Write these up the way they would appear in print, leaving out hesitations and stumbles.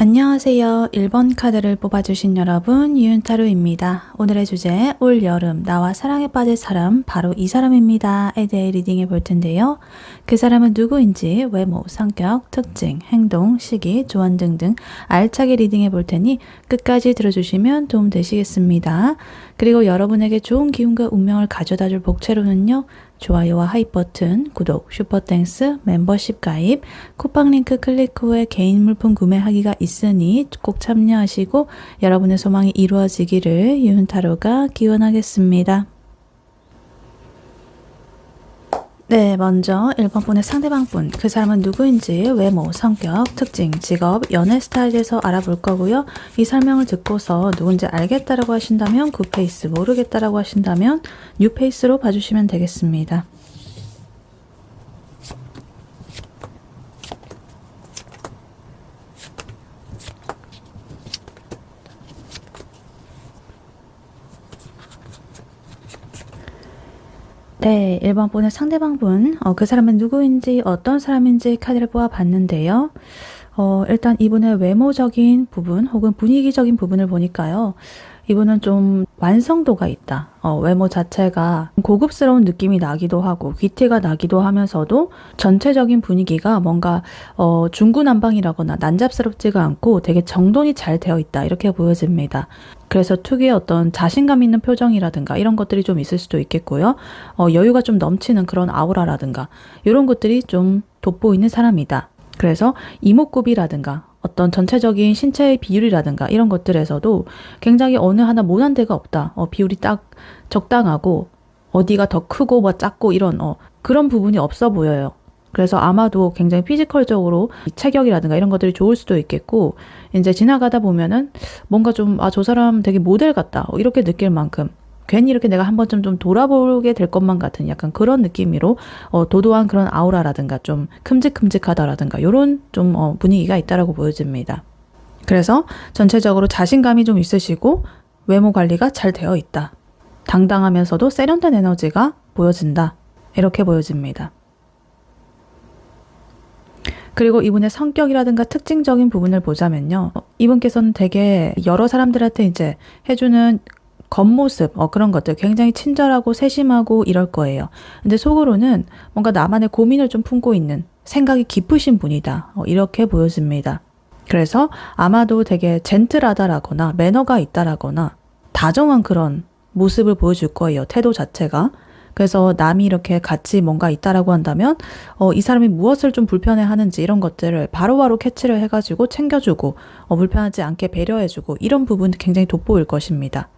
안녕하세요. 1번 카드를 뽑아주신 여러분, 유윤타로입니다. 오늘의 주제, 올 여름 나와 사랑에 빠질 사람, 바로 이 사람입니다. 에 대해 리딩해 볼 텐데요. 그 사람은 누구인지, 외모, 성격, 특징, 행동, 시기, 조언 등등 알차게 리딩해 볼 테니 끝까지 들어주시면 도움 되시겠습니다. 그리고 여러분에게 좋은 기운과 운명을 가져다 줄 복채로는요, 좋아요와 하이 버튼, 구독, 슈퍼땡스, 멤버십 가입, 쿠팡 링크 클릭 후에 개인 물품 구매하기가 있으니 꼭 참여하시고 여러분의 소망이 이루어지기를 유윤타로가 기원하겠습니다. 네, 먼저 1번 분의 상대방 분, 그 사람은 누구인지 외모, 성격, 특징, 직업, 연애 스타일에서 알아볼 거고요. 이 설명을 듣고서 누군지 알겠다라고 하신다면 9페이스, 모르겠다라고 하신다면 6페이스로 봐주시면 되겠습니다. 네, 1번 분의 상대방 분, 그 사람은 누구인지 어떤 사람인지 카드를 뽑아봤는데요. 일단 이분의 외모적인 부분 혹은 분위기적인 부분을 보니까요. 이분은 좀 완성도가 있다. 외모 자체가 고급스러운 느낌이 나기도 하고 귀티가 나기도 하면서도 전체적인 분위기가 뭔가 중구난방이라거나 난잡스럽지가 않고 되게 정돈이 잘 되어 있다. 이렇게 보여집니다. 그래서 특유의 어떤 자신감 있는 표정이라든가 이런 것들이 좀 있을 수도 있겠고요. 여유가 좀 넘치는 그런 아우라라든가 이런 것들이 좀 돋보이는 사람이다. 그래서 이목구비라든가 어떤 전체적인 신체의 비율이라든가 이런 것들에서도 굉장히 어느 하나 못한 데가 없다. 비율이 딱 적당하고 어디가 더 크고 뭐 작고 이런 그런 부분이 없어 보여요. 그래서 아마도 굉장히 피지컬적으로 체격이라든가 이런 것들이 좋을 수도 있겠고 이제 지나가다 보면은 뭔가 좀 저 사람 되게 모델 같다. 이렇게 느낄 만큼 괜히 이렇게 내가 한 번쯤 좀 돌아보게 될 것만 같은 약간 그런 느낌으로 도도한 그런 아우라라든가 좀 큼직큼직하다라든가 이런 좀 분위기가 있다라고 보여집니다. 그래서 전체적으로 자신감이 좀 있으시고 외모 관리가 잘 되어 있다. 당당하면서도 세련된 에너지가 보여진다. 이렇게 보여집니다. 그리고 이분의 성격이라든가 특징적인 부분을 보자면요. 이분께서는 되게 여러 사람들한테 이제 해주는 겉모습, 그런 것들 굉장히 친절하고 세심하고 이럴 거예요. 근데 속으로는 뭔가 나만의 고민을 좀 품고 있는 생각이 깊으신 분이다. 이렇게 보여집니다. 그래서 아마도 되게 젠틀하다라거나 매너가 있다라거나 다정한 그런 모습을 보여줄 거예요. 태도 자체가. 그래서 남이 이렇게 같이 뭔가 있다라고 한다면 이 사람이 무엇을 좀 불편해하는지 이런 것들을 바로바로 캐치를 해가지고 챙겨주고 불편하지 않게 배려해주고 이런 부분이 굉장히 돋보일 것입니다.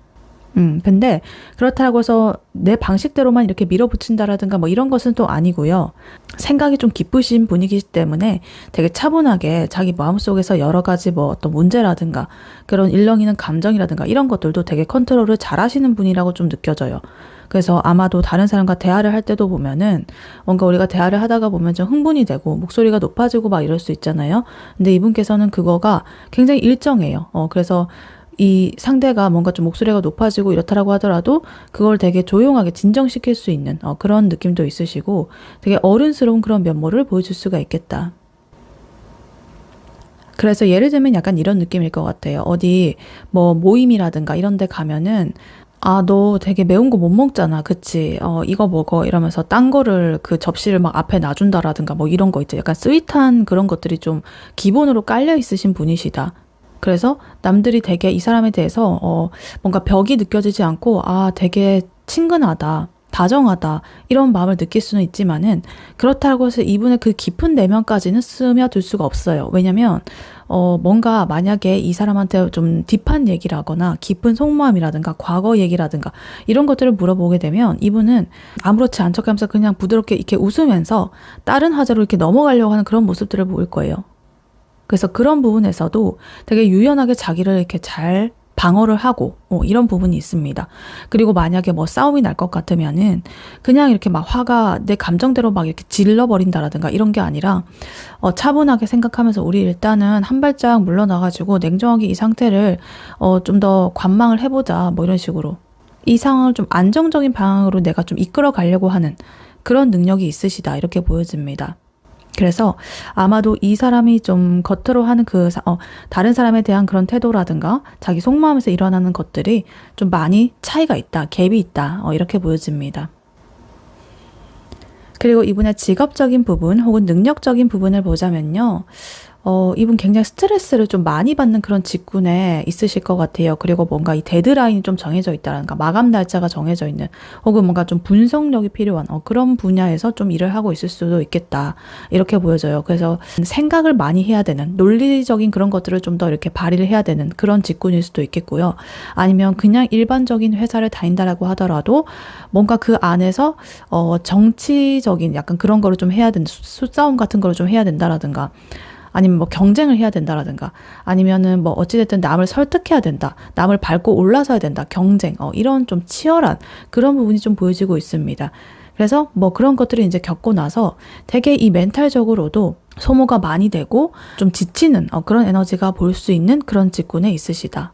근데 그렇다고 해서 내 방식대로만 이렇게 밀어붙인다라든가 뭐 이런 것은 또 아니고요. 생각이 좀 깊으신 분이기 때문에 되게 차분하게 자기 마음속에서 여러 가지 뭐 어떤 문제라든가 그런 일렁이는 감정이라든가 이런 것들도 되게 컨트롤을 잘 하시는 분이라고 좀 느껴져요. 그래서 아마도 다른 사람과 대화를 할 때도 보면은 뭔가 우리가 대화를 하다가 보면 좀 흥분이 되고 목소리가 높아지고 막 이럴 수 있잖아요. 근데 이분께서는 그거가 굉장히 일정해요. 그래서 이 상대가 뭔가 좀 목소리가 높아지고 이렇다라고 하더라도 그걸 되게 조용하게 진정시킬 수 있는 그런 느낌도 있으시고 되게 어른스러운 그런 면모를 보여줄 수가 있겠다. 그래서 예를 들면 약간 이런 느낌일 것 같아요. 어디 뭐 모임이라든가 이런 데 가면은 너 되게 매운 거 못 먹잖아. 그치? 이거 먹어. 이러면서 딴 거를 그 접시를 막 앞에 놔준다라든가 뭐 이런 거 있죠. 약간 스윗한 그런 것들이 좀 기본으로 깔려 있으신 분이시다. 그래서 남들이 되게 이 사람에 대해서 뭔가 벽이 느껴지지 않고 되게 친근하다, 다정하다 이런 마음을 느낄 수는 있지만은 그렇다고 해서 이분의 그 깊은 내면까지는 스며들 수가 없어요. 왜냐면 뭔가 만약에 이 사람한테 좀 딥한 얘기를 하거나 깊은 속마음이라든가 과거 얘기라든가 이런 것들을 물어보게 되면 이분은 아무렇지 않은 척하면서 그냥 부드럽게 이렇게 웃으면서 다른 화제로 이렇게 넘어가려고 하는 그런 모습들을 보일 거예요. 그래서 그런 부분에서도 되게 유연하게 자기를 이렇게 잘 방어를 하고 이런 부분이 있습니다. 그리고 만약에 뭐 싸움이 날 것 같으면은 그냥 이렇게 막 화가 내 감정대로 막 이렇게 질러버린다라든가 이런 게 아니라 차분하게 생각하면서 우리 일단은 한 발짝 물러나가지고 냉정하게 이 상태를 좀 더 관망을 해보자 뭐 이런 식으로 이 상황을 좀 안정적인 방향으로 내가 좀 이끌어 가려고 하는 그런 능력이 있으시다 이렇게 보여집니다. 그래서 아마도 이 사람이 좀 겉으로 하는 다른 사람에 대한 그런 태도라든가 자기 속마음에서 일어나는 것들이 좀 많이 차이가 있다, 갭이 있다, 이렇게 보여집니다. 그리고 이분의 직업적인 부분 혹은 능력적인 부분을 보자면요. 이분 굉장히 스트레스를 좀 많이 받는 그런 직군에 있으실 것 같아요. 그리고 뭔가 이 데드라인이 좀 정해져 있다라든가 마감 날짜가 정해져 있는 혹은 뭔가 좀 분석력이 필요한 그런 분야에서 좀 일을 하고 있을 수도 있겠다. 이렇게 보여져요. 그래서 생각을 많이 해야 되는 논리적인 그런 것들을 좀 더 이렇게 발휘를 해야 되는 그런 직군일 수도 있겠고요. 아니면 그냥 일반적인 회사를 다닌다라고 하더라도 뭔가 그 안에서 정치적인 약간 그런 거를 좀 해야 된다. 수싸움 같은 거를 좀 해야 된다라든가 아니면 뭐 경쟁을 해야 된다라든가 아니면은 뭐 어찌됐든 남을 설득해야 된다. 남을 밟고 올라서야 된다. 경쟁. 이런 좀 치열한 그런 부분이 좀 보여지고 있습니다. 그래서 뭐 그런 것들을 이제 겪고 나서 되게 이 멘탈적으로도 소모가 많이 되고 좀 지치는 그런 에너지가 보일 수 있는 그런 직군에 있으시다.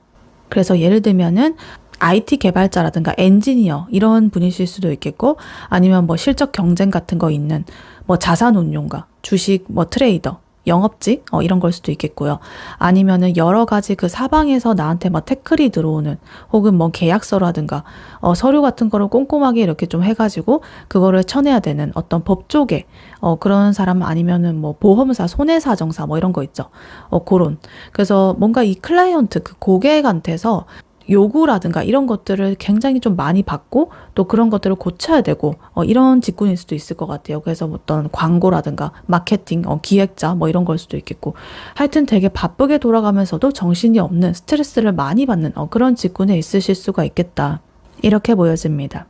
그래서 예를 들면은 IT 개발자라든가 엔지니어 이런 분이실 수도 있겠고 아니면 뭐 실적 경쟁 같은 거 있는 뭐 자산 운용가, 주식 뭐 트레이더 영업직 이런 걸 수도 있겠고요. 아니면은 여러 가지 그 사방에서 나한테 막 태클이 들어오는 혹은 뭐 계약서라든가 서류 같은 거를 꼼꼼하게 이렇게 좀 해가지고 그거를 쳐내야 되는 어떤 법 쪽에 그런 사람 아니면은 뭐 보험사, 손해사정사 뭐 이런 거 있죠. 그런. 그래서 뭔가 이 클라이언트 그 고객한테서 요구라든가 이런 것들을 굉장히 좀 많이 받고 또 그런 것들을 고쳐야 되고 이런 직군일 수도 있을 것 같아요. 그래서 어떤 광고라든가 마케팅, 기획자 뭐 이런 걸 수도 있겠고 하여튼 되게 바쁘게 돌아가면서도 정신이 없는 스트레스를 많이 받는 그런 직군에 있으실 수가 있겠다. 이렇게 보여집니다.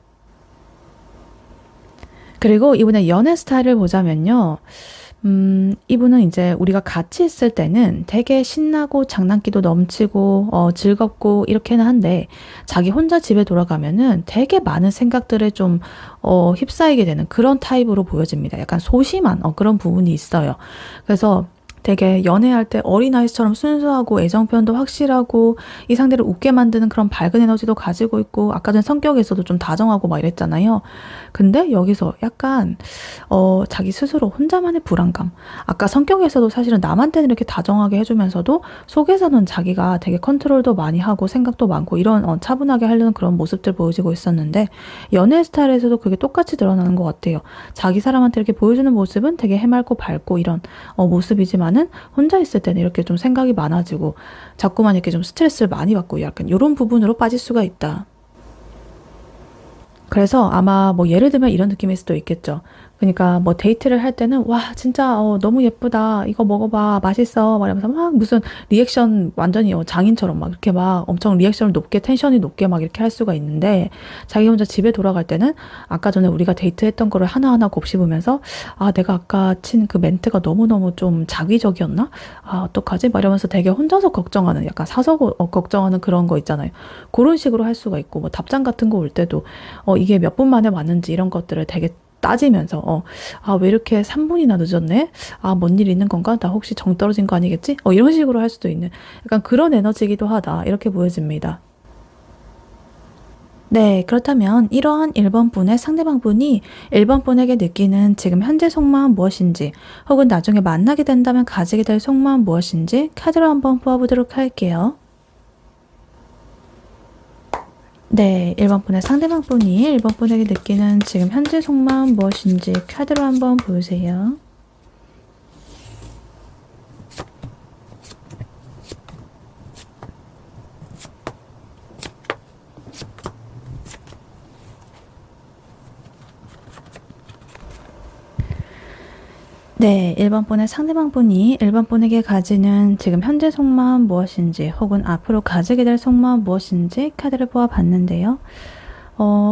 그리고 이분의 연애 스타일을 보자면요. 이분은 이제 우리가 같이 있을 때는 되게 신나고 장난기도 넘치고 즐겁고 이렇게는 한데 자기 혼자 집에 돌아가면은 되게 많은 생각들에 좀 휩싸이게 되는 그런 타입으로 보여집니다. 약간 소심한 그런 부분이 있어요. 그래서 되게 연애할 때 어린아이처럼 순수하고 애정 표현도 확실하고 이 상대를 웃게 만드는 그런 밝은 에너지도 가지고 있고 아까 전 성격에서도 좀 다정하고 막 이랬잖아요. 근데 여기서 약간 자기 스스로 혼자만의 불안감. 아까 성격에서도 사실은 남한테는 이렇게 다정하게 해주면서도 속에서는 자기가 되게 컨트롤도 많이 하고 생각도 많고 이런 차분하게 하려는 그런 모습들 보여지고 있었는데 연애 스타일에서도 그게 똑같이 드러나는 것 같아요. 자기 사람한테 이렇게 보여주는 모습은 되게 해맑고 밝고 이런 모습이지만 는 혼자 있을 때는 이렇게 좀 생각이 많아지고 자꾸만 이렇게 좀 스트레스를 많이 받고 약간 이런 부분으로 빠질 수가 있다. 그래서 아마 뭐 예를 들면 이런 느낌일 수도 있겠죠. 그러니까 뭐 데이트를 할 때는 와 진짜 너무 예쁘다 이거 먹어봐 맛있어 막 이러면서 막 무슨 리액션 완전히 장인처럼 막 이렇게 막 엄청 리액션을 높게 텐션이 높게 막 이렇게 할 수가 있는데 자기 혼자 집에 돌아갈 때는 아까 전에 우리가 데이트했던 거를 하나하나 곱씹으면서 아 내가 아까 친 그 멘트가 너무너무 좀 자기적이었나? 아 어떡하지? 막 이러면서 되게 혼자서 걱정하는 약간 사서 걱정하는 그런 거 있잖아요. 그런 식으로 할 수가 있고 뭐 답장 같은 거 올 때도 이게 몇 분 만에 왔는지 이런 것들을 되게 따지면서 아 왜 이렇게 3분이나 늦었네? 아 뭔 일 있는 건가? 나 혹시 정 떨어진 거 아니겠지? 이런 식으로 할 수도 있는 약간 그런 에너지이기도 하다 이렇게 보여집니다. 네, 그렇다면 이러한 1번 분의 상대방 분이 1번 분에게 느끼는 지금 현재 속마음 무엇인지 혹은 나중에 만나게 된다면 가지게 될 속마음 무엇인지 카드로 한번 뽑아보도록 할게요. 네, 1번 분의 상대방 분이 1번 분에게 느끼는 지금 현재 속마음 무엇인지 카드로 한번 보세요. 네, 1번 분의 상대방 분이 1번 분에게 가지는 지금 현재 속마음 무엇인지 혹은 앞으로 가지게 될 속마음 무엇인지 카드를 보아봤는데요.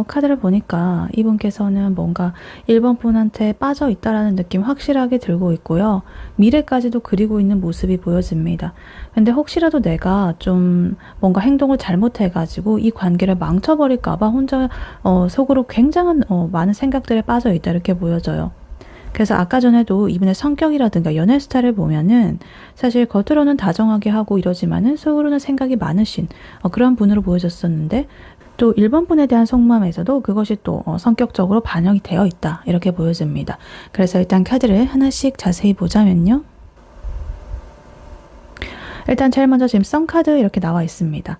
카드를 보니까 이분께서는 뭔가 1번 분한테 빠져 있다라는 느낌 확실하게 들고 있고요. 미래까지도 그리고 있는 모습이 보여집니다. 근데 혹시라도 내가 좀 뭔가 행동을 잘못해가지고 이 관계를 망쳐버릴까봐 혼자 속으로 굉장한 많은 생각들에 빠져 있다 이렇게 보여져요. 그래서 아까 전에도 이분의 성격이라든가 연애 스타일을 보면은 사실 겉으로는 다정하게 하고 이러지만은 속으로는 생각이 많으신 그런 분으로 보여졌었는데 또 1번 분에 대한 속마음에서도 그것이 또 성격적으로 반영이 되어 있다 이렇게 보여집니다. 그래서 일단 카드를 하나씩 자세히 보자면요. 일단 제일 먼저 지금 썬 카드 이렇게 나와 있습니다.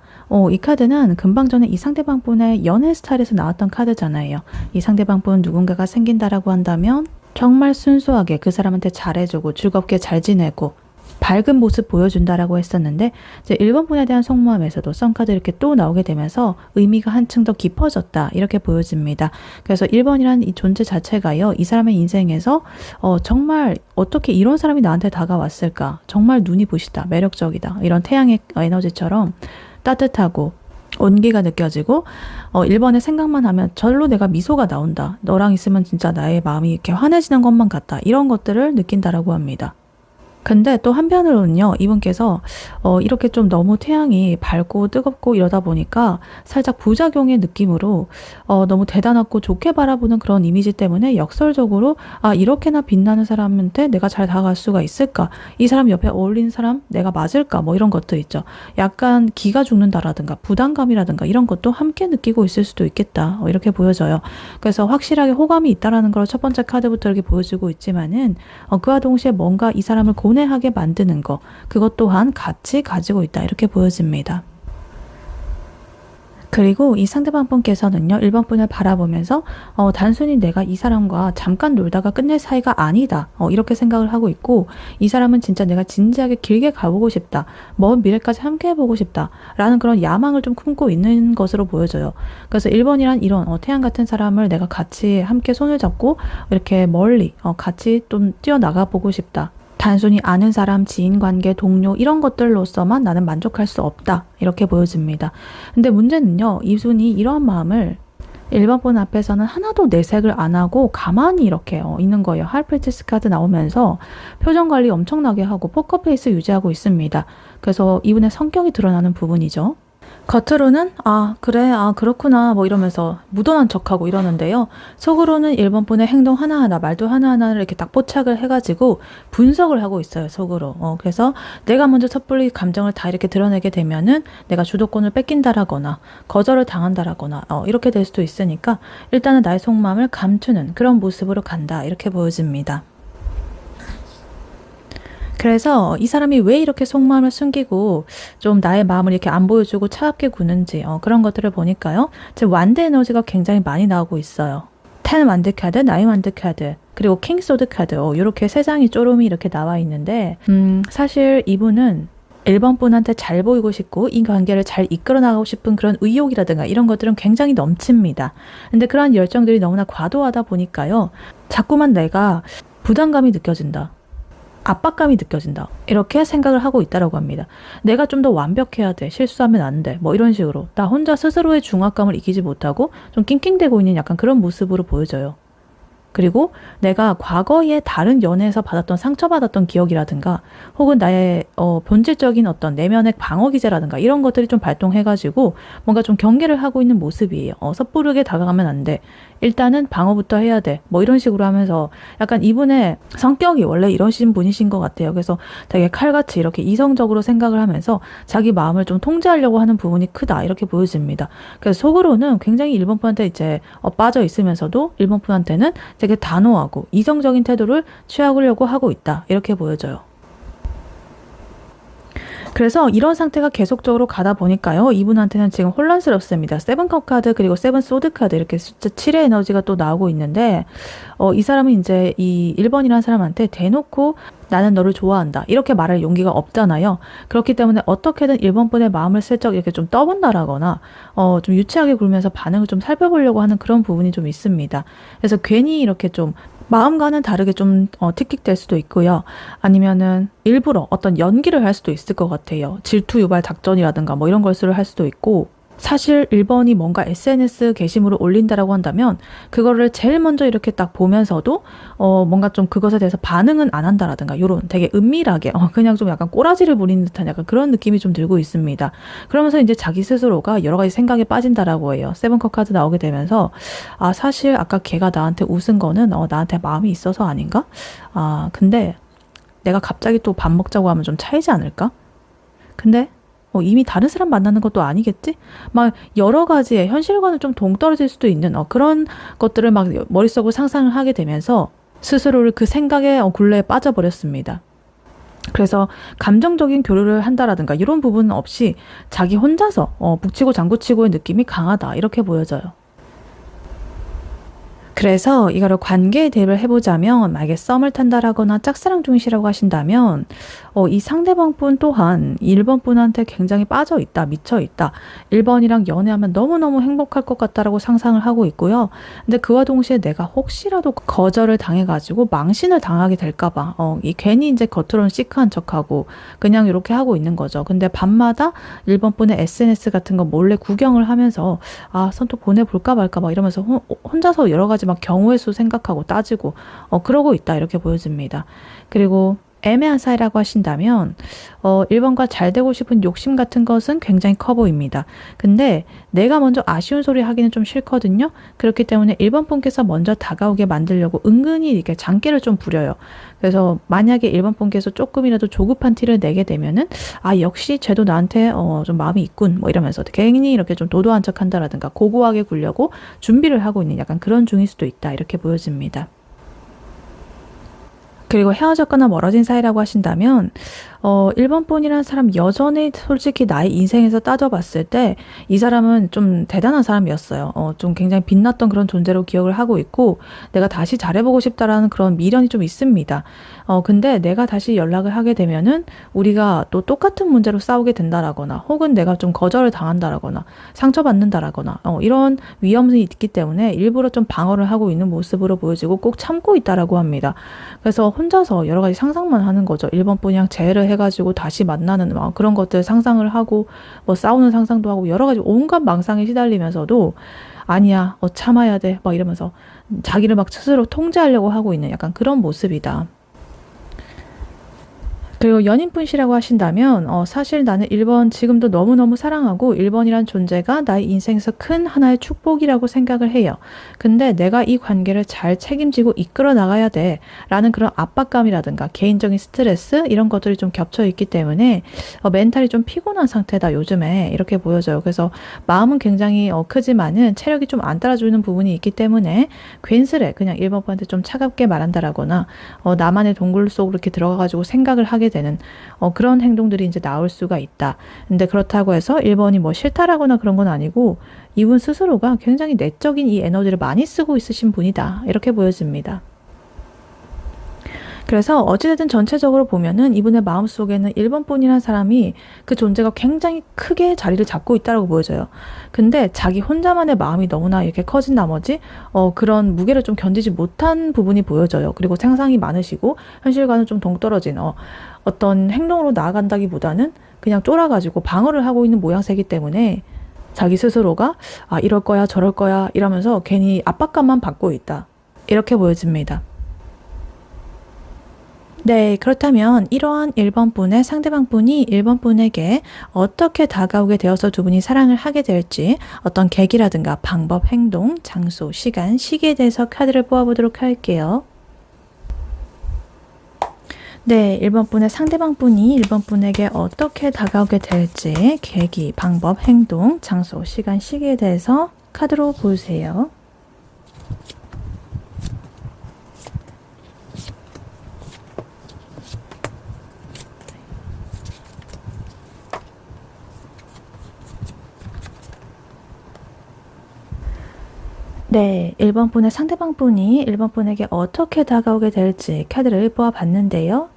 이 카드는 금방 전에 이 상대방 분의 연애 스타일에서 나왔던 카드잖아요. 이 상대방 분 누군가가 생긴다라고 한다면 정말 순수하게 그 사람한테 잘해주고 즐겁게 잘 지내고 밝은 모습 보여준다라고 했었는데 이제 1번 분에 대한 속마음에서도 썬카드 이렇게 또 나오게 되면서 의미가 한층 더 깊어졌다 이렇게 보여집니다. 그래서 1번이란 이 존재 자체가요. 이 사람의 인생에서 정말 어떻게 이런 사람이 나한테 다가왔을까? 정말 눈이 부시다, 매력적이다. 이런 태양의 에너지처럼 따뜻하고 온기가 느껴지고 1번의 생각만 하면 절로 내가 미소가 나온다. 너랑 있으면 진짜 나의 마음이 이렇게 환해지는 것만 같다. 이런 것들을 느낀다라고 합니다. 근데 또 한편으로는요, 이분께서 이렇게 좀 너무 태양이 밝고 뜨겁고 이러다 보니까 살짝 부작용의 느낌으로 너무 대단하고 좋게 바라보는 그런 이미지 때문에 역설적으로 이렇게나 빛나는 사람한테 내가 잘 다가갈 수가 있을까? 이 사람 옆에 어울리는 사람 내가 맞을까? 뭐 이런 것들 있죠. 약간 기가 죽는다라든가 부담감이라든가 이런 것도 함께 느끼고 있을 수도 있겠다. 이렇게 보여져요. 그래서 확실하게 호감이 있다라는 걸 첫 번째 카드부터 이렇게 보여주고 있지만은 그와 동시에 뭔가 이 사람을 고뇌하게 만드는 거, 그것 또한 같이 가지고 있다 이렇게 보여집니다. 그리고 이 상대방 분께서는요, 1번 분을 바라보면서 단순히 내가 이 사람과 잠깐 놀다가 끝낼 사이가 아니다 이렇게 생각을 하고 있고, 이 사람은 진짜 내가 진지하게 길게 가보고 싶다, 먼 미래까지 함께 해보고 싶다 라는 그런 야망을 좀 품고 있는 것으로 보여져요. 그래서 1번이란 이런 태양 같은 사람을 내가 같이 함께 손을 잡고 이렇게 멀리 같이 좀 뛰어나가 보고 싶다, 단순히 아는 사람, 지인 관계, 동료 이런 것들로서만 나는 만족할 수 없다 이렇게 보여집니다. 근데 문제는요, 이분이 이러한 마음을 1번 분 앞에서는 하나도 내색을 안 하고 가만히 이렇게 있는 거예요. 하이프리티스 카드 나오면서 표정 관리 엄청나게 하고 포커페이스 유지하고 있습니다. 그래서 이분의 성격이 드러나는 부분이죠. 겉으로는 그래 그렇구나 뭐 이러면서 무던한 척하고 이러는데요. 속으로는 1번 분의 행동 하나하나, 말도 하나하나를 이렇게 딱 포착을 해가지고 분석을 하고 있어요, 속으로. 그래서 내가 먼저 섣불리 감정을 다 이렇게 드러내게 되면은 내가 주도권을 뺏긴다라거나 거절을 당한다라거나 이렇게 될 수도 있으니까 일단은 나의 속마음을 감추는 그런 모습으로 간다 이렇게 보여집니다. 그래서 이 사람이 왜 이렇게 속마음을 숨기고 좀 나의 마음을 이렇게 안 보여주고 차갑게 구는지 그런 것들을 보니까요. 지금 완드 에너지가 굉장히 많이 나오고 있어요. 10 완드 카드, 9 완드 카드, 그리고 킹 소드 카드 이렇게 세 장이 쪼름이 이렇게 나와 있는데 사실 이분은 1번 분한테 잘 보이고 싶고 이 관계를 잘 이끌어 나가고 싶은 그런 의욕이라든가 이런 것들은 굉장히 넘칩니다. 근데 그런 열정들이 너무나 과도하다 보니까요. 자꾸만 내가 부담감이 느껴진다, 압박감이 느껴진다 이렇게 생각을 하고 있다라고 합니다. 내가 좀 더 완벽해야 돼, 실수하면 안 돼, 뭐 이런 식으로 나 혼자 스스로의 중압감을 이기지 못하고 좀 낑낑대고 있는 약간 그런 모습으로 보여져요. 그리고 내가 과거에 다른 연애에서 받았던 상처받았던 기억이라든가 혹은 나의 본질적인 어떤 내면의 방어 기제라든가 이런 것들이 좀 발동해가지고 뭔가 좀 경계를 하고 있는 모습이에요. 섣부르게 다가가면 안 돼, 일단은 방어부터 해야 돼, 뭐 이런 식으로 하면서 약간 이분의 성격이 원래 이러신 분이신 것 같아요. 그래서 되게 칼같이 이렇게 이성적으로 생각을 하면서 자기 마음을 좀 통제하려고 하는 부분이 크다 이렇게 보여집니다. 그래서 속으로는 굉장히 1번 분한테 이제 빠져 있으면서도 1번 분한테는 되게 단호하고 이성적인 태도를 취하려고 하고 있다 이렇게 보여져요. 그래서 이런 상태가 계속적으로 가다 보니까요. 이분한테는 지금 혼란스럽습니다. 7컵 카드 그리고 7 소드 카드 이렇게 숫자 7의 에너지가 또 나오고 있는데 이 사람은 이제 이 1번이라는 사람한테 대놓고 나는 너를 좋아한다 이렇게 말할 용기가 없잖아요. 그렇기 때문에 어떻게든 1번 분의 마음을 슬쩍 이렇게 좀 떠본다라거나 좀 유치하게 굴면서 반응을 좀 살펴보려고 하는 그런 부분이 좀 있습니다. 그래서 괜히 이렇게 좀 마음과는 다르게 좀 틱틱될 수도 있고요. 아니면은 일부러 어떤 연기를 할 수도 있을 것 같아요. 질투 유발 작전이라든가 뭐 이런 걸수를 할 수도 있고, 사실 1번이 뭔가 SNS 게시물을 올린다라고 한다면 그거를 제일 먼저 이렇게 딱 보면서도 뭔가 좀 그것에 대해서 반응은 안 한다라든가 요런 되게 은밀하게 그냥 좀 약간 꼬라지를 부리는 듯한 약간 그런 느낌이 좀 들고 있습니다. 그러면서 이제 자기 스스로가 여러 가지 생각에 빠진다라고 해요. 7컵 카드 나오게 되면서 사실 아까 걔가 나한테 웃은 거는 나한테 마음이 있어서 아닌가? 근데 내가 갑자기 또 밥 먹자고 하면 좀 차이지 않을까? 근데 이미 다른 사람 만나는 것도 아니겠지? 막 여러 가지의 현실과는 좀 동떨어질 수도 있는 그런 것들을 막 머릿속으로 상상을 하게 되면서 스스로를 그 생각의 굴레에 빠져버렸습니다. 그래서 감정적인 교류를 한다라든가 이런 부분은 없이 자기 혼자서 북치고 장구치고의 느낌이 강하다 이렇게 보여져요. 그래서 이거를 관계에 대입을 해보자면 만약에 썸을 탄다라거나 짝사랑 중이시라고 하신다면 이 상대방분 또한 1번 분한테 굉장히 빠져있다, 미쳐있다. 1번이랑 연애하면 너무너무 행복할 것 같다라고 상상을 하고 있고요. 근데 그와 동시에 내가 혹시라도 거절을 당해가지고 망신을 당하게 될까봐 괜히 이제 겉으로는 시크한 척하고 그냥 이렇게 하고 있는 거죠. 근데 밤마다 1번 분의 SNS 같은 거 몰래 구경을 하면서 선톡 보내볼까 말까 막 이러면서 혼자서 여러 가지 막 경우의 수 생각하고 따지고 그러고 있다 이렇게 보여집니다. 그리고 애매한 사이라고 하신다면 1번과 잘 되고 싶은 욕심 같은 것은 굉장히 커 보입니다. 근데 내가 먼저 아쉬운 소리 하기는 좀 싫거든요. 그렇기 때문에 1번 분께서 먼저 다가오게 만들려고 은근히 이렇게 장기를 좀 부려요. 그래서 만약에 1번 분께서 조금이라도 조급한 티를 내게 되면은 역시 쟤도 나한테 좀 마음이 있군 뭐 이러면서 괜히 이렇게 좀 도도한 척 한다라든가 고고하게 굴려고 준비를 하고 있는 약간 그런 중일 수도 있다 이렇게 보여집니다. 그리고 헤어졌거나 멀어진 사이라고 하신다면 1번 분이라는 사람 여전히 솔직히 나의 인생에서 따져봤을 때 이 사람은 좀 대단한 사람이었어요. 좀 굉장히 빛났던 그런 존재로 기억을 하고 있고 내가 다시 잘해보고 싶다라는 그런 미련이 좀 있습니다. 근데 내가 다시 연락을 하게 되면은 우리가 또 똑같은 문제로 싸우게 된다라거나 혹은 내가 좀 거절을 당한다라거나 상처받는다라거나 이런 위험이 있기 때문에 일부러 좀 방어를 하고 있는 모습으로 보여지고 꼭 참고 있다라고 합니다. 그래서 혼자서 여러 가지 상상만 하는 거죠. 1번 분이랑 재회를 해가지고 다시 만나는 그런 것들 상상을 하고 뭐 싸우는 상상도 하고 여러 가지 온갖 망상에 시달리면서도 아니야 참아야 돼 막 이러면서 자기를 막 스스로 통제하려고 하고 있는 약간 그런 모습이다. 그리고 연인분이시라고 하신다면 사실 나는 1번 지금도 너무너무 사랑하고 1번이란 존재가 나의 인생에서 큰 하나의 축복이라고 생각을 해요. 근데 내가 이 관계를 잘 책임지고 이끌어 나가야 돼 라는 그런 압박감이라든가 개인적인 스트레스 이런 것들이 좀 겹쳐 있기 때문에 멘탈이 좀 피곤한 상태다 요즘에 이렇게 보여져요. 그래서 마음은 굉장히 크지만은 체력이 좀 안 따라주는 부분이 있기 때문에 괜스레 그냥 1번 분한테 좀 차갑게 말한다라거나 나만의 동굴 속으로 이렇게 들어가가지고 생각을 하게 되는 그런 행동들이 이제 나올 수가 있다. 근데 그렇다고 해서 1번이 뭐 싫다라거나 그런 건 아니고 이분 스스로가 굉장히 내적인 이 에너지를 많이 쓰고 있으신 분이다. 이렇게 보여집니다. 그래서 어찌됐든 전체적으로 보면은 이분의 마음속에는 1번 분이라는 사람이 그 존재가 굉장히 크게 자리를 잡고 있다고 보여져요. 근데 자기 혼자만의 마음이 너무나 이렇게 커진 나머지 그런 무게를 좀 견디지 못한 부분이 보여져요. 그리고 상상이 많으시고 현실과는 좀 동떨어진 어떤 행동으로 나아간다기보다는 그냥 쫄아가지고 방어를 하고 있는 모양새이기 때문에 자기 스스로가 이럴 거야 저럴 거야 이러면서 괜히 압박감만 받고 있다. 이렇게 보여집니다. 네, 그렇다면 이러한 1번 분의 상대방 분이 1번 분에게 어떻게 다가오게 되어서 두 분이 사랑을 하게 될지 어떤 계기라든가 방법, 행동, 장소, 시간, 시기에 대해서 카드를 뽑아보도록 할게요. 네, 1번 분의 상대방 분이 1번 분에게 어떻게 다가오게 될지 계기, 방법, 행동, 장소, 시간, 시기에 대해서 카드로 보세요. 네, 1번 분의 상대방 분이 1번 분에게 어떻게 다가오게 될지 카드를 뽑아봤는데요.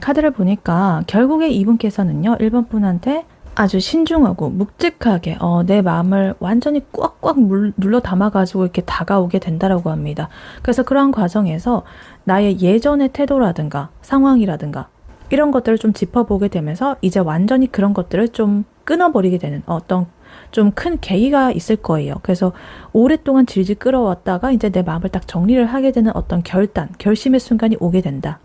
카드를 보니까 결국에 이분께서는요, 1번 분한테 아주 신중하고 묵직하게 내 마음을 완전히 꽉꽉 눌러 담아가지고 이렇게 다가오게 된다라고 합니다. 그래서 그러한 과정에서 나의 예전의 태도라든가 상황이라든가 이런 것들을 좀 짚어보게 되면서 이제 완전히 그런 것들을 좀 끊어버리게 되는 어떤 좀 큰 계기가 있을 거예요. 그래서 오랫동안 질질 끌어왔다가 이제 내 마음을 딱 정리를 하게 되는 어떤 결심의 순간이 오게 된다.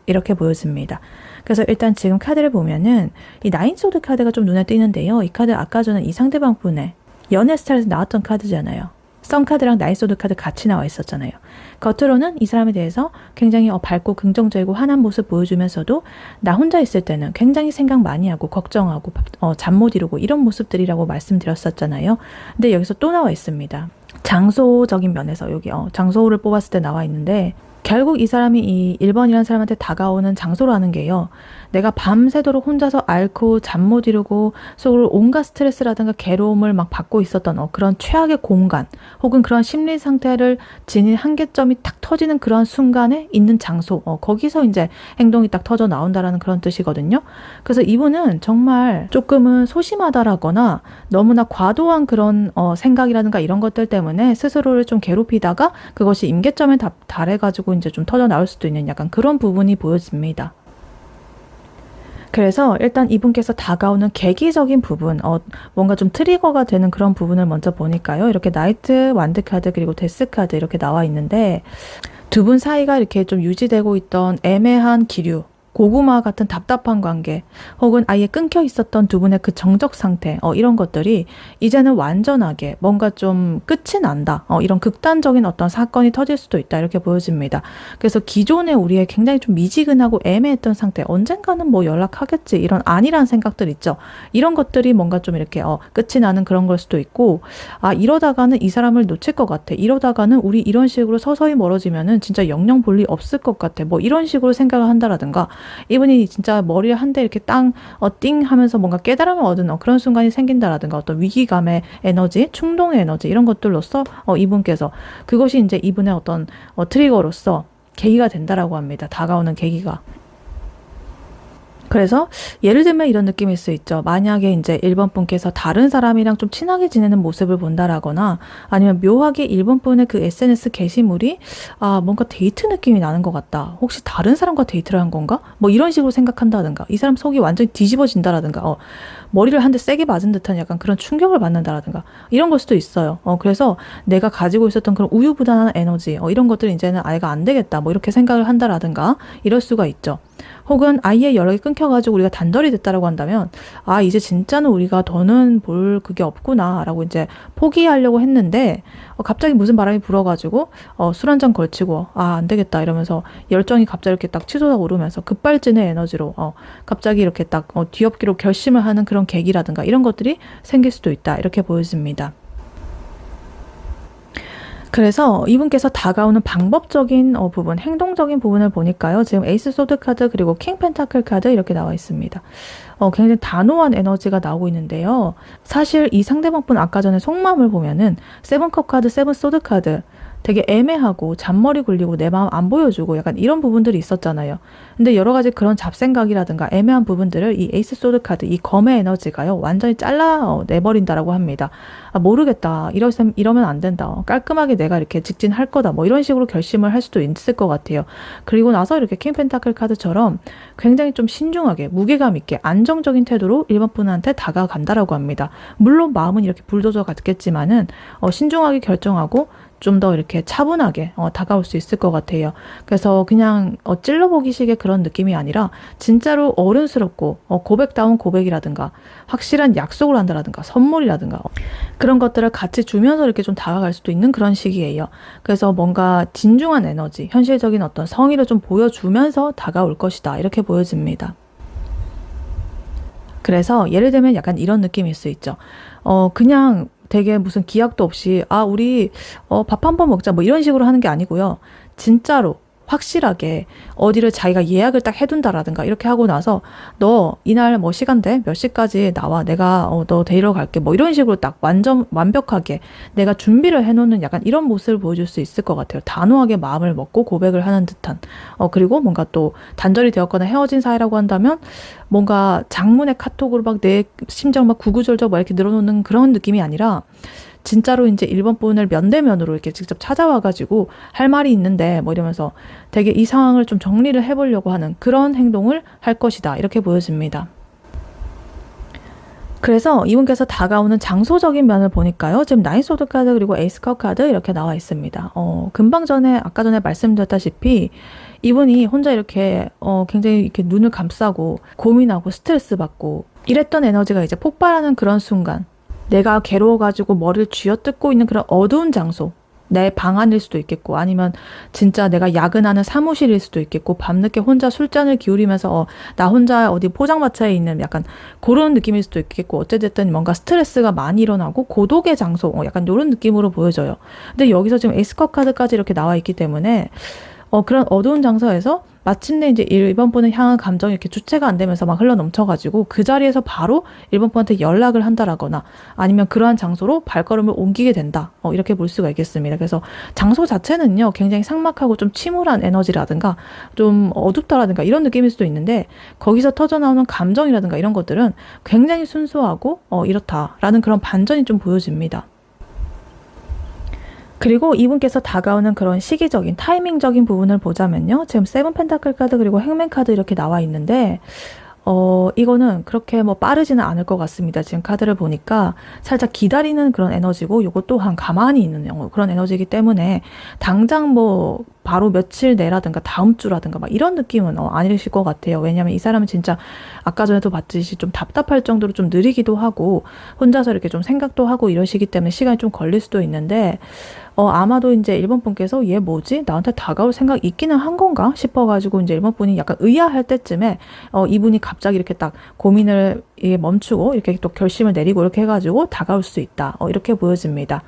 이렇게 보여집니다. 그래서 일단 지금 카드를 보면은 이 나인 소드 카드가 좀 눈에 띄는데요. 이 카드 아까 전에 이 상대방 분의 연애 스타일에서 나왔던 카드잖아요. 선 카드랑 나이스워드 카드 같이 나와 있었잖아요. 겉으로는 이 사람에 대해서 굉장히 밝고 긍정적이고 환한 모습 보여주면서도 나 혼자 있을 때는 굉장히 생각 많이 하고 걱정하고 잠 못 이루고 이런 모습들이라고 말씀드렸었잖아요. 근데 여기서 또 나와 있습니다. 장소적인 면에서 여기 장소를 뽑았을 때 나와 있는데 결국 이 사람이 이 1번이라는 사람한테 다가오는 장소라는 게요. 내가 밤새도록 혼자서 앓고 잠 못 이루고 속으로 온갖 스트레스라든가 괴로움을 막 받고 있었던 그런 최악의 공간 혹은 그런 심리 상태를 지닌 한계점이 탁 터지는 그런 순간에 있는 장소 거기서 이제 행동이 딱 터져 나온다라는 그런 뜻이거든요. 그래서 이분은 정말 조금은 소심하다라거나 너무나 과도한 그런 생각이라든가 이런 것들 때문에 스스로를 좀 괴롭히다가 그것이 임계점에 달해가지고 이제 좀 터져 나올 수도 있는 약간 그런 부분이 보여집니다. 그래서 일단 이분께서 다가오는 계기적인 부분, 뭔가 좀 트리거가 되는 그런 부분을 먼저 보니까요. 이렇게 나이트, 완드 카드, 그리고 데스 카드 이렇게 나와 있는데 두 분 사이가 이렇게 좀 유지되고 있던 애매한 기류, 고구마 같은 답답한 관계 혹은 아예 끊겨 있었던 두 분의 그 정적 상태 이런 것들이 이제는 완전하게 뭔가 좀 끝이 난다 이런 극단적인 어떤 사건이 터질 수도 있다 이렇게 보여집니다. 그래서 기존에 우리의 굉장히 좀 미지근하고 애매했던 상태 언젠가는 뭐 연락하겠지 이런 안일한 생각들 있죠. 이런 것들이 뭔가 좀 이렇게 끝이 나는 그런 걸 수도 있고 이러다가는 이 사람을 놓칠 것 같아. 이러다가는 우리 이런 식으로 서서히 멀어지면은 진짜 영영 볼 일 없을 것 같아. 뭐 이런 식으로 생각을 한다라든가 이분이 진짜 머리를 한 대 이렇게 띵 하면서 뭔가 깨달음을 얻은 그런 순간이 생긴다라든가 어떤 위기감의 에너지, 충동의 에너지 이런 것들로서 이분께서 그것이 이제 이분의 어떤 트리거로서 계기가 된다라고 합니다. 다가오는 계기가. 그래서 예를 들면 이런 느낌일 수 있죠. 만약에 이제 1번 분께서 다른 사람이랑 좀 친하게 지내는 모습을 본다라거나 아니면 묘하게 1번 분의 그 SNS 게시물이 뭔가 데이트 느낌이 나는 것 같다. 혹시 다른 사람과 데이트를 한 건가? 뭐 이런 식으로 생각한다든가 이 사람 속이 완전히 뒤집어진다라든가 머리를 한 대 세게 맞은 듯한 약간 그런 충격을 받는다라든가 이런 걸 수도 있어요. 그래서 내가 가지고 있었던 그런 우유부단한 에너지 이런 것들 이제는 아예가 안 되겠다 뭐 이렇게 생각을 한다라든가 이럴 수가 있죠. 혹은 아예 연락이 끊겨가지고 우리가 단절이 됐다라고 한다면 이제 진짜는 우리가 더는 볼 그게 없구나 라고 이제 포기하려고 했는데 갑자기 무슨 바람이 불어가지고 술 한 잔 걸치고 안 되겠다 이러면서 열정이 갑자기 이렇게 딱 치솟아 오르면서 급발진의 에너지로 갑자기 이렇게 딱 뒤엎기로 결심을 하는 그런 계기라든가 이런 것들이 생길 수도 있다 이렇게 보여집니다. 그래서 이분께서 다가오는 방법적인 부분, 행동적인 부분을 보니까요. 지금 에이스 소드 카드 그리고 킹 펜타클 카드 이렇게 나와 있습니다. 굉장히 단호한 에너지가 나오고 있는데요. 사실 이 상대방분 아까 전에 속마음을 보면은 세븐컵 카드, 세븐 소드 카드 되게 애매하고 잔머리 굴리고 내 마음 안 보여주고 약간 이런 부분들이 있었잖아요. 근데 여러 가지 그런 잡생각이라든가 애매한 부분들을 이 에이스 소드 카드, 이 검의 에너지가요. 완전히 잘라내버린다라고 합니다. 모르겠다. 이러면 안 된다. 깔끔하게 내가 이렇게 직진할 거다. 뭐 이런 식으로 결심을 할 수도 있을 것 같아요. 그리고 나서 이렇게 킹 펜타클 카드처럼 굉장히 좀 신중하게 무게감 있게 안정적인 태도로 1번 분한테 다가간다라고 합니다. 물론 마음은 이렇게 불도저 같겠지만은 신중하게 결정하고 좀 더 이렇게 차분하게 다가올 수 있을 것 같아요. 그래서 그냥 찔러보기식의 그런 느낌이 아니라 진짜로 어른스럽고 고백다운 고백이라든가 확실한 약속을 한다라든가 선물이라든가 그런 것들을 같이 주면서 이렇게 좀 다가갈 수도 있는 그런 시기예요. 그래서 뭔가 진중한 에너지, 현실적인 어떤 성의를 좀 보여주면서 다가올 것이다. 이렇게 보여집니다. 그래서 예를 들면 약간 이런 느낌일 수 있죠. 그냥 되게 무슨 기약도 없이 우리 밥 한 번 먹자 뭐 이런 식으로 하는 게 아니고요. 진짜로 확실하게 어디를 자기가 예약을 딱 해둔다라든가 이렇게 하고 나서 너 이날 뭐 시간대 몇 시까지 나와 내가 너 데리러 갈게 뭐 이런 식으로 딱 완벽하게 내가 준비를 해놓는 약간 이런 모습을 보여줄 수 있을 것 같아요. 단호하게 마음을 먹고 고백을 하는 듯한 그리고 뭔가 또 단절이 되었거나 헤어진 사이라고 한다면 뭔가 장문의 카톡으로 막 내 심장 막 구구절절 막 이렇게 늘어놓는 그런 느낌이 아니라 진짜로 이제 1번 분을 면대면으로 이렇게 직접 찾아와가지고 할 말이 있는데 뭐 이러면서 되게 이 상황을 좀 정리를 해보려고 하는 그런 행동을 할 것이다. 이렇게 보여집니다. 그래서 이분께서 다가오는 장소적인 면을 보니까요. 지금 나인 소드 카드 그리고 에이스 컵 카드 이렇게 나와 있습니다. 아까 전에 말씀드렸다시피 이분이 혼자 이렇게 굉장히 이렇게 눈을 감싸고 고민하고 스트레스 받고 이랬던 에너지가 이제 폭발하는 그런 순간 내가 괴로워가지고 머리를 쥐어뜯고 있는 그런 어두운 장소, 내 방 안일 수도 있겠고, 아니면 진짜 내가 야근하는 사무실일 수도 있겠고, 밤늦게 혼자 술잔을 기울이면서 나 혼자 어디 포장마차에 있는 약간 그런 느낌일 수도 있겠고, 어쨌든 뭔가 스트레스가 많이 일어나고 고독의 장소, 약간 이런 느낌으로 보여져요. 근데 여기서 지금 에이스컵 카드까지 이렇게 나와 있기 때문에 그런 어두운 장소에서 마침내 이제 1번 분을 향한 감정이 이렇게 주체가 안 되면서 막 흘러 넘쳐가지고 그 자리에서 바로 1번 분한테 연락을 한다라거나 아니면 그러한 장소로 발걸음을 옮기게 된다. 이렇게 볼 수가 있겠습니다. 그래서 장소 자체는요, 굉장히 삭막하고 좀 침울한 에너지라든가 좀 어둡다라든가 이런 느낌일 수도 있는데 거기서 터져나오는 감정이라든가 이런 것들은 굉장히 순수하고 이렇다라는 그런 반전이 좀 보여집니다. 그리고 이분께서 다가오는 그런 시기적인 타이밍적인 부분을 보자면요. 지금 세븐 펜타클 카드 그리고 행맨 카드 이렇게 나와 있는데 이거는 그렇게 뭐 빠르지는 않을 것 같습니다. 지금 카드를 보니까 살짝 기다리는 그런 에너지고 요거 또한 가만히 있는 그런 에너지이기 때문에 당장 뭐 바로 며칠 내라든가 다음 주라든가 막 이런 느낌은 아니실 것 같아요. 왜냐하면 이 사람은 진짜 아까 전에도 봤듯이 좀 답답할 정도로 좀 느리기도 하고 혼자서 이렇게 좀 생각도 하고 이러시기 때문에 시간이 좀 걸릴 수도 있는데 아마도 이제 1번 분께서 얘 뭐지? 나한테 다가올 생각 있기는 한 건가? 싶어가지고 이제 1번 분이 약간 의아할 때쯤에 이분이 갑자기 이렇게 딱 고민을 멈추고 이렇게 또 결심을 내리고 이렇게 해가지고 다가올 수 있다. 이렇게 보여집니다.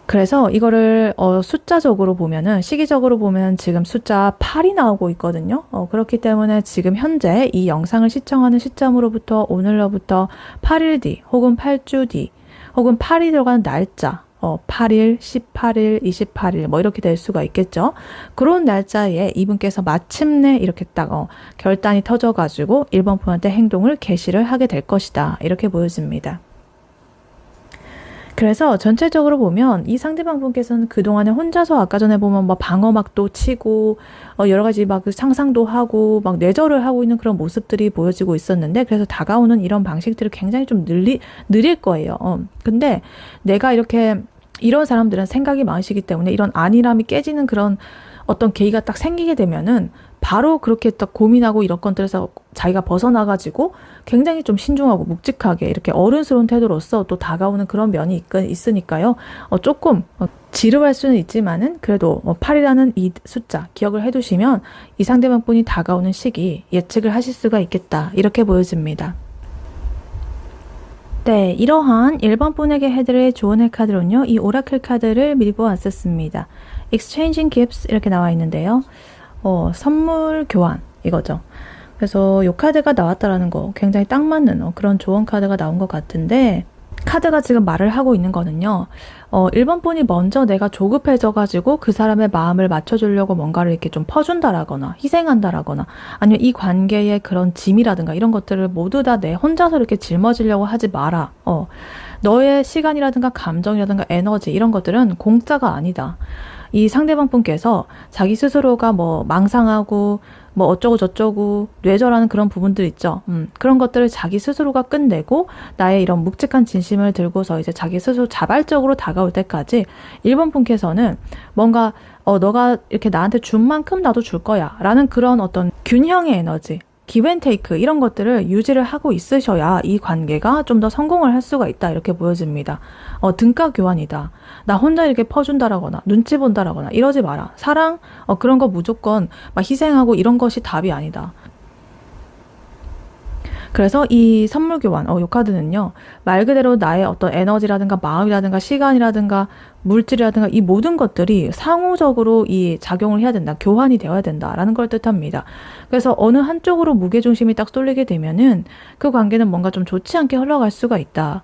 그래서 이거를 숫자적으로 보면은 시기적으로 보면 지금 숫자 8이 나오고 있거든요. 그렇기 때문에 지금 현재 이 영상을 시청하는 시점으로부터 오늘로부터 8일 뒤 혹은 8주 뒤 혹은 8이 들어가는 날짜 8일, 18일, 28일 뭐 이렇게 될 수가 있겠죠. 그런 날짜에 이분께서 마침내 이렇게 딱 결단이 터져가지고 1번 분한테 행동을 개시를 하게 될 것이다. 이렇게 보여집니다. 그래서 전체적으로 보면 이 상대방 분께서는 그동안에 혼자서 아까 전에 보면 막 방어막도 치고 여러 가지 막 상상도 하고 막 뇌절을 하고 있는 그런 모습들이 보여지고 있었는데 그래서 다가오는 이런 방식들이 굉장히 좀 느릴 거예요. 근데 내가 이렇게 이런 사람들은 생각이 많으시기 때문에 이런 안일함이 깨지는 그런 어떤 계기가 딱 생기게 되면은 바로 그렇게 딱 고민하고 이런 것들에서 자기가 벗어나가지고 굉장히 좀 신중하고 묵직하게 이렇게 어른스러운 태도로서 또 다가오는 그런 면이 있으니까요. 조금 지루할 수는 있지만은 그래도 8이라는 이 숫자 기억을 해두시면 이 상대방 분이 다가오는 시기 예측을 하실 수가 있겠다. 이렇게 보여집니다. 네, 이러한 1번 분에게 해드릴 조언의 카드로는요. 이 오라클 카드를 미리 보았었습니다. Exchanging Gifts 이렇게 나와 있는데요. 선물 교환 이거죠. 그래서 이 카드가 나왔다라는 거 굉장히 딱 맞는 그런 조언 카드가 나온 것 같은데 카드가 지금 말을 하고 있는 거는요. 1번 분이 먼저 내가 조급해져가지고 그 사람의 마음을 맞춰주려고 뭔가를 이렇게 좀 퍼준다라거나 희생한다라거나 아니면 이 관계의 그런 짐이라든가 이런 것들을 모두 다 내 혼자서 이렇게 짊어지려고 하지 마라. 너의 시간이라든가 감정이라든가 에너지 이런 것들은 공짜가 아니다. 이 상대방 분께서 자기 스스로가 뭐 망상하고 뭐 어쩌고 저쩌고 뇌절하는 그런 부분들 있죠. 그런 것들을 자기 스스로가 끝내고 나의 이런 묵직한 진심을 들고서 이제 자기 스스로 자발적으로 다가올 때까지 1번 분께서는 뭔가 너가 이렇게 나한테 준 만큼 나도 줄 거야 라는 그런 어떤 균형의 에너지 기브앤테이크 이런 것들을 유지를 하고 있으셔야 이 관계가 좀 더 성공을 할 수가 있다 이렇게 보여집니다. 등가 교환이다. 나 혼자 이렇게 퍼준다라거나 눈치 본다라거나 이러지 마라. 사랑 그런 거 무조건 막 희생하고 이런 것이 답이 아니다. 그래서 이 선물 교환, 이 카드는요, 말 그대로 나의 어떤 에너지라든가 마음이라든가 시간이라든가 물질이라든가 이 모든 것들이 상호적으로 이 작용을 해야 된다. 교환이 되어야 된다라는 걸 뜻합니다. 그래서 어느 한쪽으로 무게중심이 딱 쏠리게 되면은 그 관계는 뭔가 좀 좋지 않게 흘러갈 수가 있다.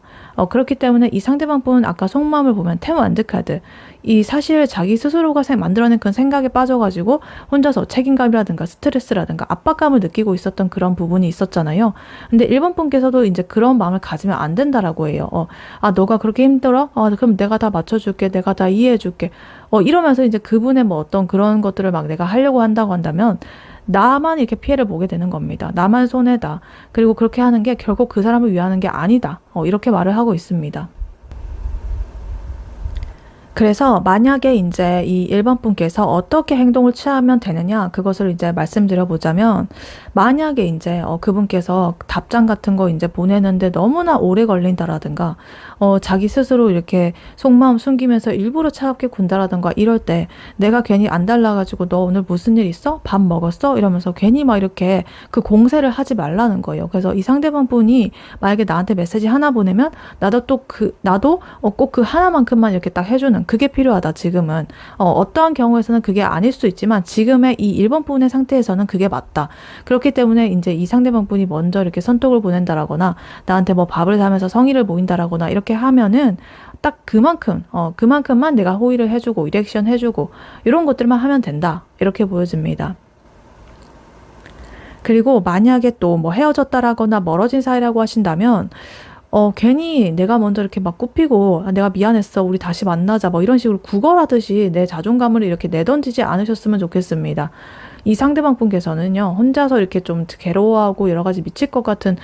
그렇기 때문에 이 상대방 분은 아까 속마음을 보면 텐완드 카드. 이 사실 자기 스스로가 만들어낸 그런 생각에 빠져가지고 혼자서 책임감이라든가 스트레스라든가 압박감을 느끼고 있었던 그런 부분이 있었잖아요. 근데 1번 분께서도 이제 그런 마음을 가지면 안 된다라고 해요. 너가 그렇게 힘들어? 그럼 내가 다 맞춰줄게. 내가 다 이해해줄게. 이러면서 이제 그분의 뭐 어떤 그런 것들을 막 내가 하려고 한다고 한다면 나만 이렇게 피해를 보게 되는 겁니다. 나만 손해다. 그리고 그렇게 하는 게 결국 그 사람을 위하는 게 아니다. 이렇게 말을 하고 있습니다. 그래서 만약에 이제 이 1번 분께서 어떻게 행동을 취하면 되느냐, 그것을 이제 말씀드려 보자면, 만약에 이제 그분께서 답장 같은 거 이제 보내는데 너무나 오래 걸린다라든가, 자기 스스로 이렇게 속마음 숨기면서 일부러 차갑게 군다라든가 이럴 때 내가 괜히 안 달라가지고 너 오늘 무슨 일 있어? 밥 먹었어? 이러면서 괜히 막 이렇게 그 공세를 하지 말라는 거예요. 그래서 이 상대방 분이 만약에 나한테 메시지 하나 보내면 나도 꼭 그 하나만큼만 이렇게 딱 해주는 그게 필요하다. 지금은 어떠한 경우에서는 그게 아닐 수 있지만 지금의 이 1번 분의 상태에서는 그게 맞다. 그렇기 때문에 이제 이 상대방 분이 먼저 이렇게 선톡을 보낸다라거나 나한테 뭐 밥을 사면서 성의를 보인다라거나 이렇게 하면은 딱 그만큼만 내가 호의를 해주고 리액션 해주고 이런 것들만 하면 된다. 이렇게 보여집니다. 그리고 만약에 또 뭐 헤어졌다라거나 멀어진 사이라고 하신다면 괜히 내가 먼저 이렇게 막 굽히고, 아, 내가 미안했어, 우리 다시 만나자, 뭐 이런 식으로 구걸하듯이 내 자존감을 이렇게 내던지지 않으셨으면 좋겠습니다. 이 상대방 분께서는요, 혼자서 이렇게 좀 괴로워하고 여러 가지 미칠 것 같은,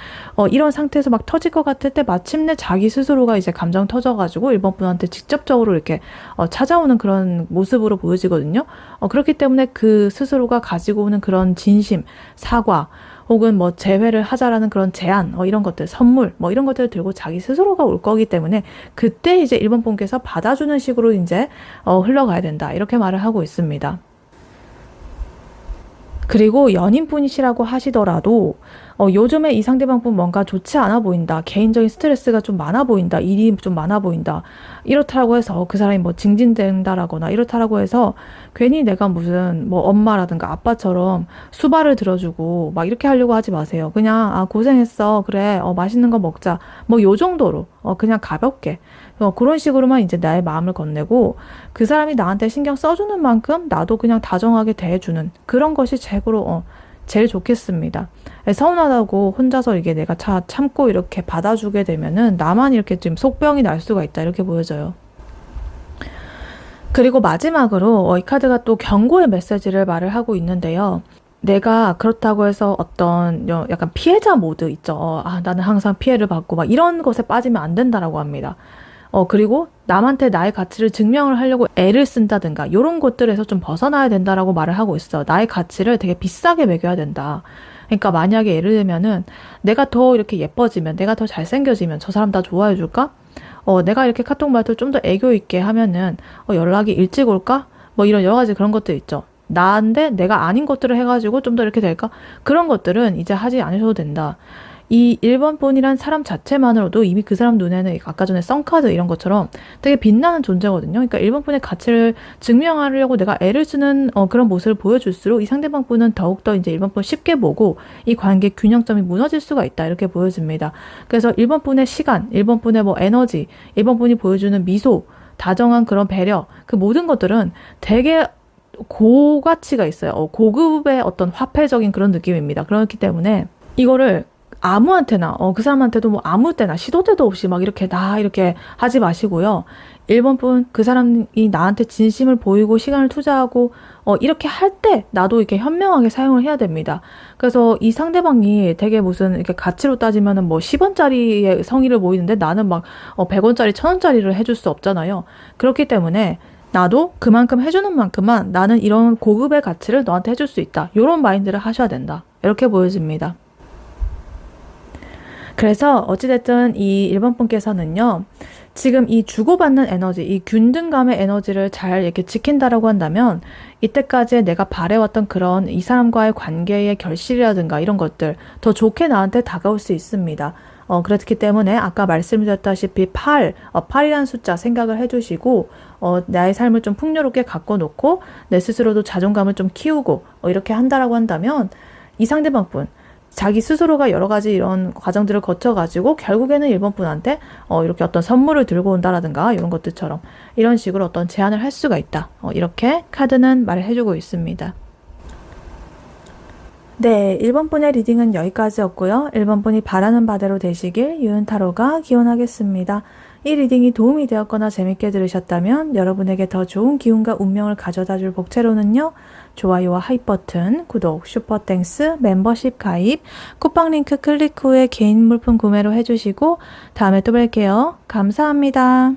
이런 상태에서 막 터질 것 같을 때 마침내 자기 스스로가 이제 감정 터져가지고 1번 분한테 직접적으로 이렇게, 찾아오는 그런 모습으로 보여지거든요. 그렇기 때문에 그 스스로가 가지고 오는 그런 진심, 사과, 혹은 뭐 재회를 하자라는 그런 제안, 이런 것들, 선물, 뭐 이런 것들을 들고 자기 스스로가 올 거기 때문에 그때 이제 1번 분께서 받아주는 식으로 이제 흘러가야 된다. 이렇게 말을 하고 있습니다. 그리고 연인분이시라고 하시더라도 요즘에 이 상대방분 뭔가 좋지 않아 보인다. 개인적인 스트레스가 좀 많아 보인다. 일이 좀 많아 보인다. 이렇다라고 해서 그 사람이 뭐 징징댄다라거나 이렇다라고 해서 괜히 내가 무슨 뭐 엄마라든가 아빠처럼 수발을 들어주고 막 이렇게 하려고 하지 마세요. 그냥 아 고생했어. 그래. 맛있는 거 먹자. 뭐 요 정도로 그냥 가볍게 그런 식으로만 이제 나의 마음을 건네고 그 사람이 나한테 신경 써주는 만큼 나도 그냥 다정하게 대해주는 그런 것이 제일 좋겠습니다. 서운하다고 혼자서 이게 내가 참고 이렇게 받아주게 되면은 나만 이렇게 좀 속병이 날 수가 있다. 이렇게 보여져요. 그리고 마지막으로 이 카드가 또 경고의 메시지를 말을 하고 있는데요. 내가 그렇다고 해서 어떤 약간 피해자 모드 있죠. 나는 항상 피해를 받고 막 이런 것에 빠지면 안 된다라고 합니다. 그리고 남한테 나의 가치를 증명을 하려고 애를 쓴다든가 이런 것들에서 좀 벗어나야 된다라고 말을 하고 있어. 나의 가치를 되게 비싸게 매겨야 된다. 그러니까 만약에 예를 들면은 내가 더 이렇게 예뻐지면 내가 더 잘생겨지면 저 사람 다 좋아해 줄까? 내가 이렇게 카톡 말투를 좀 더 애교 있게 하면은 연락이 일찍 올까? 뭐 이런 여러 가지 그런 것들 있죠. 나인데 내가 아닌 것들을 해가지고 좀 더 이렇게 될까? 그런 것들은 이제 하지 않으셔도 된다. 이 1번 분이란 사람 자체만으로도 이미 그 사람 눈에는 아까 전에 썬카드 이런 것처럼 되게 빛나는 존재거든요. 그러니까 1번 분의 가치를 증명하려고 내가 애를 쓰는 그런 모습을 보여줄수록 이 상대방 분은 더욱더 이제 1번 분 쉽게 보고 이 관계 균형점이 무너질 수가 있다. 이렇게 보여집니다. 그래서 1번 분의 시간, 1번 분의 뭐 에너지, 1번 분이 보여주는 미소, 다정한 그런 배려, 그 모든 것들은 되게 고가치가 있어요. 고급의 어떤 화폐적인 그런 느낌입니다. 그렇기 때문에 이거를 아무한테나 그 사람한테도 뭐 아무 때나 시도 때도 없이 막 이렇게 이렇게 하지 마시고요. 1번 분 그 사람이 나한테 진심을 보이고 시간을 투자하고 이렇게 할 때 나도 이렇게 현명하게 사용을 해야 됩니다. 그래서 이 상대방이 되게 무슨 이렇게 가치로 따지면은 뭐 10원짜리의 성의를 보이는데 나는 막 100원짜리 1000원짜리를 해줄 수 없잖아요. 그렇기 때문에 나도 그만큼 해주는 만큼만 나는 이런 고급의 가치를 너한테 해줄 수 있다. 이런 마인드를 하셔야 된다. 이렇게 보여집니다. 그래서 어찌됐든 이 1번 분께서는요, 지금 이 주고받는 에너지, 이 균등감의 에너지를 잘 이렇게 지킨다라고 한다면, 이때까지 내가 바래왔던 그런 이 사람과의 관계의 결실이라든가 이런 것들 더 좋게 나한테 다가올 수 있습니다. 그렇기 때문에 아까 말씀드렸다시피 8이라는 숫자 생각을 해주시고, 나의 삶을 좀 풍요롭게 갖고 놓고, 내 스스로도 자존감을 좀 키우고, 이렇게 한다라고 한다면, 이 상대방 분, 자기 스스로가 여러 가지 이런 과정들을 거쳐가지고 결국에는 1번 분한테 이렇게 어떤 선물을 들고 온다라든가 이런 것들처럼 이런 식으로 어떤 제안을 할 수가 있다. 이렇게 카드는 말을 해주고 있습니다. 네, 1번 분의 리딩은 여기까지였고요. 1번 분이 바라는 바대로 되시길 유은타로가 기원하겠습니다. 이 리딩이 도움이 되었거나 재밌게 들으셨다면 여러분에게 더 좋은 기운과 운명을 가져다줄 복채로는요. 좋아요와 하이 버튼, 구독, 슈퍼땡스, 멤버십 가입, 쿠팡 링크 클릭 후에 개인 물품 구매로 해주시고 다음에 또 뵐게요. 감사합니다.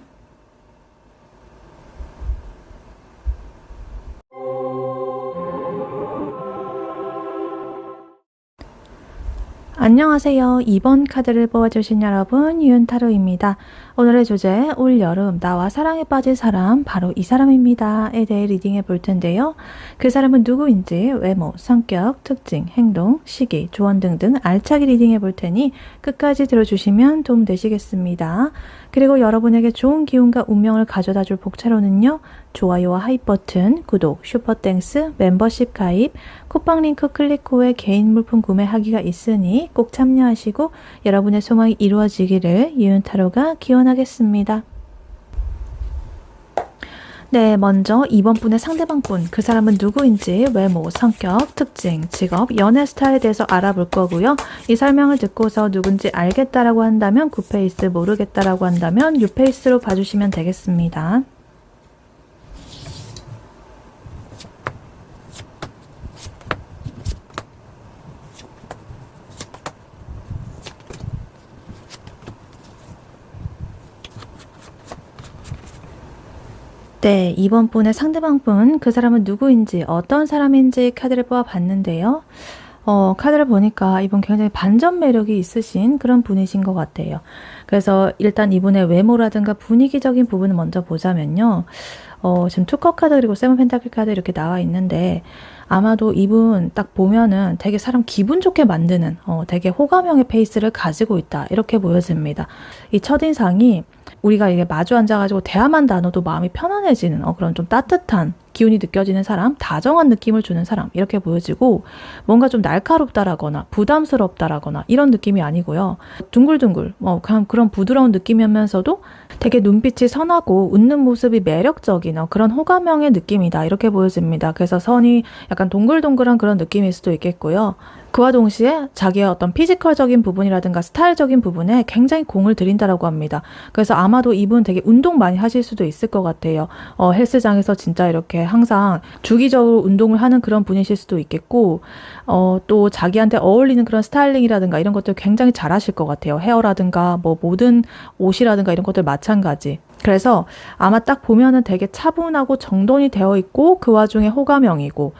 안녕하세요. 이번 카드를 뽑아주신 여러분, 유은타로입니다. 오늘의 주제, 올여름 나와 사랑에 빠질 사람, 바로 이 사람입니다.에 대해 리딩해 볼 텐데요. 그 사람은 누구인지 외모, 성격, 특징, 행동, 시기, 조언 등등 알차게 리딩해 볼 테니 끝까지 들어주시면 도움 되시겠습니다. 그리고 여러분에게 좋은 기운과 운명을 가져다 줄 복차로는요. 좋아요와 하이 버튼, 구독, 슈퍼땡스, 멤버십 가입, 쿠팡 링크 클릭 후에 개인 물품 구매하기가 있으니 꼭 참여하시고 여러분의 소망이 이루어지기를 유은타로가 기원하겠습니다. 네, 먼저 이번 분의 상대방 분, 그 사람은 누구인지 외모, 성격, 특징, 직업, 연애 스타일에 대해서 알아볼 거고요. 이 설명을 듣고서 누군지 알겠다라고 한다면 9페이스, 모르겠다라고 한다면 6페이스로 봐주시면 되겠습니다. 네, 이번 분의 상대방 분, 그 사람은 누구인지, 어떤 사람인지 카드를 뽑아봤는데요. 카드를 보니까 이분 굉장히 반전 매력이 있으신 그런 분이신 것 같아요. 그래서 일단 이분의 외모라든가 분위기적인 부분을 먼저 보자면요. 지금 투컵 카드 그리고 세븐 펜타클 카드 이렇게 나와 있는데 아마도 이분 딱 보면은 되게 사람 기분 좋게 만드는 되게 호감형의 페이스를 가지고 있다 이렇게 보여집니다. 이 첫인상이 우리가 이게 마주 앉아가지고 대화만 나눠도 마음이 편안해지는 그런 좀 따뜻한 기운이 느껴지는 사람, 다정한 느낌을 주는 사람 이렇게 보여지고 뭔가 좀 날카롭다라거나 부담스럽다라거나 이런 느낌이 아니고요. 둥글둥글 그런 부드러운 느낌이면서도 되게 눈빛이 선하고 웃는 모습이 매력적인 그런 호감형의 느낌이다 이렇게 보여집니다. 그래서 선이 약간 동글동글한 그런 느낌일 수도 있겠고요. 그와 동시에 자기의 어떤 피지컬적인 부분이라든가 스타일적인 부분에 굉장히 공을 들인다라고 합니다. 그래서 아마도 이분 되게 운동 많이 하실 수도 있을 것 같아요. 헬스장에서 진짜 이렇게 항상 주기적으로 운동을 하는 그런 분이실 수도 있겠고 또 자기한테 어울리는 그런 스타일링이라든가 이런 것들 굉장히 잘 하실 것 같아요. 헤어라든가 뭐 모든 옷이라든가 이런 것들 마찬가지. 그래서 아마 딱 보면은 되게 차분하고 정돈이 되어 있고 그 와중에 호감형이고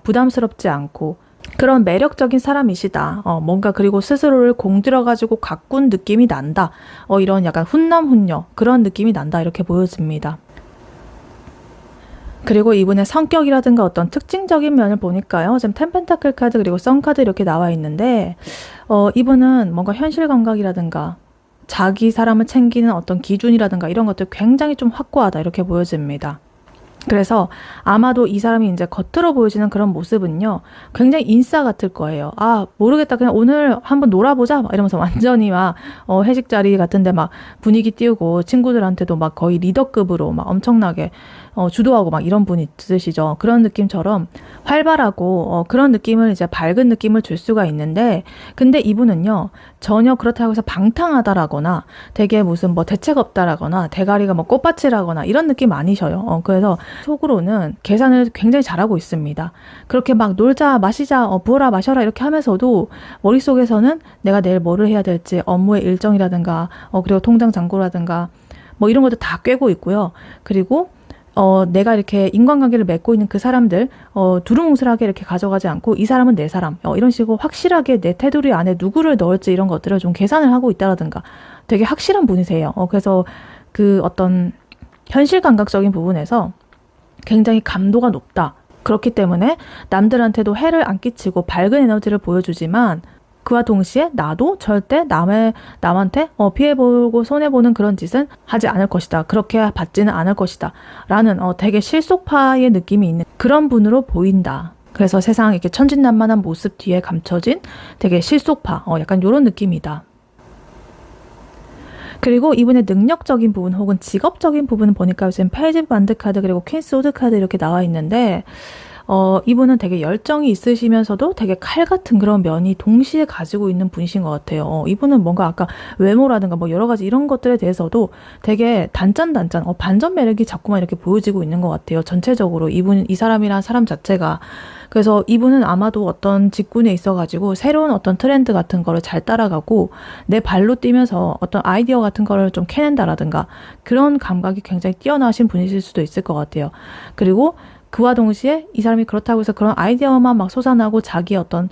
부담스럽지 않고 그런 매력적인 사람이시다. 뭔가 그리고 스스로를 공들여가지고 가꾼 느낌이 난다. 이런 약간 훈남훈녀 그런 느낌이 난다. 이렇게 보여집니다. 그리고 이분의 성격이라든가 어떤 특징적인 면을 보니까요. 지금 텐펜타클 카드 그리고 선 카드 이렇게 나와 있는데 이분은 뭔가 현실 감각이라든가 자기 사람을 챙기는 어떤 기준이라든가 이런 것들 굉장히 좀 확고하다. 이렇게 보여집니다. 그래서 아마도 이 사람이 이제 겉으로 보여지는 그런 모습은요, 굉장히 인싸 같을 거예요. 모르겠다. 그냥 오늘 한번 놀아보자. 막 이러면서 완전히 막, 회식 자리 같은데 막 분위기 띄우고 친구들한테도 막 거의 리더급으로 막 엄청나게, 주도하고 막 이런 분이 있으시죠. 그런 느낌처럼 활발하고, 그런 느낌을 이제 밝은 느낌을 줄 수가 있는데, 근데 이분은요, 전혀 그렇다고 해서 방탕하다라거나 되게 무슨 뭐 대책 없다라거나 대가리가 뭐 꽃밭이라거나 이런 느낌 아니셔요. 그래서 속으로는 계산을 굉장히 잘하고 있습니다. 그렇게 막 놀자 마시자 부어라 마셔라 이렇게 하면서도 머릿속에서는 내가 내일 뭐를 해야 될지 업무의 일정이라든가 그리고 통장 잔고라든가 뭐 이런 것도 다 꿰고 있고요. 그리고 내가 이렇게 인간관계를 맺고 있는 그 사람들 두루뭉술하게 이렇게 가져가지 않고 이 사람은 내 사람 이런 식으로 확실하게 내 테두리 안에 누구를 넣을지 이런 것들을 좀 계산을 하고 있다라든가 되게 확실한 분이세요. 그래서 그 어떤 현실 감각적인 부분에서 굉장히 감도가 높다. 그렇기 때문에 남들한테도 해를 안 끼치고 밝은 에너지를 보여주지만 그와 동시에 나도 절대 남한테 피해보고 손해보는 그런 짓은 하지 않을 것이다. 그렇게 받지는 않을 것이다. 라는 되게 실속파의 느낌이 있는 그런 분으로 보인다. 그래서 세상 이렇게 천진난만한 모습 뒤에 감춰진 되게 실속파, 약간 이런 느낌이다. 그리고 이분의 능력적인 부분 혹은 직업적인 부분을 보니까 요즘 페이지 반드 카드 그리고 퀸 소드 카드 이렇게 나와 있는데 이분은 되게 열정이 있으시면서도 되게 칼 같은 그런 면이 동시에 가지고 있는 분이신 것 같아요. 이분은 뭔가 아까 외모라든가 뭐 여러 가지 이런 것들에 대해서도 되게 단짠단짠 반전 매력이 자꾸만 이렇게 보여지고 있는 것 같아요. 전체적으로 이 사람이란 사람 자체가. 그래서 이분은 아마도 어떤 직군에 있어가지고 새로운 어떤 트렌드 같은 거를 잘 따라가고 내 발로 뛰면서 어떤 아이디어 같은 거를 좀 캐낸다라든가 그런 감각이 굉장히 뛰어나신 분이실 수도 있을 것 같아요. 그리고 그와 동시에 이 사람이 그렇다고 해서 그런 아이디어만 막 솟아나고 자기 어떤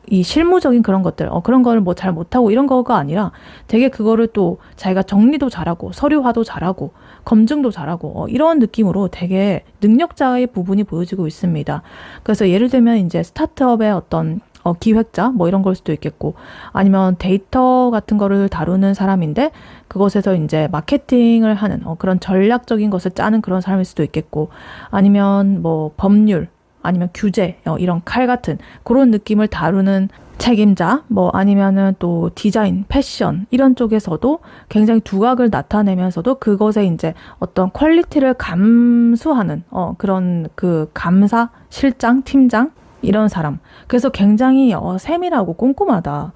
이 실무적인 그런 것들 그런 거를 뭐 잘 못하고 이런 거가 아니라 되게 그거를 또 자기가 정리도 잘하고 서류화도 잘하고 검증도 잘하고 이런 느낌으로 되게 능력자의 부분이 보여지고 있습니다. 그래서 예를 들면 이제 스타트업의 어떤 기획자 뭐 이런 걸 수도 있겠고, 아니면 데이터 같은 거를 다루는 사람인데 그것에서 이제 마케팅을 하는 그런 전략적인 것을 짜는 그런 사람일 수도 있겠고, 아니면 뭐 법률 아니면 규제 이런 칼 같은 그런 느낌을 다루는 책임자, 뭐 아니면은 또 디자인, 패션 이런 쪽에서도 굉장히 두각을 나타내면서도 그것에 이제 어떤 퀄리티를 감수하는 그런 그 감사, 실장, 팀장 이런 사람. 그래서 굉장히 세밀하고 꼼꼼하다.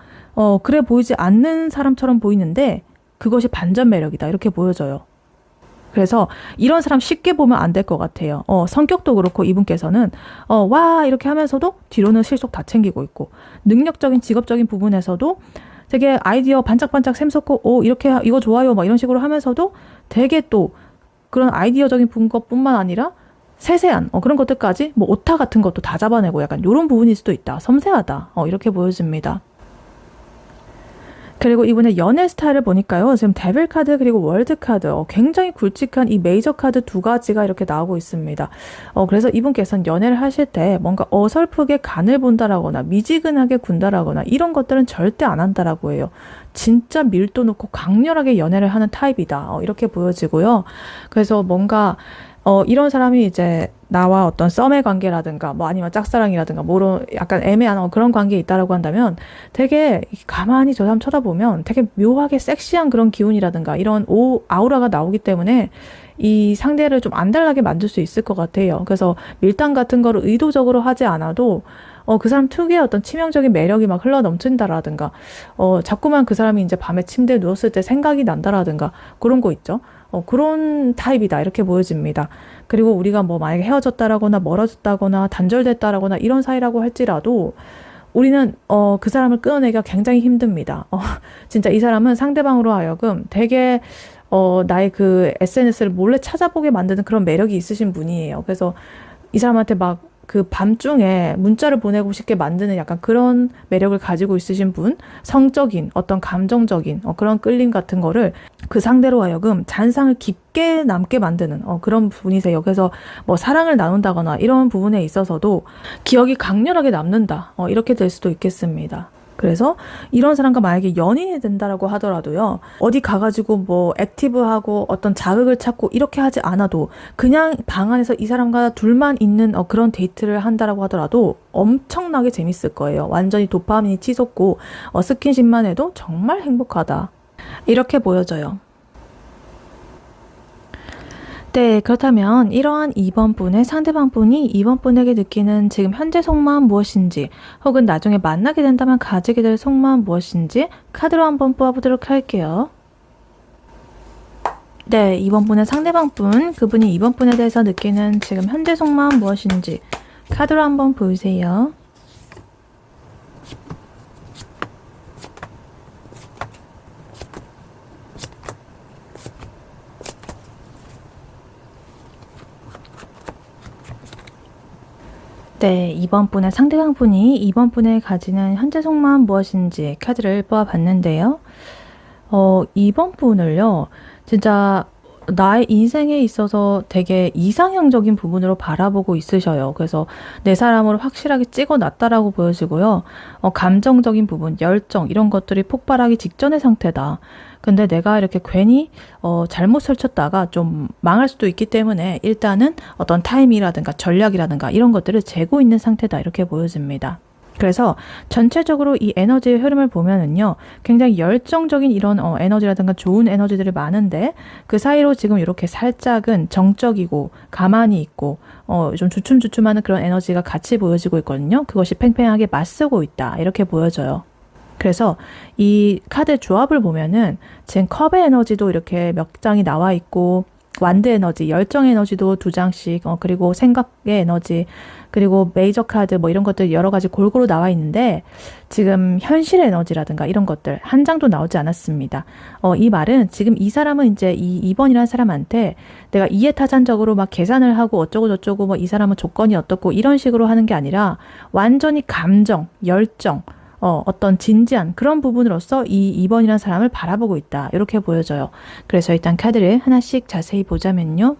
그래 보이지 않는 사람처럼 보이는데 그것이 반전 매력이다. 이렇게 보여져요. 그래서 이런 사람 쉽게 보면 안 될 것 같아요. 성격도 그렇고 이분께서는 와 이렇게 하면서도 뒤로는 실속 다 챙기고 있고, 능력적인 직업적인 부분에서도 되게 아이디어 반짝반짝 샘솟고 이렇게 이거 좋아요 막 이런 식으로 하면서도 되게 또 그런 아이디어적인 것뿐만 아니라 세세한 그런 것들까지 뭐 오타 같은 것도 다 잡아내고 약간 이런 부분일 수도 있다. 섬세하다. 이렇게 보여집니다. 그리고 이분의 연애 스타일을 보니까요. 지금 데빌 카드 그리고 월드 카드 굉장히 굵직한 이 메이저 카드 두 가지가 이렇게 나오고 있습니다. 그래서 이분께서는 연애를 하실 때 뭔가 어설프게 간을 본다라거나 미지근하게 군다라거나 이런 것들은 절대 안 한다라고 해요. 진짜 밀도 놓고 강렬하게 연애를 하는 타입이다. 이렇게 보여지고요. 그래서 뭔가 이런 사람이 이제 나와 어떤 썸의 관계라든가 뭐 아니면 짝사랑이라든가 뭐 약간 애매한 그런 관계에 있다라고 한다면 되게 가만히 저 사람 쳐다보면 되게 묘하게 섹시한 그런 기운이라든가 이런 아우라가 나오기 때문에 이 상대를 좀 안달나게 만들 수 있을 것 같아요. 그래서 밀당 같은 거를 의도적으로 하지 않아도 그 사람 특유의 어떤 치명적인 매력이 막 흘러 넘친다라든가 자꾸만 그 사람이 이제 밤에 침대에 누웠을 때 생각이 난다라든가 그런 거 있죠. 그런 타입이다 이렇게 보여집니다. 그리고 우리가 뭐 만약에 헤어졌다라거나 멀어졌다거나 단절됐다라거나 이런 사이라고 할지라도 우리는 그 사람을 끊어내기가 굉장히 힘듭니다. 진짜 이 사람은 상대방으로 하여금 되게 나의 그 SNS를 몰래 찾아보게 만드는 그런 매력이 있으신 분이에요. 그래서 이 사람한테 막 그 밤중에 문자를 보내고 싶게 만드는 약간 그런 매력을 가지고 있으신 분, 성적인 어떤 감정적인 그런 끌림 같은 거를 그 상대로 하여금 잔상을 깊게 남게 만드는 그런 분이세요. 그래서 뭐 사랑을 나눈다거나 이런 부분에 있어서도 기억이 강렬하게 남는다. 이렇게 될 수도 있겠습니다. 그래서 이런 사람과 만약에 연인이 된다라고 하더라도요, 어디 가가지고 뭐 액티브하고 어떤 자극을 찾고 이렇게 하지 않아도 그냥 방 안에서 이 사람과 둘만 있는 그런 데이트를 한다라고 하더라도 엄청나게 재밌을 거예요. 완전히 도파민이 치솟고 스킨십만 해도 정말 행복하다. 이렇게 보여져요. 네, 그렇다면 이러한 2번 분의 상대방 분이 2번 분에게 느끼는 지금 현재 속마음 무엇인지, 혹은 나중에 만나게 된다면 가지게 될 속마음 무엇인지 카드로 한번 뽑아보도록 할게요. 네, 2번 분의 상대방 분, 그분이 2번 분에 대해서 느끼는 지금 현재 속마음 무엇인지 카드로 한번 보세요. 네, 2번 분의 상대방 분이 2번 분에 가지는 현재 속마음 무엇인지 카드를 뽑아봤는데요. 2번 분을요, 진짜 나의 인생에 있어서 되게 이상형적인 부분으로 바라보고 있으셔요. 그래서 내 사람으로 확실하게 찍어놨다라고 보여지고요. 감정적인 부분, 열정 이런 것들이 폭발하기 직전의 상태다. 근데 내가 이렇게 괜히 잘못 설쳤다가 좀 망할 수도 있기 때문에 일단은 어떤 타임이라든가 전략이라든가 이런 것들을 재고 있는 상태다 이렇게 보여집니다. 그래서 전체적으로 이 에너지의 흐름을 보면은요, 굉장히 열정적인 이런 에너지라든가 좋은 에너지들이 많은데 그 사이로 지금 이렇게 살짝은 정적이고 가만히 있고 좀 주춤주춤하는 그런 에너지가 같이 보여지고 있거든요. 그것이 팽팽하게 맞서고 있다 이렇게 보여져요. 그래서 이 카드 조합을 보면은 지금 컵의 에너지도 이렇게 몇 장이 나와 있고, 완드 에너지, 열정 에너지도 2장씩, 그리고 생각의 에너지, 그리고 메이저 카드 뭐 이런 것들 여러 가지 골고루 나와 있는데 지금 현실 에너지라든가 이런 것들 한 장도 나오지 않았습니다. 이 말은 지금 이 사람은 이제 이 2번이라는 사람한테 내가 이해타산적으로 막 계산을 하고 어쩌고 저쩌고 뭐 이 사람은 조건이 어떻고 이런 식으로 하는 게 아니라 완전히 감정, 열정, 어떤 진지한 그런 부분으로서 이 2번이라는 사람을 바라보고 있다. 이렇게 보여져요. 그래서 일단 카드를 하나씩 자세히 보자면요.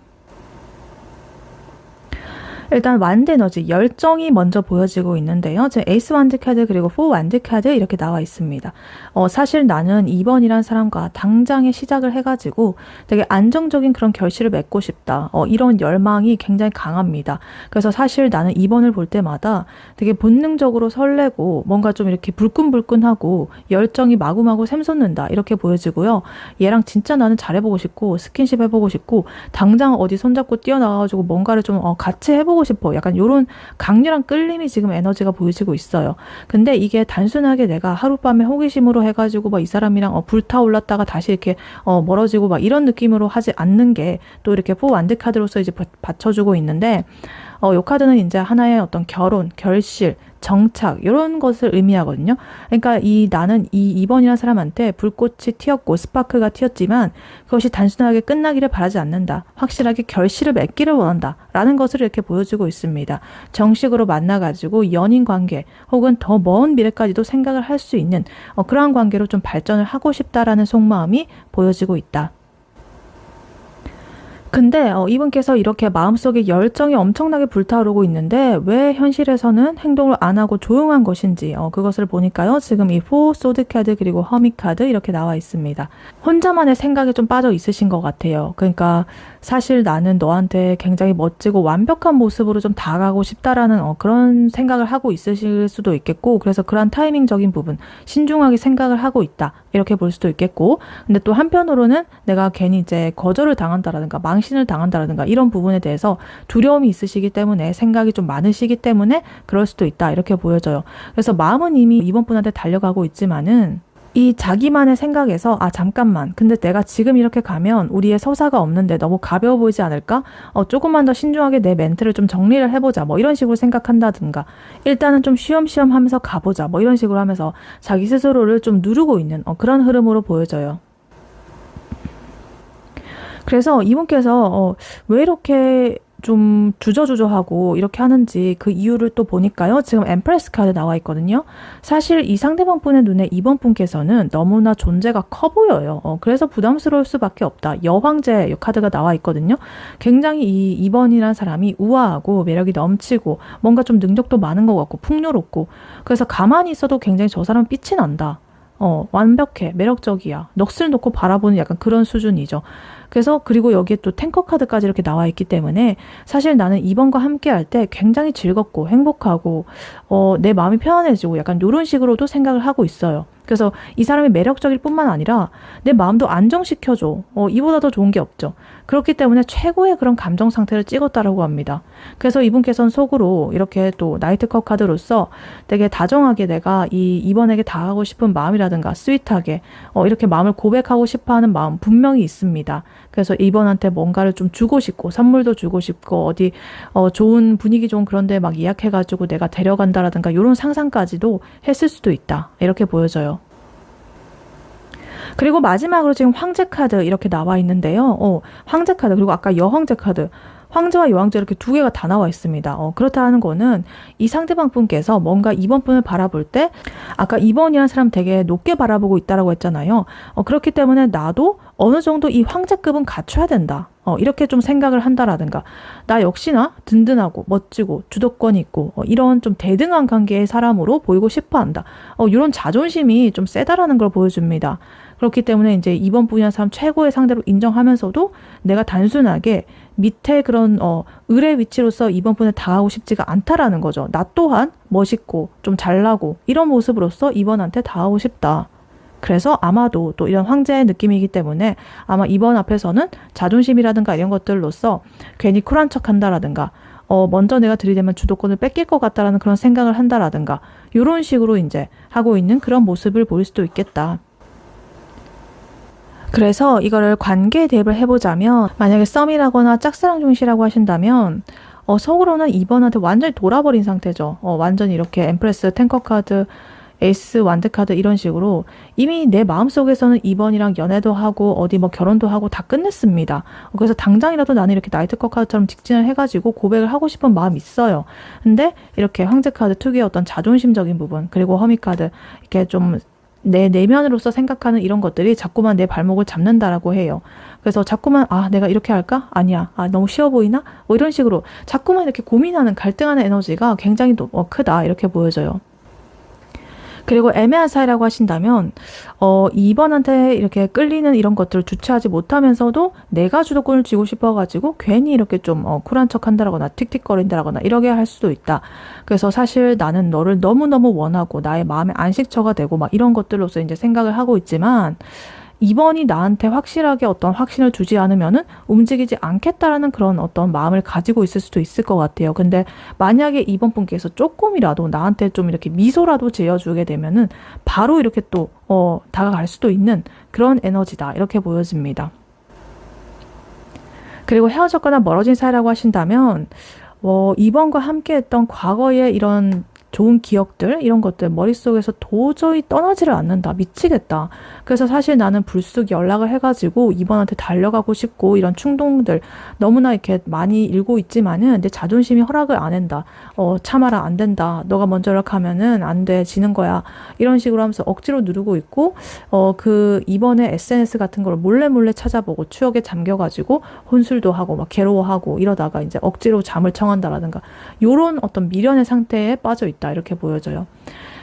일단 완드 에너지, 열정이 먼저 보여지고 있는데요. 지금 에이스 완드 카드 그리고 4 완드 카드 이렇게 나와 있습니다. 사실 나는 2번이란 사람과 당장에 시작을 해가지고 되게 안정적인 그런 결실을 맺고 싶다. 이런 열망이 굉장히 강합니다. 그래서 사실 나는 2번을 볼 때마다 되게 본능적으로 설레고 뭔가 좀 이렇게 불끈불끈하고 열정이 마구마구 샘솟는다. 이렇게 보여지고요. 얘랑 진짜 나는 잘해보고 싶고 스킨십 해보고 싶고 당장 어디 손잡고 뛰어나가가지고 뭔가를 좀 같이 해보고 싶어. 약간 요런 강렬한 끌림이 지금 에너지가 보여지고 있어요. 근데 이게 단순하게 내가 하룻밤에 호기심으로 해가지고 막 이 사람이랑 불타올랐다가 다시 이렇게 멀어지고 막 이런 느낌으로 하지 않는 게 또 이렇게 4 완드 카드로서 이제 받쳐주고 있는데 요 카드는 이제 하나의 어떤 결혼, 결실, 정착 이런 것을 의미하거든요. 그러니까 나는 이 2번이라는 사람한테 불꽃이 튀었고 스파크가 튀었지만 그것이 단순하게 끝나기를 바라지 않는다. 확실하게 결실을 맺기를 원한다. 라는 것을 이렇게 보여주고 있습니다. 정식으로 만나가지고 연인 관계 혹은 더 먼 미래까지도 생각을 할 수 있는 그러한 관계로 좀 발전을 하고 싶다라는 속마음이 보여지고 있다. 근데 이분께서 이렇게 마음속에 열정이 엄청나게 불타오르고 있는데 왜 현실에서는 행동을 안 하고 조용한 것인지 그것을 보니까요. 지금 이 4 소드 카드 그리고 허밋 카드 이렇게 나와 있습니다. 혼자만의 생각에 좀 빠져 있으신 것 같아요. 그러니까 사실 나는 너한테 굉장히 멋지고 완벽한 모습으로 좀 다가가고 싶다라는 그런 생각을 하고 있으실 수도 있겠고 그래서 그런 타이밍적인 부분 신중하게 생각을 하고 있다. 이렇게 볼 수도 있겠고 근데 또 한편으로는 내가 괜히 이제 거절을 당한다라든가 망신을 당한다라든가 이런 부분에 대해서 두려움이 있으시기 때문에 생각이 좀 많으시기 때문에 그럴 수도 있다 이렇게 보여져요. 그래서 마음은 이미 이번 분한테 달려가고 있지만은 이 자기만의 생각에서 잠깐만 근데 내가 지금 이렇게 가면 우리의 서사가 없는데 너무 가벼워 보이지 않을까? 조금만 더 신중하게 내 멘트를 좀 정리를 해보자 뭐 이런 식으로 생각한다든가 일단은 좀 쉬엄쉬엄 하면서 가보자 뭐 이런 식으로 하면서 자기 스스로를 좀 누르고 있는 그런 흐름으로 보여져요. 그래서 이분께서 왜 이렇게 좀 주저주저하고 이렇게 하는지 그 이유를 또 보니까요. 지금 엠프레스 카드 나와 있거든요. 사실 이 상대방 분의 눈에 이번 분께서는 너무나 존재가 커 보여요. 그래서 부담스러울 수밖에 없다. 여황제 카드가 나와 있거든요. 굉장히 이 2번이라는 사람이 우아하고 매력이 넘치고 뭔가 좀 능력도 많은 것 같고 풍요롭고 그래서 가만히 있어도 굉장히 저 사람은 빛이 난다. 완벽해, 매력적이야. 넋을 놓고 바라보는 약간 그런 수준이죠. 그래서 그리고 여기에 또 탱커 카드까지 이렇게 나와 있기 때문에 사실 나는 2번과 함께 할 때 굉장히 즐겁고 행복하고 내 마음이 편안해지고 약간 이런 식으로도 생각을 하고 있어요. 그래서 이 사람이 매력적일 뿐만 아니라 내 마음도 안정시켜줘. 이보다 더 좋은 게 없죠. 그렇기 때문에 최고의 그런 감정 상태를 찍었다라고 합니다. 그래서 이분께서는 속으로 이렇게 또 나이트컵 카드로서 되게 다정하게 내가 이번에게 다가가고 싶은 마음이라든가 스윗하게 이렇게 마음을 고백하고 싶어하는 마음 분명히 있습니다. 그래서 이번한테 뭔가를 좀 주고 싶고 선물도 주고 싶고 어디 좋은 분위기 좋은 그런 데 막 예약해가지고 내가 데려간다라든가 이런 상상까지도 했을 수도 있다. 이렇게 보여져요. 그리고 마지막으로 지금 황제 카드 이렇게 나와 있는데요. 황제 카드 그리고 아까 여황제 카드 황제와 여왕제 이렇게 두 개가 다 나와 있습니다. 그렇다는 거는 이 상대방 분께서 뭔가 이번 분을 바라볼 때 아까 2번이라는 사람 되게 높게 바라보고 있다라고 했잖아요. 그렇기 때문에 나도 어느 정도 이 황제급은 갖춰야 된다. 이렇게 좀 생각을 한다라든가 나 역시나 든든하고 멋지고 주도권이 있고 이런 좀 대등한 관계의 사람으로 보이고 싶어 한다. 이런 자존심이 좀 세다라는 걸 보여줍니다. 그렇기 때문에 이제 이번 분이라는 사람 최고의 상대로 인정하면서도 내가 단순하게 밑에 그런 을의 위치로서 이번 분에 다가가고 싶지가 않다라는 거죠. 나 또한 멋있고 좀 잘나고 이런 모습으로서 이번한테 다가가고 싶다. 그래서 아마도 또 이런 황제의 느낌이기 때문에 아마 이번 앞에서는 자존심이라든가 이런 것들로서 괜히 쿨한 척 한다라든가 먼저 내가 들이대면 주도권을 뺏길 것 같다라는 그런 생각을 한다라든가 이런 식으로 이제 하고 있는 그런 모습을 보일 수도 있겠다. 그래서 이거를 관계 대입을 해보자면 만약에 썸이라거나 짝사랑 중이시라고 하신다면 속으로는 2번한테 완전히 돌아버린 상태죠. 완전히 이렇게 엠프레스, 탱커 카드, 에이스, 완드 카드 이런 식으로 이미 내 마음속에서는 2번이랑 연애도 하고 어디 뭐 결혼도 하고 다 끝냈습니다. 그래서 당장이라도 나는 이렇게 나이트컵 카드처럼 직진을 해가지고 고백을 하고 싶은 마음이 있어요. 근데 이렇게 황제 카드 특유의 어떤 자존심적인 부분, 그리고 허미 카드, 이렇게 좀 내 내면으로서 생각하는 이런 것들이 자꾸만 내 발목을 잡는다라고 해요. 그래서 자꾸만 내가 이렇게 할까? 아니야. 너무 쉬워 보이나? 뭐 이런 식으로 자꾸만 이렇게 고민하는, 갈등하는 에너지가 굉장히 크다 이렇게 보여져요. 그리고 애매한 사이라고 하신다면 2번한테 이렇게 끌리는 이런 것들을 주체하지 못하면서도 내가 주도권을 쥐고 싶어가지고 괜히 이렇게 좀 쿨한 척 한다거나 틱틱거린다거나 이러게 할 수도 있다. 그래서 사실 나는 너를 너무너무 원하고 나의 마음의 안식처가 되고 막 이런 것들로서 이제 생각을 하고 있지만 2번이 나한테 확실하게 어떤 확신을 주지 않으면은 움직이지 않겠다라는 그런 어떤 마음을 가지고 있을 수도 있을 것 같아요. 근데 만약에 2번 분께서 조금이라도 나한테 좀 이렇게 미소라도 지어주게 되면은 바로 이렇게 또 다가갈 수도 있는 그런 에너지다 이렇게 보여집니다. 그리고 헤어졌거나 멀어진 사이라고 하신다면 2번과 함께 했던 과거의 이런 좋은 기억들, 이런 것들 머릿속에서 도저히 떠나지를 않는다. 미치겠다. 그래서 사실 나는 불쑥 연락을 해가지고 2번한테 달려가고 싶고 이런 충동들 너무나 이렇게 많이 일고 있지만은 내 자존심이 허락을 안 한다. 참아라, 안 된다. 너가 먼저 연락하면은 안 돼, 지는 거야. 이런 식으로 하면서 억지로 누르고 있고 그 2번의 SNS 같은 걸 몰래 찾아보고 추억에 잠겨가지고 혼술도 하고 막 괴로워하고 이러다가 이제 억지로 잠을 청한다라든가 요런 어떤 미련의 상태에 빠져 있다. 이렇게 보여져요.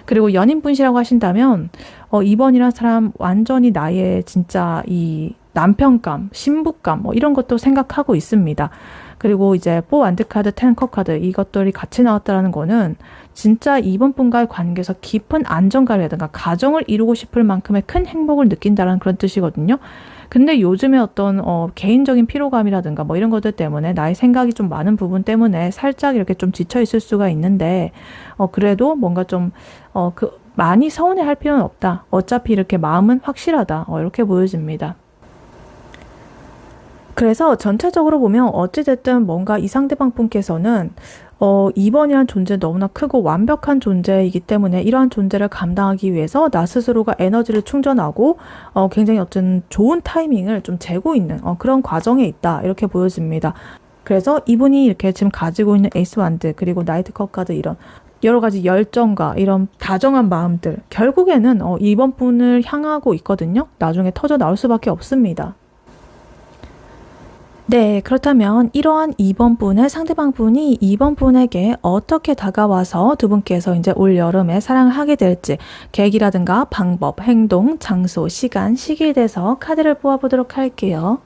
그리고 연인분이라고 하신다면 2번이란 사람 완전히 나의 진짜 이 남편감, 신부감 뭐 이런 것도 생각하고 있습니다. 그리고 이제 4 완드 카드, 10 컵 카드 이것들이 같이 나왔다는 거는 진짜 2번 분과의 관계에서 깊은 안정감이라든가 가정을 이루고 싶을 만큼의 큰 행복을 느낀다는 그런 뜻이거든요. 근데 요즘에 어떤 개인적인 피로감이라든가 뭐 이런 것들 때문에 나의 생각이 좀 많은 부분 때문에 살짝 이렇게 좀 지쳐 있을 수가 있는데 그래도 뭔가 좀 많이 서운해 할 필요는 없다. 어차피 이렇게 마음은 확실하다. 이렇게 보여집니다. 그래서 전체적으로 보면 어찌됐든 뭔가 이 상대방 분께서는 2번이란 존재 너무나 크고 완벽한 존재이기 때문에 이러한 존재를 감당하기 위해서 나 스스로가 에너지를 충전하고 굉장히 어떤 좋은 타이밍을 좀 재고 있는 그런 과정에 있다 이렇게 보여집니다. 그래서 이분이 이렇게 지금 가지고 있는 에이스 완드 그리고 나이트 컵 카드 이런 여러 가지 열정과 이런 다정한 마음들 결국에는 2번 분을 향하고 있거든요. 나중에 터져 나올 수밖에 없습니다. 네, 그렇다면 이러한 2번 분의 상대방 분이 2번 분에게 어떻게 다가와서 두 분께서 이제 올 여름에 사랑을 하게 될지 계기라든가 방법, 행동, 장소, 시간, 시기에 대해서 카드를 뽑아보도록 할게요.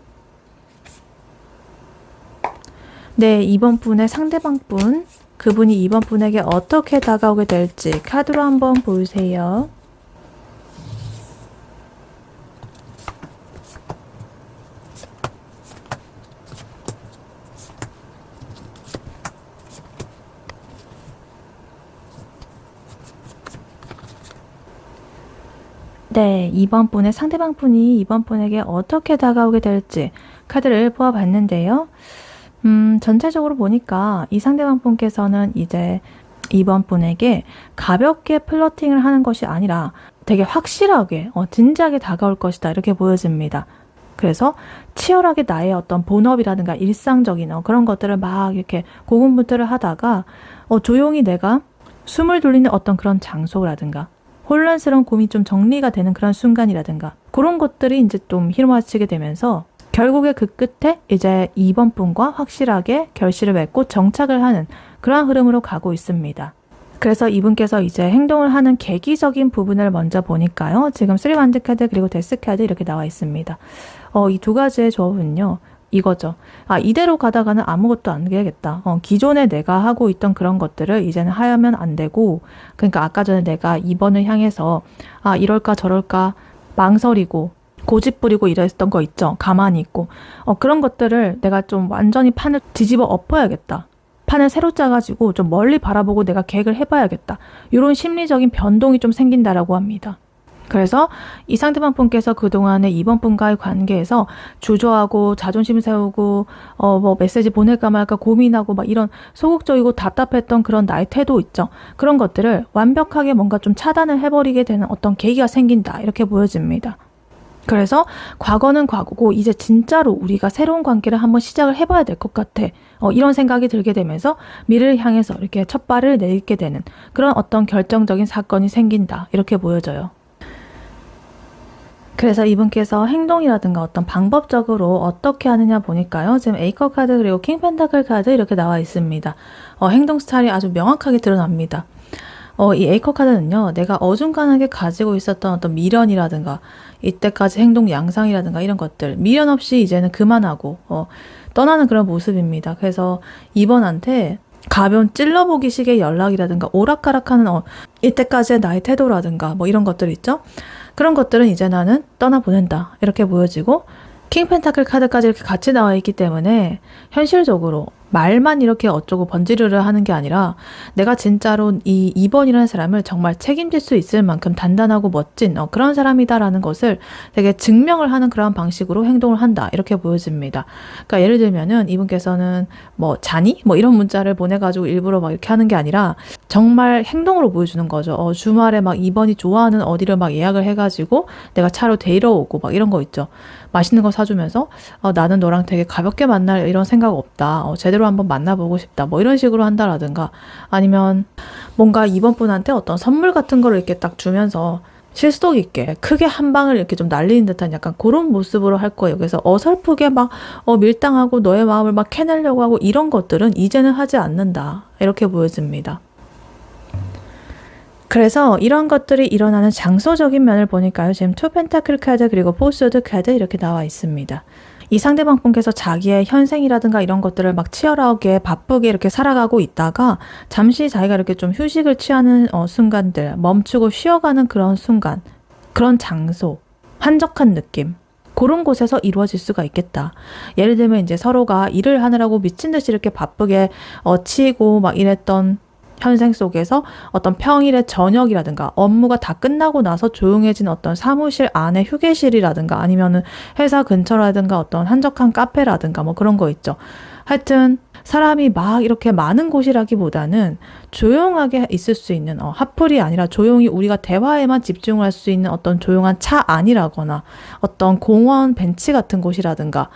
네, 2번 분의 상대방 분, 그분이 2번 분에게 어떻게 다가오게 될지 카드로 한번 보세요. 네, 2번 분의 상대방 분이 2번 분에게 어떻게 다가오게 될지 카드를 뽑아봤는데요. 전체적으로 보니까 이 상대방 분께서는 이제 2번 분에게 가볍게 플러팅을 하는 것이 아니라 되게 확실하게, 진지하게 다가올 것이다. 이렇게 보여집니다. 그래서 치열하게 나의 어떤 본업이라든가 일상적인 그런 것들을 막 이렇게 고군분투를 하다가 조용히 내가 숨을 돌리는 어떤 그런 장소라든가 혼란스러운 고민이 좀 정리가 되는 그런 순간이라든가 그런 것들이 이제 좀 휘몰아치게 되면서 결국에 그 끝에 이제 2번 분과 확실하게 결실을 맺고 정착을 하는 그런 흐름으로 가고 있습니다. 그래서 이분께서 이제 행동을 하는 계기적인 부분을 먼저 보니까요. 지금 3 완드 카드 그리고 데스 카드 이렇게 나와 있습니다. 이 두 가지의 조합은요. 이거죠. 이대로 가다가는 아무것도 안 되겠다. 기존에 내가 하고 있던 그런 것들을 이제는 하면 안 되고, 그러니까 아까 전에 내가 2번을 향해서 이럴까 저럴까 망설이고 고집 부리고 이랬던 거 있죠. 가만히 있고 그런 것들을 내가 좀 완전히 판을 뒤집어 엎어야겠다. 판을 새로 짜가지고 좀 멀리 바라보고 내가 계획을 해봐야겠다. 이런 심리적인 변동이 좀 생긴다라고 합니다. 그래서 이 상대방 분께서 그동안에 이번 분과의 관계에서 주저하고 자존심 세우고 뭐 메시지 보낼까 말까 고민하고 막 이런 소극적이고 답답했던 그런 나의 태도 있죠. 그런 것들을 완벽하게 뭔가 좀 차단을 해버리게 되는 어떤 계기가 생긴다. 이렇게 보여집니다. 그래서 과거는 과거고 이제 진짜로 우리가 새로운 관계를 한번 시작을 해봐야 될 것 같아. 이런 생각이 들게 되면서 미래를 향해서 이렇게 첫 발을 내딛게 되는 그런 어떤 결정적인 사건이 생긴다. 이렇게 보여져요. 그래서 이분께서 행동이라든가 어떤 방법적으로 어떻게 하느냐 보니까요. 지금 에이커 카드 그리고 킹 펜타클 카드 이렇게 나와 있습니다. 행동 스타일이 아주 명확하게 드러납니다. 이 에이커 카드는요. 내가 어중간하게 가지고 있었던 어떤 미련이라든가 이때까지 행동 양상이라든가 이런 것들 미련 없이 이제는 그만하고 떠나는 그런 모습입니다. 그래서 이번한테 가벼운 찔러보기 식의 연락이라든가 오락가락하는 이때까지의 나의 태도라든가 뭐 이런 것들 있죠. 그런 것들은 이제 나는 떠나보낸다 이렇게 보여지고 킹 펜타클 카드까지 이렇게 같이 나와 있기 때문에 현실적으로 말만 이렇게 어쩌고 번지르르 하는 게 아니라 내가 진짜로 이 2번이라는 사람을 정말 책임질 수 있을 만큼 단단하고 멋진 그런 사람이다라는 것을 되게 증명을 하는 그런 방식으로 행동을 한다 이렇게 보여집니다. 그러니까 예를 들면은 이분께서는 뭐 자니? 뭐 이런 문자를 보내가지고 일부러 막 이렇게 하는 게 아니라 정말 행동으로 보여주는 거죠. 주말에 막 2번이 좋아하는 어디를 막 예약을 해가지고 내가 차로 데리러 오고 막 이런 거 있죠. 맛있는 거 사주면서 나는 너랑 되게 가볍게 만날 이런 생각 없다. 제대로 한번 만나보고 싶다. 뭐 이런 식으로 한다라든가 아니면 뭔가 이번 분한테 어떤 선물 같은 거를 이렇게 딱 주면서 실속 있게 크게 한 방을 이렇게 좀 날리는 듯한 약간 그런 모습으로 할 거예요. 그래서 어설프게 막 밀당하고 너의 마음을 막 캐내려고 하고 이런 것들은 이제는 하지 않는다. 이렇게 보여집니다. 그래서 이런 것들이 일어나는 장소적인 면을 보니까요. 지금 투 펜타클 카드 그리고 포스드 카드 이렇게 나와 있습니다. 이 상대방 분께서 자기의 현생이라든가 이런 것들을 막 치열하게 바쁘게 이렇게 살아가고 있다가 잠시 자기가 이렇게 좀 휴식을 취하는 순간들, 멈추고 쉬어가는 그런 순간, 그런 장소, 한적한 느낌 그런 곳에서 이루어질 수가 있겠다. 예를 들면 이제 서로가 일을 하느라고 미친 듯이 이렇게 바쁘게 치이고 막 이랬던 현생 속에서 어떤 평일의 저녁이라든가 업무가 다 끝나고 나서 조용해진 어떤 사무실 안에 휴게실이라든가 아니면은 회사 근처라든가 어떤 한적한 카페라든가 뭐 그런 거 있죠. 하여튼 사람이 막 이렇게 많은 곳이라기보다는 조용하게 있을 수 있는 핫플이 아니라 조용히 우리가 대화에만 집중할 수 있는 어떤 조용한 차 안이라거나 어떤 공원 벤치 같은 곳이라든가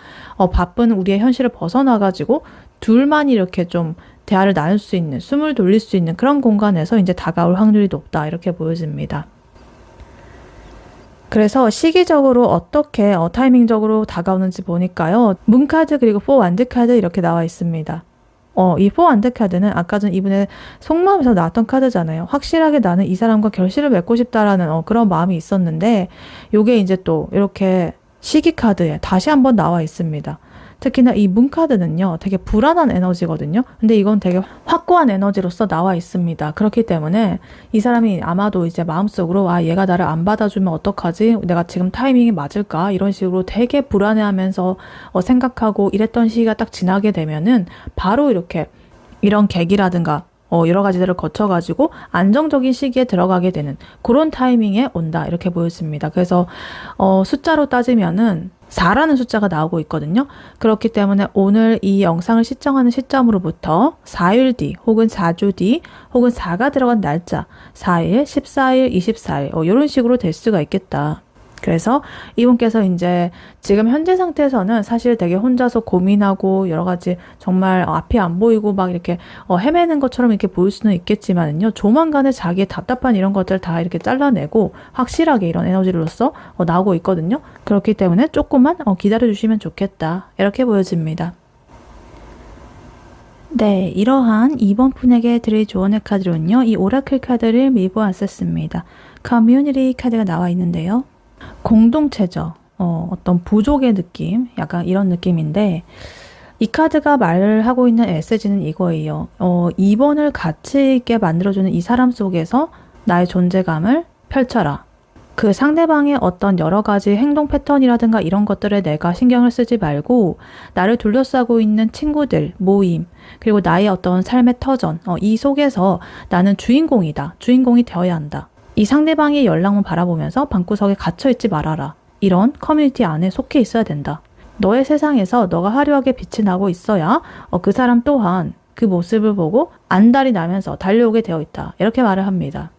바쁜 우리의 현실을 벗어나가지고 둘만 이렇게 좀 대화를 나눌 수 있는, 숨을 돌릴 수 있는 그런 공간에서 이제 다가올 확률이 높다 이렇게 보여집니다. 그래서 시기적으로 어떻게 타이밍적으로 다가오는지 보니까요. 문카드 그리고 4완드 카드 이렇게 나와 있습니다. 이 4완드 카드는 아까 전 이분의 속마음에서 나왔던 카드잖아요. 확실하게 나는 이 사람과 결실을 맺고 싶다라는 그런 마음이 있었는데 요게 이제 또 이렇게 시기 카드에 다시 한번 나와 있습니다. 특히나 이 문카드는요 되게 불안한 에너지거든요. 근데 이건 되게 확고한 에너지로서 나와 있습니다. 그렇기 때문에 이 사람이 아마도 이제 마음속으로 얘가 나를 안 받아주면 어떡하지? 내가 지금 타이밍이 맞을까? 이런 식으로 되게 불안해하면서 생각하고 이랬던 시기가 딱 지나게 되면은 바로 이렇게 이런 계기라든가 여러 가지들을 거쳐가지고 안정적인 시기에 들어가게 되는 그런 타이밍에 온다 이렇게 보여집니다. 그래서 숫자로 따지면은 4라는 숫자가 나오고 있거든요. 그렇기 때문에 오늘 이 영상을 시청하는 시점으로부터 4일 뒤 혹은 4주 뒤 혹은 4가 들어간 날짜 4일, 14일, 24일 이런 식으로 될 수가 있겠다. 그래서 이분께서 이제 지금 현재 상태에서는 사실 되게 혼자서 고민하고 여러 가지 정말 앞이 안 보이고 막 이렇게 헤매는 것처럼 이렇게 보일 수는 있겠지만요. 조만간에 자기의 답답한 이런 것들 다 이렇게 잘라내고 확실하게 이런 에너지로서 나오고 있거든요. 그렇기 때문에 조금만 기다려주시면 좋겠다. 이렇게 보여집니다. 네, 이러한 이번 분에게 드릴 조언의 카드로는요. 이 오라클 카드를 미보았었습니다. 커뮤니티 카드가 나와 있는데요. 공동체죠. 어떤 부족의 느낌, 약간 이런 느낌인데 이 카드가 말을 하고 있는 메시지는 이거예요. 2번을 가치 있게 만들어주는 이 사람 속에서 나의 존재감을 펼쳐라. 그 상대방의 어떤 여러 가지 행동 패턴이라든가 이런 것들에 내가 신경을 쓰지 말고 나를 둘러싸고 있는 친구들, 모임, 그리고 나의 어떤 삶의 터전, 이 속에서 나는 주인공이다. 주인공이 되어야 한다. 이 상대방의 연락만 바라보면서 방구석에 갇혀있지 말아라. 이런 커뮤니티 안에 속해 있어야 된다. 너의 세상에서 너가 화려하게 빛이 나고 있어야 그 사람 또한 그 모습을 보고 안달이 나면서 달려오게 되어 있다. 이렇게 말을 합니다.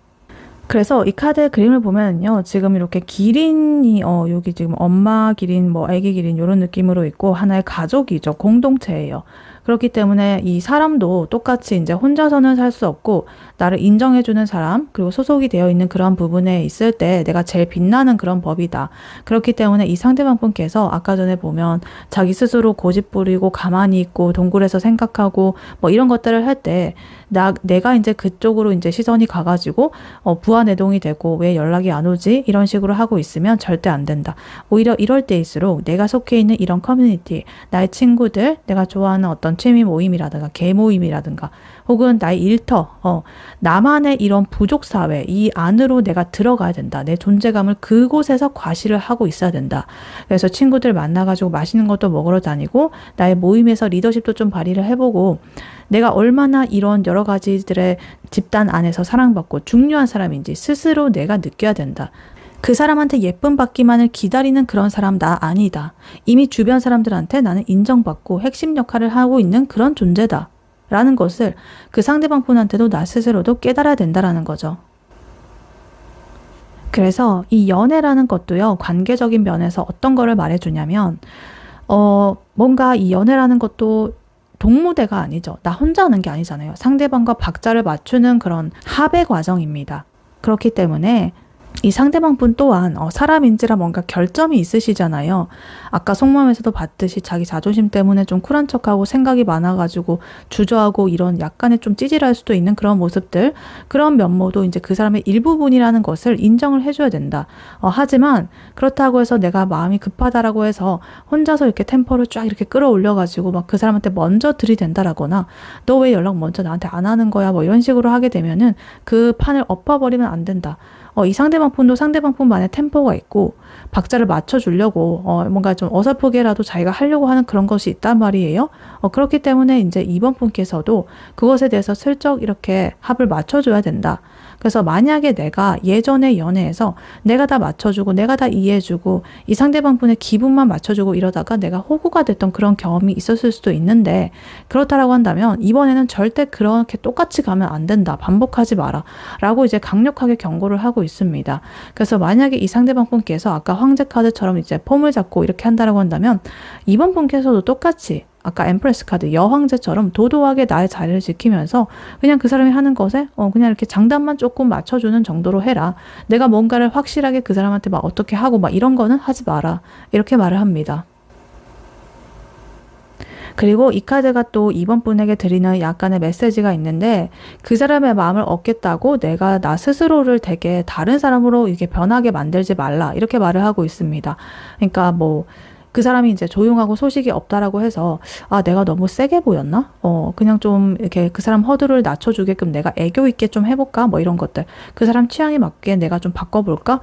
그래서 이 카드의 그림을 보면요. 지금 이렇게 기린이 여기 지금 엄마 기린, 뭐 아기 기린 이런 느낌으로 있고 하나의 가족이죠. 공동체예요. 그렇기 때문에 이 사람도 똑같이 이제 혼자서는 살 수 없고 나를 인정해주는 사람 그리고 소속이 되어 있는 그런 부분에 있을 때 내가 제일 빛나는 그런 법이다. 그렇기 때문에 이 상대방 분께서 아까 전에 보면 자기 스스로 고집 부리고 가만히 있고 동굴에서 생각하고 뭐 이런 것들을 할 때 내가 이제 그쪽으로 이제 시선이 가가지고 부하내동이 되고 왜 연락이 안 오지? 이런 식으로 하고 있으면 절대 안 된다. 오히려 이럴 때일수록 내가 속해 있는 이런 커뮤니티, 나의 친구들, 내가 좋아하는 어떤 취미 모임이라든가 개 모임이라든가 혹은 나의 일터, 나만의 이런 부족 사회 이 안으로 내가 들어가야 된다. 내 존재감을 그곳에서 과시를 하고 있어야 된다. 그래서 친구들 만나가지고 맛있는 것도 먹으러 다니고 나의 모임에서 리더십도 좀 발휘를 해보고 내가 얼마나 이런 여러 가지들의 집단 안에서 사랑받고 중요한 사람인지 스스로 내가 느껴야 된다. 그 사람한테 예쁨 받기만을 기다리는 그런 사람 나 아니다. 이미 주변 사람들한테 나는 인정받고 핵심 역할을 하고 있는 그런 존재다. 라는 것을 그 상대방 분한테도 나 스스로도 깨달아야 된다라는 거죠. 그래서 이 연애라는 것도요. 관계적인 면에서 어떤 거를 말해주냐면 뭔가 이 연애라는 것도 동무대가 아니죠. 나 혼자 하는 게 아니잖아요. 상대방과 박자를 맞추는 그런 합의 과정입니다. 그렇기 때문에 이 상대방 분 또한 사람인지라 뭔가 결점이 있으시잖아요. 아까 속마음에서도 봤듯이 자기 자존심 때문에 좀 쿨한 척하고 생각이 많아가지고 주저하고 이런 약간의 좀 찌질할 수도 있는 그런 모습들, 그런 면모도 이제 그 사람의 일부분이라는 것을 인정을 해줘야 된다. 하지만 그렇다고 해서 내가 마음이 급하다라고 해서 혼자서 이렇게 템포를 쫙 이렇게 끌어올려가지고 막 그 사람한테 먼저 들이댄다라거나 너 왜 연락 먼저 나한테 안 하는 거야 뭐 이런 식으로 하게 되면은 그 판을 엎어버리면 안 된다. 이 상대방 분도 상대방 분만의 템포가 있고 박자를 맞춰주려고 뭔가 좀 어설프게라도 자기가 하려고 하는 그런 것이 있단 말이에요. 그렇기 때문에 이제 이번 분께서도 그것에 대해서 슬쩍 이렇게 합을 맞춰줘야 된다. 그래서 만약에 내가 예전의 연애에서 내가 다 맞춰주고 내가 다 이해해주고 이 상대방 분의 기분만 맞춰주고 이러다가 내가 호구가 됐던 그런 경험이 있었을 수도 있는데 그렇다라고 한다면 이번에는 절대 그렇게 똑같이 가면 안 된다. 반복하지 마라. 라고 이제 강력하게 경고를 하고 있습니다. 그래서 만약에 이 상대방 분께서 아까 황제 카드처럼 이제 폼을 잡고 이렇게 한다라고 한다면 이번 분께서도 똑같이 아까 엠프레스 카드 여황제처럼 도도하게 나의 자리를 지키면서 그냥 그 사람이 하는 것에 그냥 이렇게 장단만 조금 맞춰주는 정도로 해라. 내가 뭔가를 확실하게 그 사람한테 막 어떻게 하고 막 이런 거는 하지 마라. 이렇게 말을 합니다. 그리고 이 카드가 또 이번 분에게 드리는 약간의 메시지가 있는데 그 사람의 마음을 얻겠다고 내가 나 스스로를 되게 다른 사람으로 이렇게 변하게 만들지 말라. 이렇게 말을 하고 있습니다. 그러니까 뭐 그 사람이 이제 조용하고 소식이 없다라고 해서 내가 너무 세게 보였나? 그냥 좀 이렇게 그 사람 허들을 낮춰주게끔 내가 애교 있게 좀 해볼까? 뭐 이런 것들. 그 사람 취향에 맞게 내가 좀 바꿔볼까?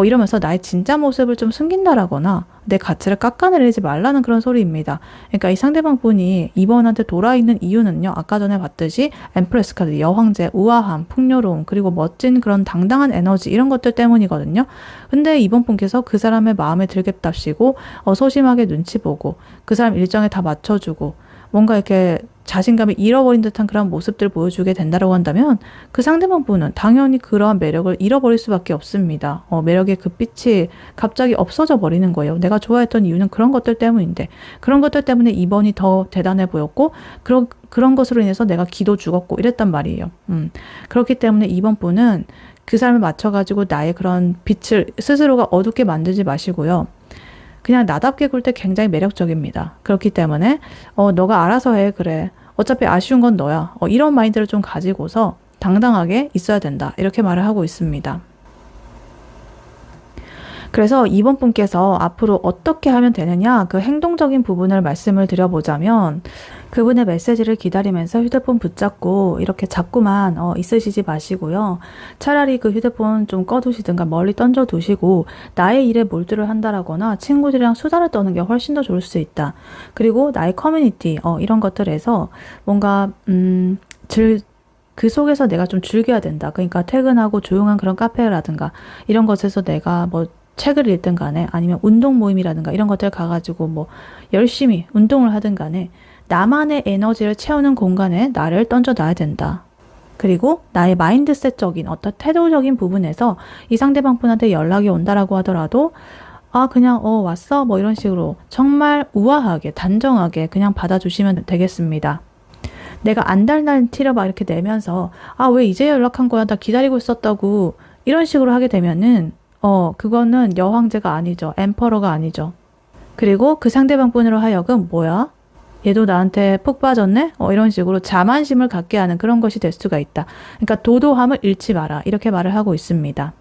이러면서 나의 진짜 모습을 좀 숨긴다라거나 내 가치를 깎아내리지 말라는 그런 소리입니다. 그러니까 이 상대방 분이 이번한테 돌아있는 이유는요. 아까 전에 봤듯이 엠프레스 카드, 여황제, 우아함, 풍요로움, 그리고 멋진 그런 당당한 에너지 이런 것들 때문이거든요. 근데 이번 분께서 그 사람의 마음에 들겠답시고 소심하게 눈치 보고 그 사람 일정에 다 맞춰주고 뭔가 이렇게 자신감을 잃어버린 듯한 그런 모습들을 보여주게 된다고 한다면 그 상대방 분은 당연히 그러한 매력을 잃어버릴 수밖에 없습니다. 매력의 그 빛이 갑자기 없어져 버리는 거예요. 내가 좋아했던 이유는 그런 것들 때문인데 그런 것들 때문에 이번이 더 대단해 보였고 그런 것으로 인해서 내가 기도 죽었고 이랬단 말이에요. 그렇기 때문에 이번 분은 그 사람을 맞춰가지고 나의 그런 빛을 스스로가 어둡게 만들지 마시고요. 그냥 나답게 굴 때 굉장히 매력적입니다. 그렇기 때문에 너가 알아서 해. 그래. 어차피 아쉬운 건 너야. 이런 마인드를 좀 가지고서 당당하게 있어야 된다. 이렇게 말을 하고 있습니다. 그래서 이번 분께서 앞으로 어떻게 하면 되느냐 그 행동적인 부분을 말씀을 드려보자면 그분의 메시지를 기다리면서 휴대폰 붙잡고 이렇게 자꾸만 있으시지 마시고요. 차라리 그 휴대폰 좀 꺼두시든가 멀리 던져두시고 나의 일에 몰두를 한다라거나 친구들이랑 수다를 떠는 게 훨씬 더 좋을 수 있다. 그리고 나의 커뮤니티 이런 것들에서 뭔가 그 속에서 내가 좀 즐겨야 된다. 그러니까 퇴근하고 조용한 그런 카페라든가 이런 것에서 내가 뭐 책을 읽든 간에 아니면 운동 모임이라든가 이런 것들 가가지고 뭐 열심히 운동을 하든 간에 나만의 에너지를 채우는 공간에 나를 던져놔야 된다. 그리고 나의 마인드셋적인 어떤 태도적인 부분에서 이 상대방 분한테 연락이 온다라고 하더라도 아 그냥 왔어? 뭐 이런 식으로 정말 우아하게 단정하게 그냥 받아주시면 되겠습니다. 내가 안달난 티를 막 이렇게 내면서 아 왜 이제 연락한 거야? 나 기다리고 있었다고 이런 식으로 하게 되면은 그거는 여황제가 아니죠. 엠퍼러가 아니죠. 그리고 그 상대방 분으로 하여금 뭐야? 얘도 나한테 푹 빠졌네? 이런 식으로 자만심을 갖게 하는 그런 것이 될 수가 있다. 그러니까 도도함을 잃지 마라. 이렇게 말을 하고 있습니다.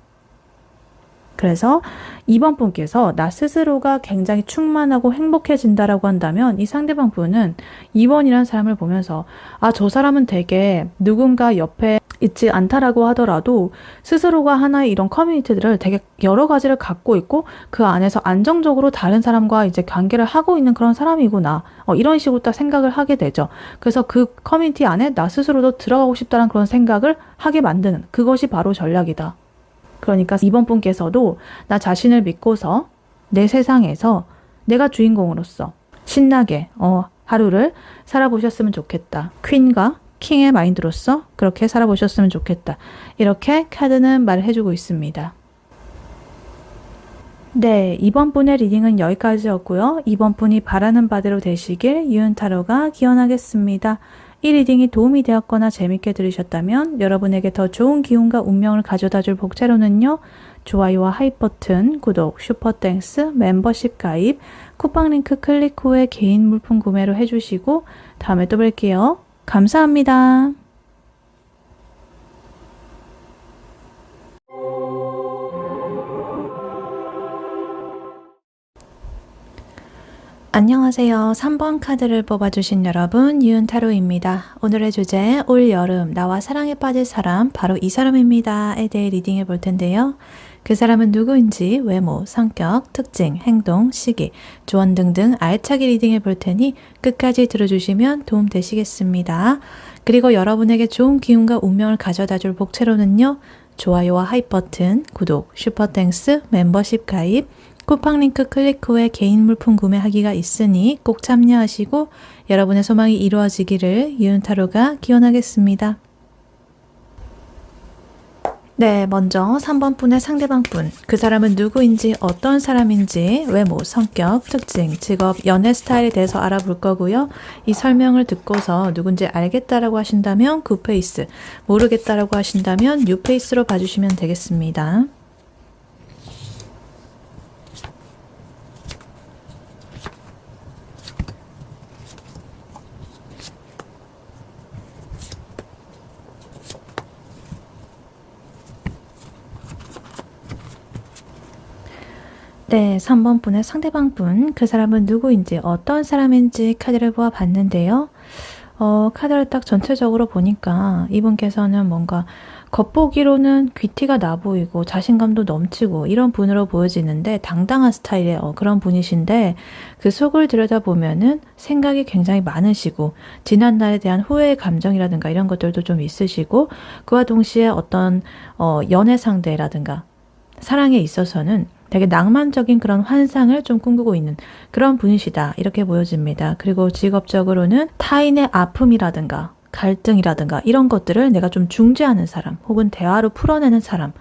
그래서 2번 분께서 나 스스로가 굉장히 충만하고 행복해진다라고 한다면 이 상대방 분은 2번이라는 사람을 보면서 아, 저 사람은 되게 누군가 옆에 있지 않다라고 하더라도 스스로가 하나의 이런 커뮤니티들을 되게 여러 가지를 갖고 있고 그 안에서 안정적으로 다른 사람과 이제 관계를 하고 있는 그런 사람이구나. 이런 식으로 딱 생각을 하게 되죠. 그래서 그 커뮤니티 안에 나 스스로도 들어가고 싶다는 그런 생각을 하게 만드는 그것이 바로 전략이다. 그러니까 2번 분께서도 나 자신을 믿고서 내 세상에서 내가 주인공으로서 신나게 하루를 살아보셨으면 좋겠다. 퀸과 킹의 마인드로서 그렇게 살아보셨으면 좋겠다. 이렇게 카드는 말을 해주고 있습니다. 네, 이번 분의 리딩은 여기까지였고요. 이번 분이 바라는 바대로 되시길 유은타로가 기원하겠습니다. 이 리딩이 도움이 되었거나 재밌게 들으셨다면 여러분에게 더 좋은 기운과 운명을 가져다줄 복채로는요. 좋아요와 하이 버튼, 구독, 슈퍼땡스, 멤버십 가입, 쿠팡 링크 클릭 후에 개인 물품 구매로 해주시고 다음에 또 뵐게요. 감사합니다. 안녕하세요. 3번 카드를 뽑아주신 여러분, 유은타로입니다. 오늘의 주제, 올여름 나와 사랑에 빠질 사람, 바로 이 사람입니다에 대해 리딩해 볼 텐데요. 그 사람은 누구인지 외모, 성격, 특징, 행동, 시기, 조언 등등 알차게 리딩해 볼 테니 끝까지 들어주시면 도움 되시겠습니다. 그리고 여러분에게 좋은 기운과 운명을 가져다 줄 복채로는요. 좋아요와 하이 버튼, 구독, 슈퍼땡스, 멤버십 가입, 쿠팡 링크 클릭 후에 개인 물품 구매하기가 있으니 꼭 참여하시고 여러분의 소망이 이루어지기를 유은타로가 기원하겠습니다. 네, 먼저 3번 분의 상대방 분. 그 사람은 누구인지, 어떤 사람인지, 외모, 성격, 특징, 직업, 연애 스타일에 대해서 알아볼 거고요. 이 설명을 듣고서 누군지 알겠다라고 하신다면 굿페이스, 모르겠다라고 하신다면 뉴페이스로 봐주시면 되겠습니다. 네, 3번 분의 상대방 분, 그 사람은 누구인지 어떤 사람인지 카드를 보아봤는데요. 카드를 딱 전체적으로 보니까 이분께서는 뭔가 겉보기로는 귀티가 나 보이고 자신감도 넘치고 이런 분으로 보여지는데 당당한 스타일의 그런 분이신데 그 속을 들여다보면은 생각이 굉장히 많으시고 지난날에 대한 후회의 감정이라든가 이런 것들도 좀 있으시고 그와 동시에 어떤 연애 상대라든가 사랑에 있어서는 되게 낭만적인 그런 환상을 좀 꿈꾸고 있는 그런 분이시다 이렇게 보여집니다. 그리고 직업적으로는 타인의 아픔이라든가 갈등이라든가 이런 것들을 내가 좀 중재하는 사람 혹은 대화로 풀어내는 사람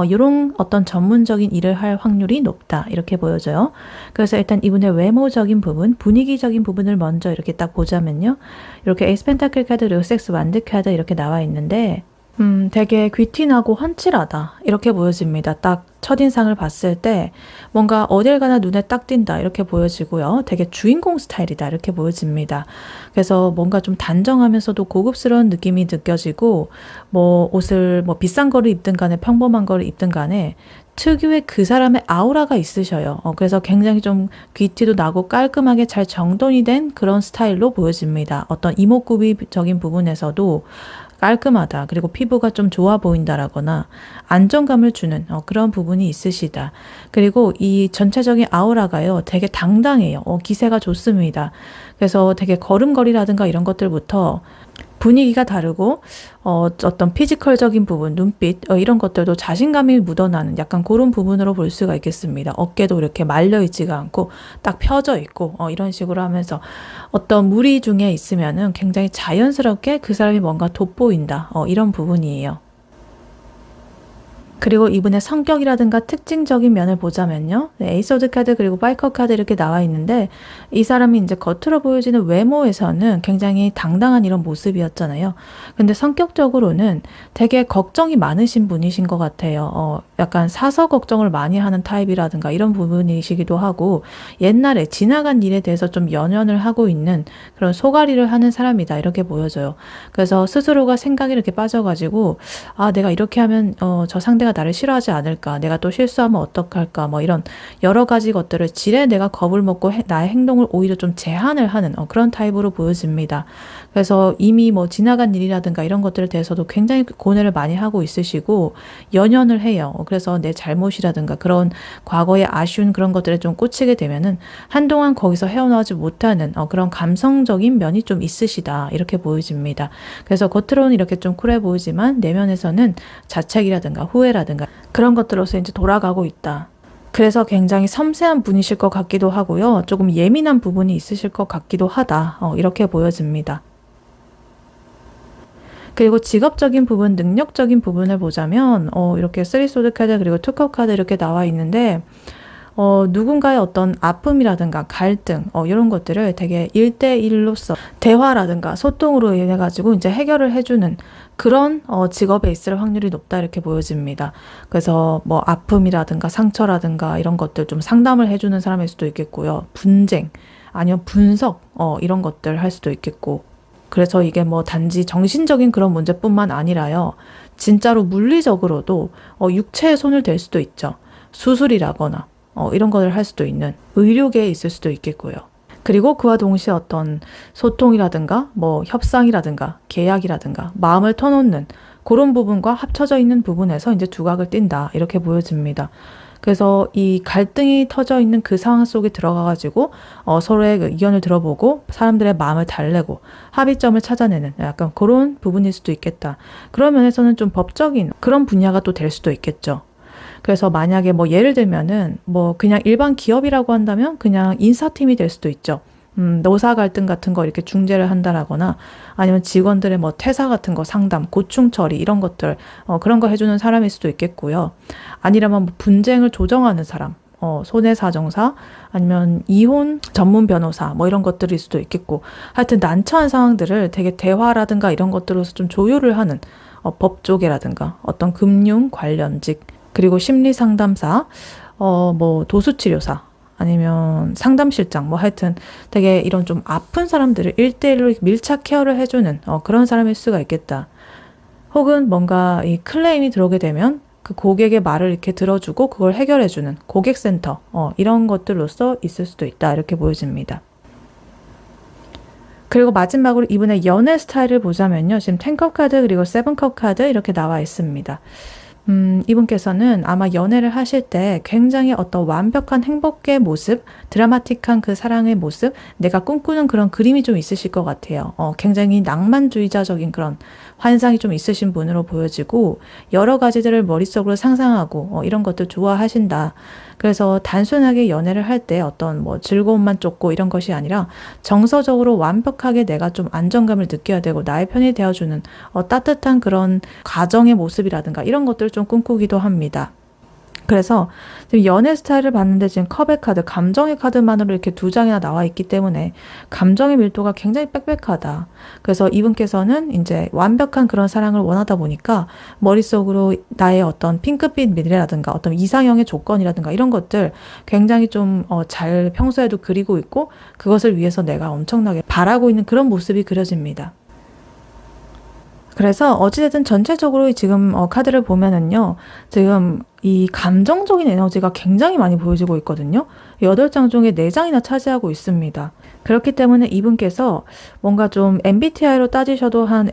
이런 어떤 전문적인 일을 할 확률이 높다 이렇게 보여져요. 그래서 일단 이분의 외모적인 부분, 분위기적인 부분을 먼저 이렇게 딱 보자면요. 이렇게 에이스 펜타클 카드, 르섹스 완드 카드 이렇게 나와 있는데 되게 귀티나고 훤칠하다 이렇게 보여집니다. 딱 첫인상을 봤을 때 뭔가 어딜 가나 눈에 딱 띈다 이렇게 보여지고요. 되게 주인공 스타일이다 이렇게 보여집니다. 그래서 뭔가 좀 단정하면서도 고급스러운 느낌이 느껴지고 뭐 옷을 뭐 비싼 거를 입든 간에 평범한 거를 입든 간에 특유의 그 사람의 아우라가 있으셔요. 그래서 굉장히 좀 귀티도 나고 깔끔하게 잘 정돈이 된 그런 스타일로 보여집니다. 어떤 이목구비적인 부분에서도 깔끔하다. 그리고 피부가 좀 좋아 보인다라거나 안정감을 주는 그런 부분이 있으시다. 그리고 이 전체적인 아우라가요. 되게 당당해요. 기세가 좋습니다. 그래서 되게 걸음걸이라든가 이런 것들부터 분위기가 다르고 어떤 피지컬적인 부분, 눈빛 이런 것들도 자신감이 묻어나는 약간 그런 부분으로 볼 수가 있겠습니다. 어깨도 이렇게 말려 있지가 않고 딱 펴져 있고 이런 식으로 하면서 어떤 무리 중에 있으면은 굉장히 자연스럽게 그 사람이 뭔가 돋보인다. 이런 부분이에요. 그리고 이분의 성격이라든가 특징적인 면을 보자면요. 네, 에이스 카드 그리고 파이커 카드 이렇게 나와 있는데 이 사람이 이제 겉으로 보여지는 외모에서는 굉장히 당당한 이런 모습이었잖아요. 근데 성격적으로는 되게 걱정이 많으신 분이신 것 같아요. 약간 사서 걱정을 많이 하는 타입이라든가 이런 부분이시기도 하고 옛날에 지나간 일에 대해서 좀 연연을 하고 있는 그런 소가리를 하는 사람이다 이렇게 보여져요. 그래서 스스로가 생각이 이렇게 빠져가지고 아 내가 이렇게 하면 저 상대가 나를 싫어하지 않을까, 내가 또 실수하면 어떡할까, 뭐 이런 여러 가지 것들을 지레 내가 겁을 먹고 나의 행동을 오히려 좀 제한을 하는 그런 타입으로 보여집니다. 그래서 이미 뭐 지나간 일이라든가 이런 것들에 대해서도 굉장히 고뇌를 많이 하고 있으시고 연연을 해요. 그래서 내 잘못이라든가 그런 과거의 아쉬운 그런 것들에 좀 꽂히게 되면은 한동안 거기서 헤어나오지 못하는 그런 감성적인 면이 좀 있으시다 이렇게 보여집니다. 그래서 겉으로는 이렇게 좀 쿨해 보이지만 내면에서는 자책이라든가 후회라든가 그런 것들로서 이제 돌아가고 있다. 그래서 굉장히 섬세한 분이실 것 같기도 하고요. 조금 예민한 부분이 있으실 것 같기도 하다. 이렇게 보여집니다. 그리고 직업적인 부분, 능력적인 부분을 보자면 이렇게 3소드 카드 그리고 2컵 카드 이렇게 나와 있는데 누군가의 어떤 아픔이라든가 갈등 이런 것들을 되게 1대1로서 대화라든가 소통으로 인해 가지고 이제 해결을 해주는 그런 직업에 있을 확률이 높다 이렇게 보여집니다. 그래서 뭐 아픔이라든가 상처라든가 이런 것들 좀 상담을 해주는 사람일 수도 있겠고요. 분쟁 아니면 분석 이런 것들 할 수도 있겠고, 그래서 이게 뭐 단지 정신적인 그런 문제뿐만 아니라요. 진짜로 물리적으로도 육체에 손을 댈 수도 있죠. 수술이라거나 이런 거를 할 수도 있는 의료계에 있을 수도 있겠고요. 그리고 그와 동시에 어떤 소통이라든가 뭐 협상이라든가 계약이라든가 마음을 터놓는 그런 부분과 합쳐져 있는 부분에서 이제 두각을 띈다 이렇게 보여집니다. 그래서 이 갈등이 터져 있는 그 상황 속에 들어가가지고 서로의 의견을 들어보고 사람들의 마음을 달래고 합의점을 찾아내는 약간 그런 부분일 수도 있겠다. 그런 면에서는 좀 법적인 그런 분야가 또 될 수도 있겠죠. 그래서 만약에 뭐 예를 들면은 뭐 그냥 일반 기업이라고 한다면 그냥 인사팀이 될 수도 있죠. 노사 갈등 같은 거 이렇게 중재를 한다라거나 아니면 직원들의 뭐 퇴사 같은 거 상담, 고충 처리 이런 것들 그런 거 해주는 사람일 수도 있겠고요. 아니라면 뭐 분쟁을 조정하는 사람, 손해사정사 아니면 이혼 전문 변호사 뭐 이런 것들일 수도 있겠고, 하여튼 난처한 상황들을 되게 대화라든가 이런 것들로서 좀 조율을 하는 법조계라든가 어떤 금융 관련직, 그리고 심리상담사, 뭐 도수치료사 아니면 상담실장 뭐 하여튼 되게 이런 좀 아픈 사람들을 1대1로 밀착 케어를 해주는 그런 사람일 수가 있겠다. 혹은 뭔가 이 클레임이 들어오게 되면 그 고객의 말을 이렇게 들어주고 그걸 해결해주는 고객센터 이런 것들로서 있을 수도 있다 이렇게 보여집니다. 그리고 마지막으로 이분의 연애 스타일을 보자면요. 지금 10컵 카드 그리고 7컵 카드 이렇게 나와 있습니다. 이분께서는 아마 연애를 하실 때 굉장히 어떤 완벽한 행복의 모습, 드라마틱한 그 사랑의 모습, 내가 꿈꾸는 그런 그림이 좀 있으실 것 같아요. 굉장히 낭만주의자적인 그런 환상이 좀 있으신 분으로 보여지고 여러 가지들을 머릿속으로 상상하고 이런 것들 좋아하신다. 그래서 단순하게 연애를 할 때 어떤 뭐 즐거움만 쫓고 이런 것이 아니라 정서적으로 완벽하게 내가 좀 안정감을 느껴야 되고 나의 편이 되어주는 따뜻한 그런 가정의 모습이라든가 이런 것들을 좀 꿈꾸기도 합니다. 그래서 지금 연애 스타일을 봤는데 지금 컵의 카드, 감정의 카드만으로 이렇게 2장이나 나와 있기 때문에 감정의 밀도가 굉장히 빽빽하다. 그래서 이분께서는 이제 완벽한 그런 사랑을 원하다 보니까 머릿속으로 나의 어떤 핑크빛 미래라든가 어떤 이상형의 조건이라든가 이런 것들 굉장히 좀 잘 평소에도 그리고 있고 그것을 위해서 내가 엄청나게 바라고 있는 그런 모습이 그려집니다. 그래서 어찌됐든 전체적으로 지금 카드를 보면은요, 지금 이 감정적인 에너지가 굉장히 많이 보여지고 있거든요. 8장 중에 4장이나 차지하고 있습니다. 그렇기 때문에 이분께서 뭔가 좀 MBTI로 따지셔도 한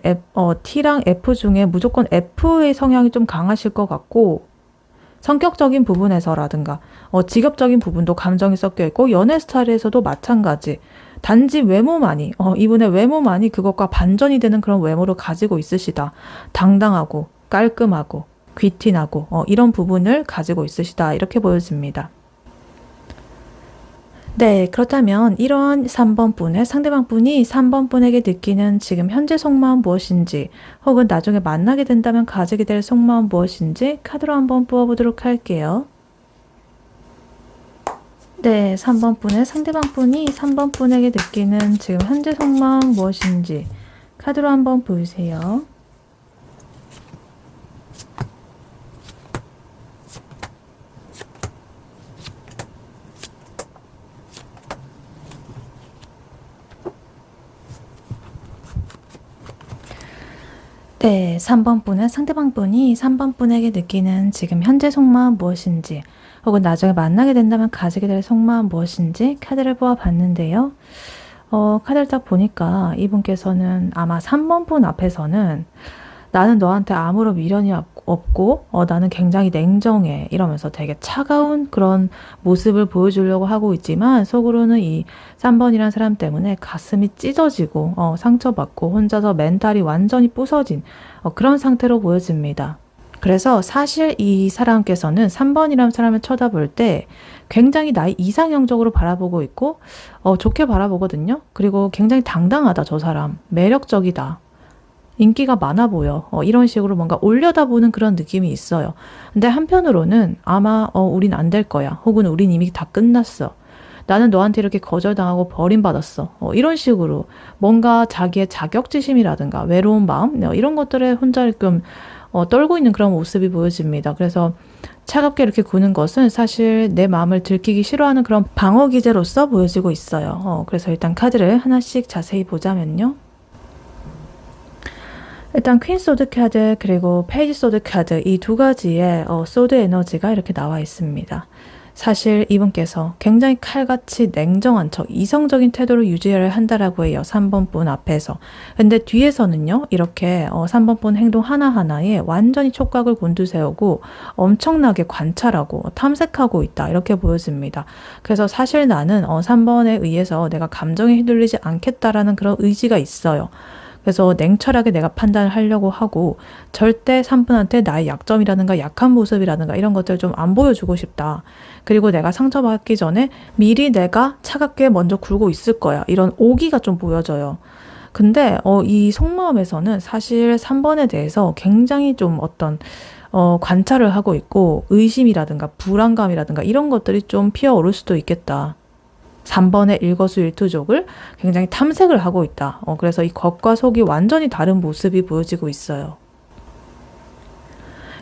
T랑 F 중에 무조건 F의 성향이 좀 강하실 것 같고, 성격적인 부분에서라든가 직업적인 부분도 감정이 섞여 있고 연애 스타일에서도 마찬가지. 단지 외모만이, 이분의 외모만이 그것과 반전이 되는 그런 외모를 가지고 있으시다. 당당하고 깔끔하고 귀티나고 이런 부분을 가지고 있으시다. 이렇게 보여집니다. 네, 그렇다면 이런 3번 분의 상대방 분이 3번 분에게 느끼는 지금 현재 속마음 무엇인지, 혹은 나중에 만나게 된다면 가지게 될 속마음 무엇인지 카드로 한번 뽑아보도록 할게요. 네, 3번 분의 상대방 분이 3번 분에게 느끼는 지금 현재 속마음 무엇인지 카드로 한번 보여주세요. 네, 3번 분은 상대방 분이 3번 분에게 느끼는 지금 현재 속마음 무엇인지, 혹은 나중에 만나게 된다면 가지게 될 속마음 무엇인지 카드를 뽑아봤는데요. 카드를 딱 보니까 이분께서는 아마 3번 분 앞에서는 나는 너한테 아무런 미련이 없고 나는 굉장히 냉정해 이러면서 되게 차가운 그런 모습을 보여주려고 하고 있지만, 속으로는 이 3번이란 사람 때문에 가슴이 찢어지고 상처받고 혼자서 멘탈이 완전히 부서진 그런 상태로 보여집니다. 그래서 사실 이 사람께서는 3번이라는 사람을 쳐다볼 때 굉장히 나의 이상형적으로 바라보고 있고 좋게 바라보거든요. 그리고 굉장히 당당하다, 저 사람. 매력적이다. 인기가 많아 보여. 이런 식으로 뭔가 올려다보는 그런 느낌이 있어요. 근데 한편으로는 아마 우린 안 될 거야. 혹은 우린 이미 다 끝났어. 나는 너한테 이렇게 거절당하고 버림받았어. 이런 식으로 뭔가 자기의 자격지심이라든가 외로운 마음 이런 것들에 혼자 좀 떨고 있는 그런 모습이 보여집니다. 그래서 차갑게 이렇게 구는 것은 사실 내 마음을 들키기 싫어하는 그런 방어 기제로서 보여지고 있어요. 그래서 일단 카드를 하나씩 자세히 보자면요. 일단 퀸 소드 카드 그리고 페이지 소드 카드, 이 두 가지의 소드 에너지가 이렇게 나와 있습니다. 사실 이분께서 굉장히 칼같이 냉정한 척, 이성적인 태도를 유지를 한다라고 해요. 3번 분 앞에서. 근데 뒤에서는요, 이렇게 3번 분 행동 하나하나에 완전히 촉각을 곤두세우고 엄청나게 관찰하고 탐색하고 있다. 이렇게 보여집니다. 그래서 사실 나는 3번에 의해서 내가 감정에 휘둘리지 않겠다라는 그런 의지가 있어요. 그래서 냉철하게 내가 판단을 하려고 하고 절대 3분한테 나의 약점이라든가 약한 모습이라든가 이런 것들을 좀 안 보여주고 싶다. 그리고 내가 상처받기 전에 미리 내가 차갑게 먼저 굴고 있을 거야. 이런 오기가 좀 보여져요. 근데 이 속마음에서는 사실 3번에 대해서 굉장히 좀 어떤 관찰을 하고 있고 의심이라든가 불안감이라든가 이런 것들이 좀 피어오를 수도 있겠다. 3번의 일거수일투족을 굉장히 탐색을 하고 있다. 그래서 이 겉과 속이 완전히 다른 모습이 보여지고 있어요.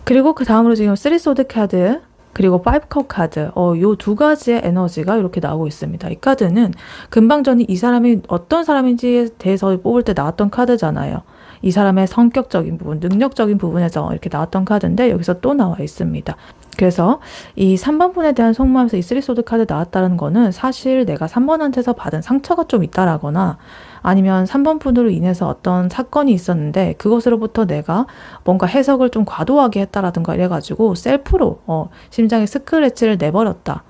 그리고 그 다음으로 지금 3소드 카드 그리고 5컵 카드, 요 두 가지의 에너지가 이렇게 나오고 있습니다. 이 카드는 금방 전에 이 사람이 어떤 사람인지에 대해서 뽑을 때 나왔던 카드잖아요. 이 사람의 성격적인 부분, 능력적인 부분에서 이렇게 나왔던 카드인데 여기서 또 나와 있습니다. 그래서 이 3번 분에 대한 속마음에서 이 3소드 카드 나왔다는 거는 사실 내가 3번한테서 받은 상처가 좀 있다라거나 아니면 3번 분으로 인해서 어떤 사건이 있었는데 그것으로부터 내가 뭔가 해석을 좀 과도하게 했다라든가 이래가지고 셀프로 심장에 스크래치를 내버렸다.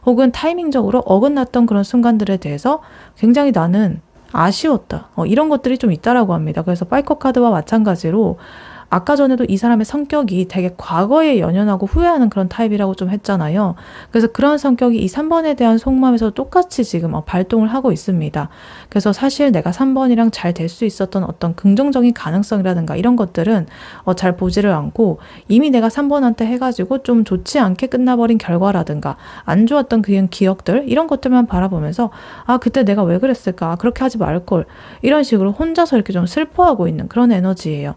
혹은 타이밍적으로 어긋났던 그런 순간들에 대해서 굉장히 나는 아쉬웠다. 이런 것들이 좀 있다라고 합니다. 그래서 파이커 카드와 마찬가지로 아까 전에도 이 사람의 성격이 되게 과거에 연연하고 후회하는 그런 타입이라고 좀 했잖아요. 그래서 그런 성격이 이 3번에 대한 속마음에서 똑같이 지금 발동을 하고 있습니다. 그래서 사실 내가 3번이랑 잘 될 수 있었던 어떤 긍정적인 가능성이라든가 이런 것들은 잘 보지를 않고 이미 내가 3번한테 해가지고 좀 좋지 않게 끝나버린 결과라든가 안 좋았던 그 기억들 이런 것들만 바라보면서 아 그때 내가 왜 그랬을까, 그렇게 하지 말걸, 이런 식으로 혼자서 이렇게 좀 슬퍼하고 있는 그런 에너지예요.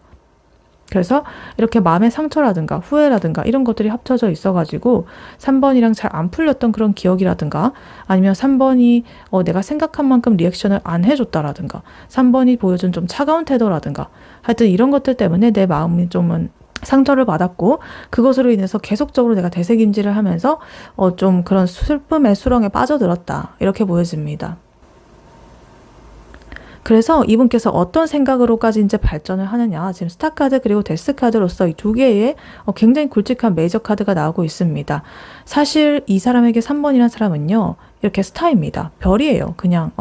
그래서 이렇게 마음의 상처라든가 후회라든가 이런 것들이 합쳐져 있어가지고 3번이랑 잘 안 풀렸던 그런 기억이라든가 아니면 3번이 내가 생각한 만큼 리액션을 안 해줬다라든가 3번이 보여준 좀 차가운 태도라든가 하여튼 이런 것들 때문에 내 마음이 좀은 상처를 받았고 그것으로 인해서 계속적으로 내가 되새김질을 하면서 좀 그런 슬픔의 수렁에 빠져들었다. 이렇게 보여집니다. 그래서 이분께서 어떤 생각으로까지 이제 발전을 하느냐, 지금 스타카드 그리고 데스카드로서 이 두 개의 굉장히 굵직한 메이저 카드가 나오고 있습니다. 사실 이 사람에게 3번이라는 사람은요, 이렇게 스타입니다. 별이에요. 그냥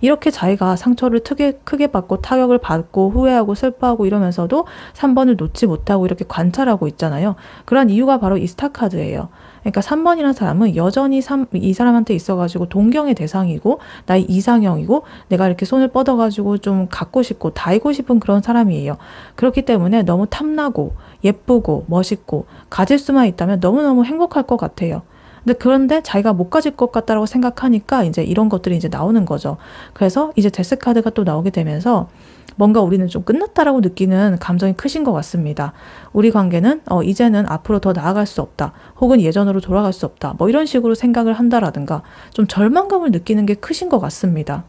이렇게 자기가 상처를 크게 받고 타격을 받고 후회하고 슬퍼하고 이러면서도 3번을 놓지 못하고 이렇게 관찰하고 있잖아요. 그런 이유가 바로 이 스타 카드예요. 그러니까 3번이라는 사람은 여전히 이 사람한테 있어가지고 동경의 대상이고 나의 이상형이고 내가 이렇게 손을 뻗어가지고 좀 갖고 싶고 다이고 싶은 그런 사람이에요. 그렇기 때문에 너무 탐나고 예쁘고 멋있고 가질 수만 있다면 너무너무 행복할 것 같아요. 근데 그런데 자기가 못 가질 것 같다라고 생각하니까 이제 이런 것들이 이제 나오는 거죠. 그래서 이제 데스 카드가 또 나오게 되면서 뭔가 우리는 좀 끝났다라고 느끼는 감정이 크신 것 같습니다. 우리 관계는 이제는 앞으로 더 나아갈 수 없다. 혹은 예전으로 돌아갈 수 없다. 뭐 이런 식으로 생각을 한다라든가 좀 절망감을 느끼는 게 크신 것 같습니다.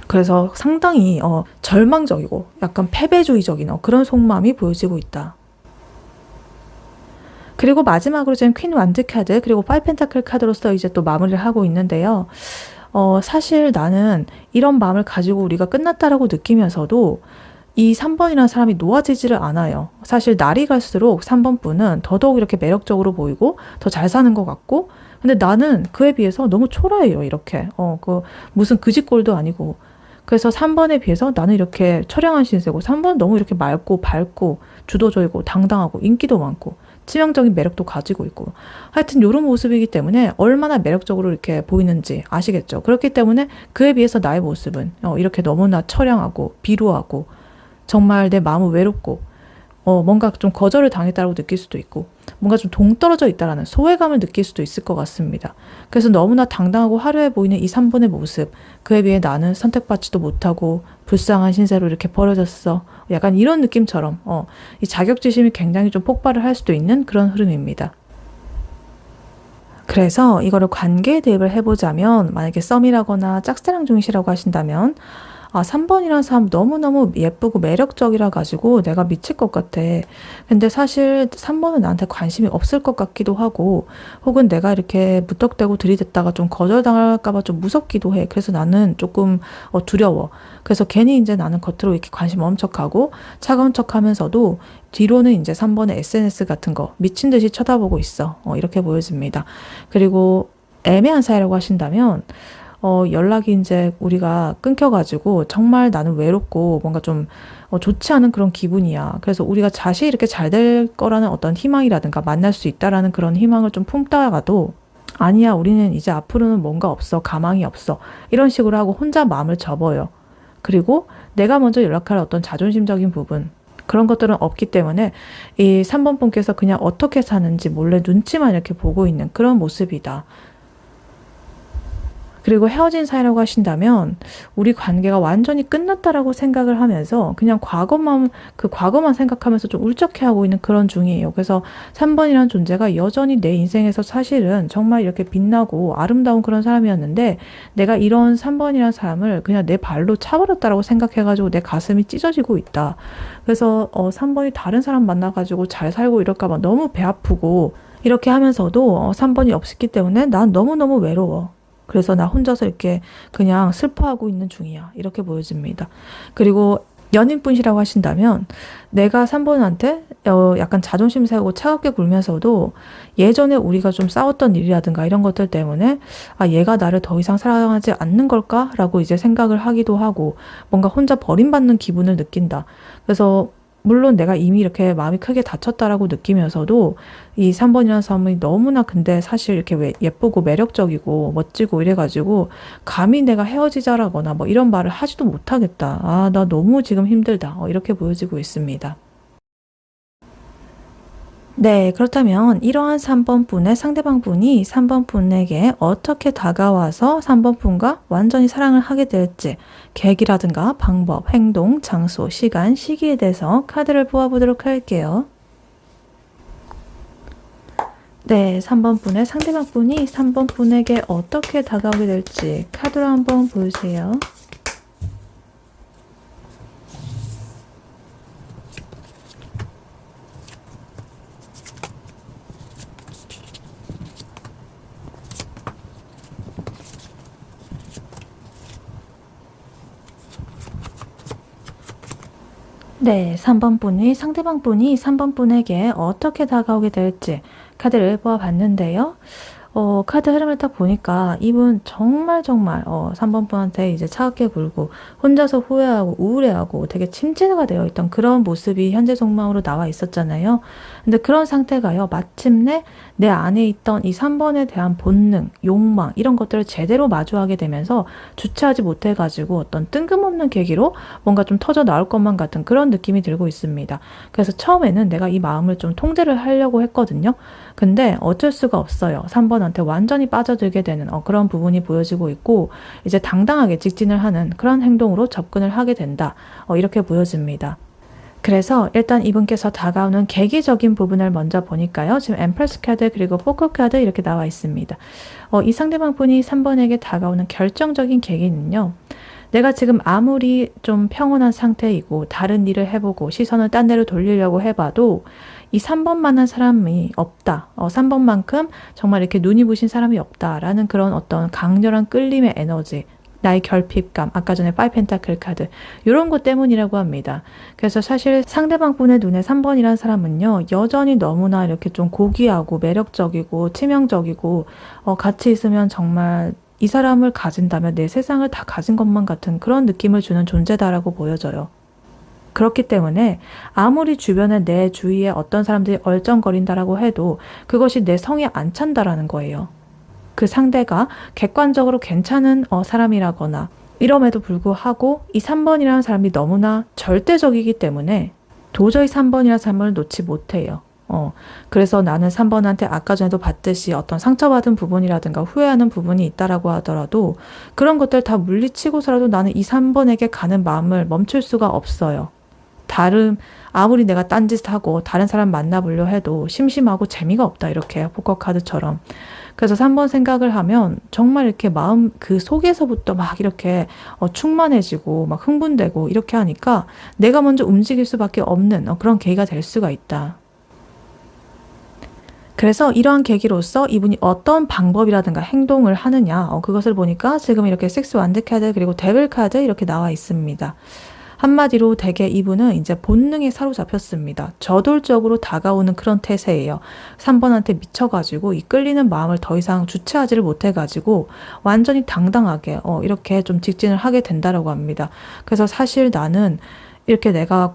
그래서 상당히 절망적이고 약간 패배주의적인 그런 속마음이 보여지고 있다. 그리고 마지막으로 지금 퀸 완드 카드 그리고 파이브 펜타클 카드로서 이제 또 마무리를 하고 있는데요. 사실 나는 이런 마음을 가지고 우리가 끝났다라고 느끼면서도 이 3번이라는 사람이 놓아지지를 않아요. 사실 날이 갈수록 3번 분은 더더욱 이렇게 매력적으로 보이고 더 잘 사는 것 같고 근데 나는 그에 비해서 너무 초라해요. 이렇게 무슨 그지꼴도 아니고 그래서 3번에 비해서 나는 이렇게 처량한 신세고 3번은 너무 이렇게 맑고 밝고 주도적이고 당당하고 인기도 많고 치명적인 매력도 가지고 있고 하여튼 이런 모습이기 때문에 얼마나 매력적으로 이렇게 보이는지 아시겠죠. 그렇기 때문에 그에 비해서 나의 모습은 이렇게 너무나 처량하고 비루하고 정말 내 마음은 외롭고 뭔가 좀 거절을 당했다고 느낄 수도 있고 뭔가 좀 동떨어져 있다라는 소외감을 느낄 수도 있을 것 같습니다. 그래서 너무나 당당하고 화려해 보이는 이 3번의 모습 그에 비해 나는 선택받지도 못하고 불쌍한 신세로 이렇게 버려졌어. 약간 이런 느낌처럼 이 자격지심이 굉장히 좀 폭발을 할 수도 있는 그런 흐름입니다. 그래서 이거를 관계에 대입을 해보자면 만약에 썸이라거나 짝사랑 중이시라고 하신다면 3번이라는 사람 너무너무 예쁘고 매력적이라 가지고 내가 미칠 것 같아. 근데 사실 3번은 나한테 관심이 없을 것 같기도 하고 혹은 내가 이렇게 무턱대고 들이댔다가 좀 거절당할까 봐 좀 무섭기도 해. 그래서 나는 조금 두려워. 그래서 괜히 이제 나는 겉으로 이렇게 관심 엄청 가고 차가운 척 하면서도 뒤로는 이제 3번의 SNS 같은 거 미친 듯이 쳐다보고 있어. 이렇게 보여집니다. 그리고 애매한 사이라고 하신다면 연락이 이제 우리가 끊겨가지고 정말 나는 외롭고 뭔가 좀 좋지 않은 그런 기분이야. 그래서 우리가 다시 이렇게 잘 될 거라는 어떤 희망이라든가 만날 수 있다라는 그런 희망을 좀 품다가도 아니야, 우리는 이제 앞으로는 뭔가 없어, 가망이 없어. 이런 식으로 하고 혼자 마음을 접어요. 그리고 내가 먼저 연락할 어떤 자존심적인 부분, 그런 것들은 없기 때문에 이 3번 분께서 그냥 어떻게 사는지 몰래 눈치만 이렇게 보고 있는 그런 모습이다. 그리고 헤어진 사이라고 하신다면 우리 관계가 완전히 끝났다라고 생각을 하면서 그냥 과거만 생각하면서 좀 울적해하고 있는 그런 중이에요. 그래서 3번이라는 존재가 여전히 내 인생에서 사실은 정말 이렇게 빛나고 아름다운 그런 사람이었는데 내가 이런 3번이라는 사람을 그냥 내 발로 차버렸다라고 생각해가지고 내 가슴이 찢어지고 있다. 그래서 3번이 다른 사람 만나가지고 잘 살고 이럴까 봐 너무 배 아프고 이렇게 하면서도 3번이 없었기 때문에 난 너무너무 외로워. 그래서 나 혼자서 이렇게 그냥 슬퍼하고 있는 중이야. 이렇게 보여집니다. 그리고 연인분이라고 하신다면 내가 3번한테 약간 자존심 세우고 차갑게 굴면서도 예전에 우리가 좀 싸웠던 일이라든가 이런 것들 때문에 얘가 나를 더 이상 사랑하지 않는 걸까? 라고 이제 생각을 하기도 하고 뭔가 혼자 버림받는 기분을 느낀다. 그래서 물론 내가 이미 이렇게 마음이 크게 다쳤다라고 느끼면서도 이 3번이라는 사람이 너무나 근데 사실 이렇게 예쁘고 매력적이고 멋지고 이래가지고 감히 내가 헤어지자라거나 뭐 이런 말을 하지도 못하겠다. 나 너무 지금 힘들다. 이렇게 보여지고 있습니다. 네, 그렇다면 이러한 3번 분의 상대방 분이 3번 분에게 어떻게 다가와서 3번 분과 완전히 사랑을 하게 될지 계획이라든가 방법, 행동, 장소, 시간, 시기에 대해서 카드를 뽑아보도록 할게요. 네, 3번 분의 상대방 분이 3번 분에게 어떻게 다가오게 될지 카드로 한번 보여주세요. 네, 3번 분이 상대방 분이 3번 분에게 어떻게 다가오게 될지 카드를 뽑아봤는데요. 카드 흐름을 딱 보니까 이분 정말 3번 분한테 이제 차갑게 굴고 혼자서 후회하고 우울해하고 되게 침체가 되어 있던 그런 모습이 현재 속마음으로 나와 있었잖아요. 근데 그런 상태가요, 마침내 내 안에 있던 이 3번에 대한 본능, 욕망 이런 것들을 제대로 마주하게 되면서 주체하지 못해가지고 어떤 뜬금없는 계기로 뭔가 좀 터져 나올 것만 같은 그런 느낌이 들고 있습니다. 그래서 처음에는 내가 이 마음을 좀 통제를 하려고 했거든요. 근데 어쩔 수가 없어요. 3번한테 완전히 빠져들게 되는 그런 부분이 보여지고 있고, 이제 당당하게 직진을 하는 그런 행동으로 접근을 하게 된다. 이렇게 보여집니다. 그래서 일단 이분께서 다가오는 계기적인 부분을 먼저 보니까요. 지금 엠프레스 카드 그리고 포커 카드 이렇게 나와 있습니다. 이 상대방 분이 3번에게 다가오는 결정적인 계기는요. 내가 지금 아무리 좀 평온한 상태이고 다른 일을 해보고 시선을 딴 데로 돌리려고 해봐도 이 3번만한 사람이 없다. 3번만큼 정말 이렇게 눈이 부신 사람이 없다라는 그런 어떤 강렬한 끌림의 에너지, 나의 결핍감, 아까 전에 5 펜타클 카드 이런 것 때문이라고 합니다. 그래서 사실 상대방 분의 눈에 3번이라는 사람은요, 여전히 너무나 이렇게 좀 고귀하고 매력적이고 치명적이고 같이 있으면 정말 이 사람을 가진다면 내 세상을 다 가진 것만 같은 그런 느낌을 주는 존재다라고 보여져요. 그렇기 때문에 아무리 주변에 내 주위에 어떤 사람들이 얼쩡거린다라고 해도 그것이 내 성에 안 찬다라는 거예요. 그 상대가 객관적으로 괜찮은 사람이라거나 이럼에도 불구하고 이 3번이라는 사람이 너무나 절대적이기 때문에 도저히 3번이라는 사람을 놓지 못해요. 그래서 나는 3번한테 아까 전에도 봤듯이 어떤 상처받은 부분이라든가 후회하는 부분이 있다라고 하더라도 그런 것들 다 물리치고서라도 나는 이 3번에게 가는 마음을 멈출 수가 없어요. 아무리 내가 딴짓하고 다른 사람 만나보려 해도 심심하고 재미가 없다, 이렇게 포커 카드처럼. 그래서 3번 생각을 하면 정말 이렇게 마음 그 속에서부터 막 이렇게 충만해지고 막 흥분되고 이렇게 하니까 내가 먼저 움직일 수밖에 없는 그런 계기가 될 수가 있다. 그래서 이러한 계기로서 이분이 어떤 방법이라든가 행동을 하느냐, 그것을 보니까 지금 이렇게 6 완드 카드 그리고 데빌 카드 이렇게 나와 있습니다. 한마디로 되게 이분은 이제 본능에 사로잡혔습니다. 저돌적으로 다가오는 그런 태세예요. 3번한테 미쳐가지고 이 끌리는 마음을 더 이상 주체하지를 못해가지고 완전히 당당하게 이렇게 좀 직진을 하게 된다라고 합니다. 그래서 사실 나는 이렇게 내가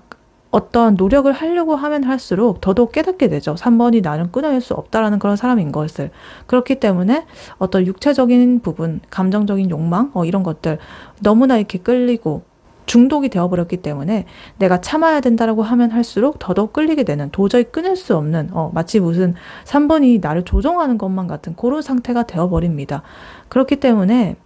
어떤 노력을 하려고 하면 할수록 더더욱 깨닫게 되죠. 3번이 나는 끊어낼 수 없다라는 그런 사람인 것을. 그렇기 때문에 어떤 육체적인 부분, 감정적인 욕망 이런 것들 너무나 이렇게 끌리고 중독이 되어버렸기 때문에 내가 참아야 된다라고 하면 할수록 더더욱 끌리게 되는, 도저히 끊을 수 없는 마치 무슨 3번이 나를 조종하는 것만 같은 그런 상태가 되어버립니다. 그렇기 때문에